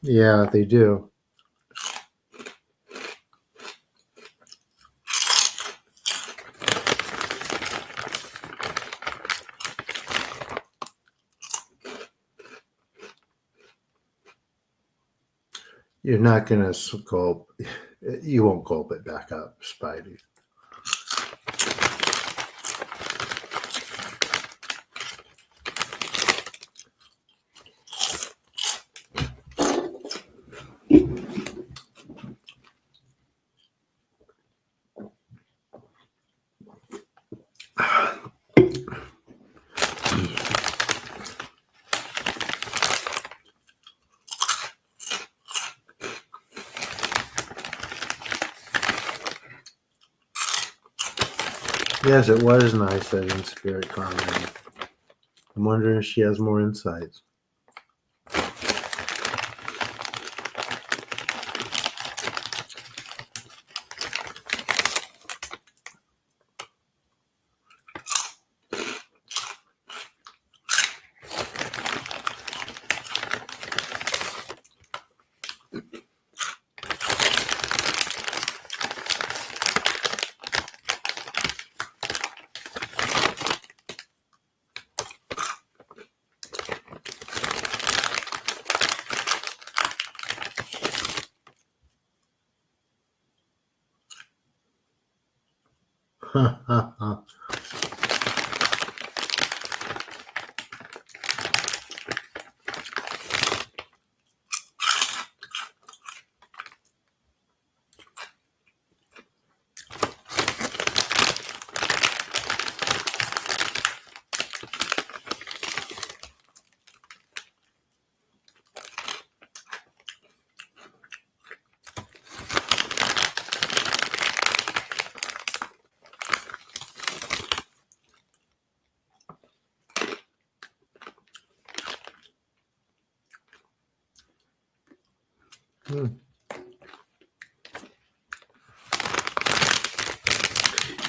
Yeah, they do. You're not going to gulp. You won't gulp it back up, Spidey. Yes, it was nice that in spirit comment. I'm wondering if she has more insights.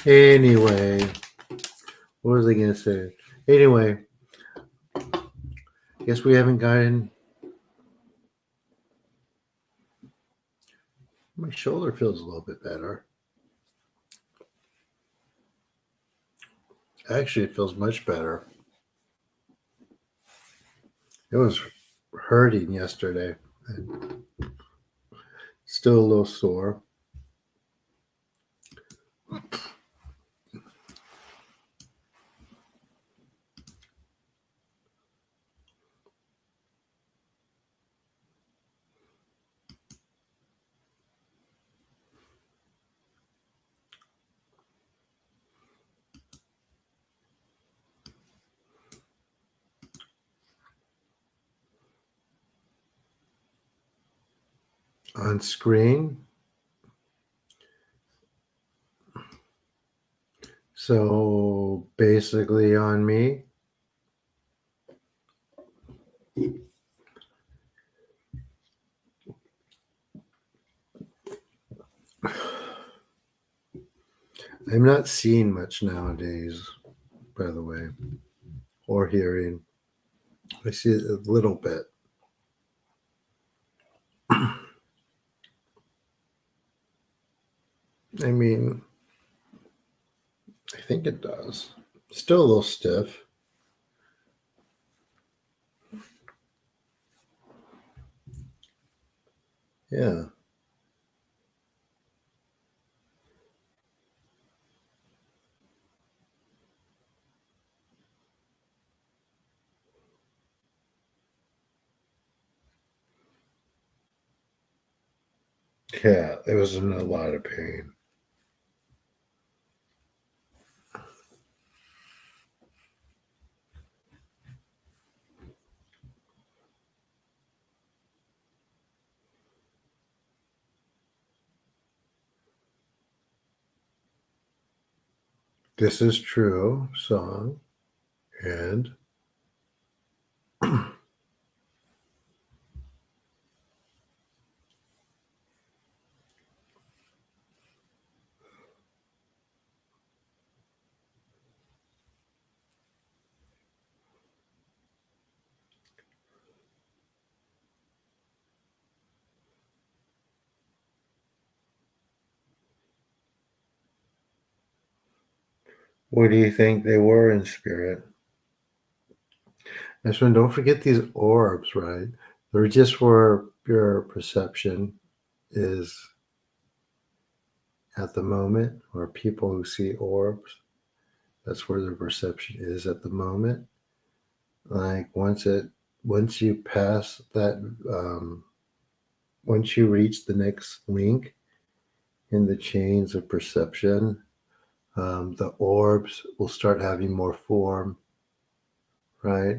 Anyway, what was I going to say? Anyway, guess we haven't gotten My shoulder feels a little bit better. Actually, it feels much better. It was hurting yesterday. Still a little sore. On screen. So basically on me. I'm not seeing much nowadays, by the way, or hearing. I see it a little bit. I mean, I think it does. Still a little stiff. Yeah. Yeah, it was in a lot of pain. This is true song. And what do you think they were in spirit? This one, don't forget these orbs, right? They're just where your perception is at the moment, or people who see orbs. That's where their perception is at the moment. Like once you pass that, once you reach the next link in the chains of perception, the orbs will start having more form, right?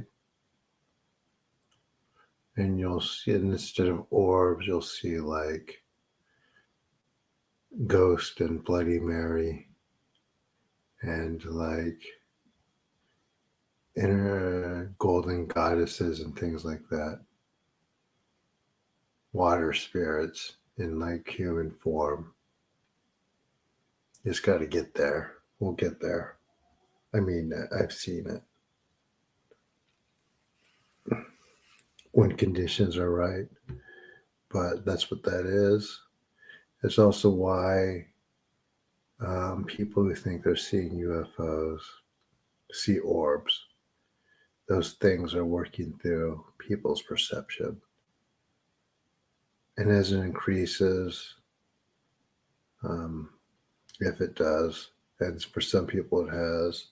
And you'll see, instead of orbs, you'll see like Ghost and Bloody Mary and like inner golden goddesses and things like that. Water spirits in like human form. Just got to get there. We'll get there. I mean, I've seen it when conditions are right, but that's what that is. It's also why people who think they're seeing UFOs see orbs. Those things are working through people's perception. And as it increases, um, if it does, and for some people it has,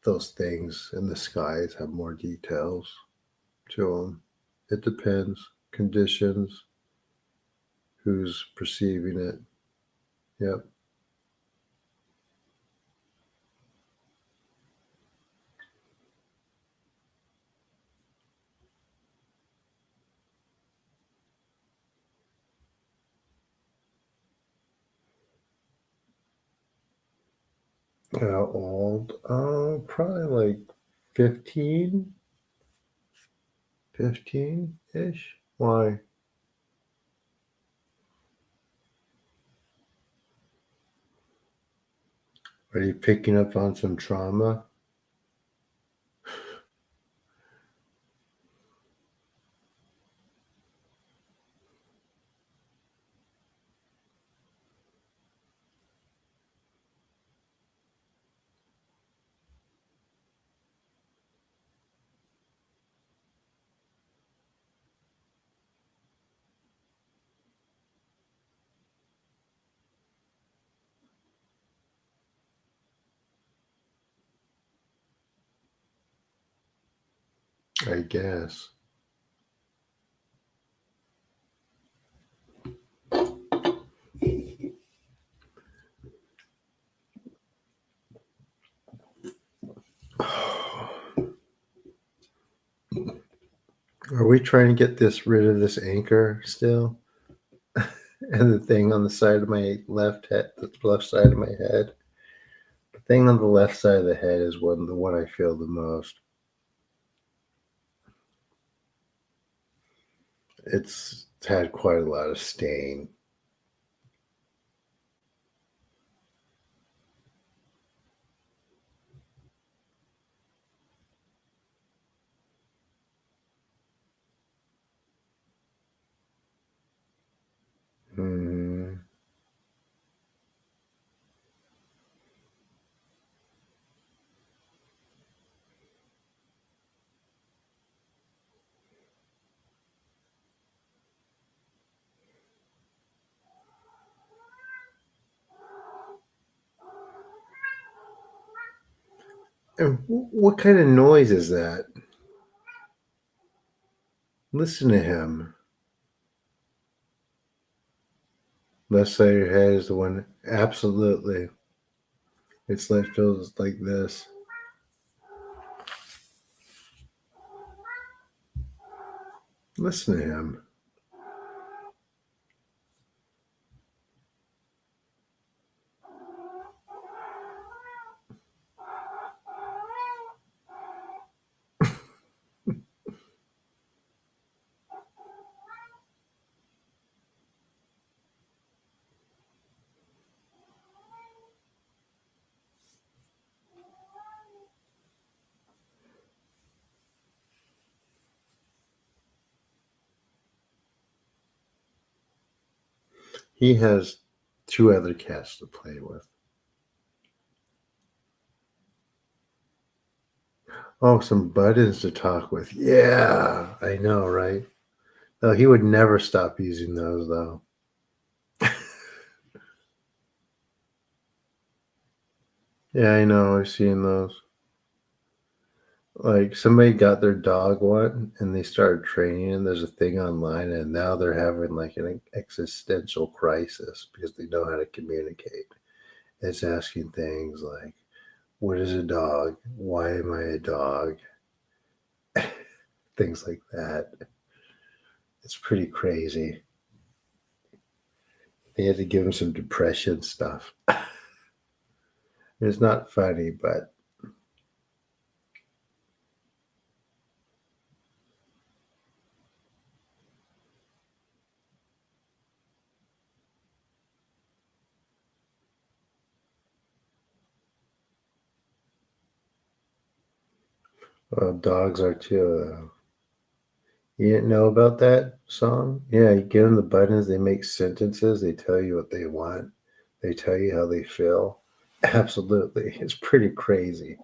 those things in the skies have more details to them. It depends. Conditions, who's perceiving it. Yep. How old? Probably like 15, 15-ish. Why? Are you picking up on some trauma? I guess. Are we trying to get rid of this anchor still? And the thing on the side of my left head, the left side of my head. The thing on the left side of the head is the one I feel the most. It's had quite a lot of stain. Hmm. And what kind of noise is that? Listen to him. Left side of your head is the one. Absolutely. It's like feels like this. Listen to him. He has two other cats to play with. Oh, some buttons to talk with. Yeah, I know, right? No, he would never stop using those, though. Yeah, I know. I've seen those. Like somebody got their dog one, and they started training. And there's a thing online, and now they're having like an existential crisis because they know how to communicate. It's asking things like, "What is a dog? Why am I a dog?" Things like that. It's pretty crazy. They had to give him some depression stuff. It's not funny, but dogs are too. You didn't know about that song? Yeah, you give them the buttons, they make sentences, they tell you what they want, they tell you how they feel. Absolutely. It's pretty crazy.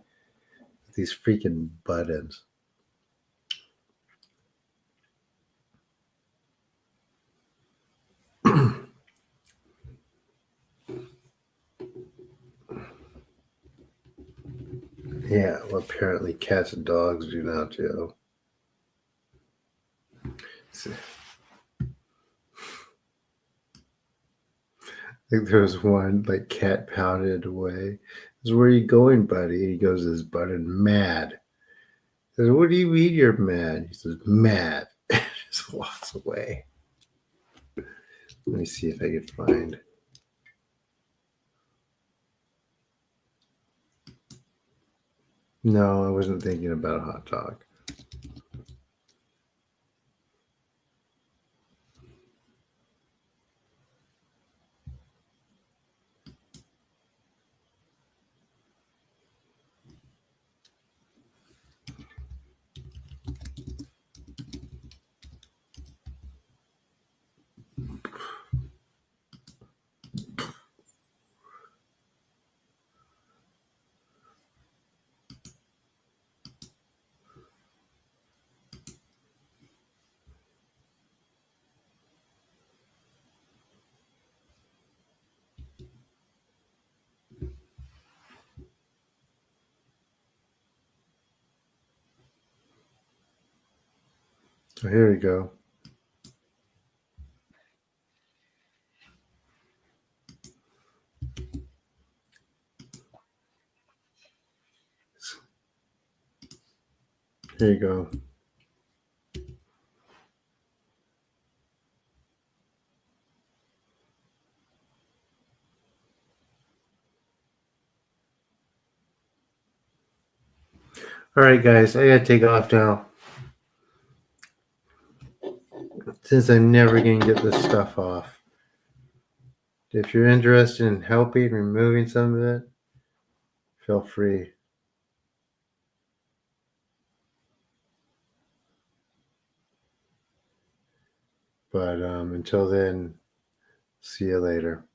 These freaking buttons. Yeah, well, apparently cats and dogs do now too. I think there was one like cat pounded away. I said, "Where are you going, buddy?" And he goes, "This button mad." I said, "What do you mean you're mad?" He says, "Mad." Just walks away. Let me see if I can find. No, I wasn't thinking about a hot dog. So here we go. Here you go. All right, guys, I gotta take off now. Since I'm never gonna get this stuff off. If you're interested in helping removing some of it, feel free. But until then, see you later.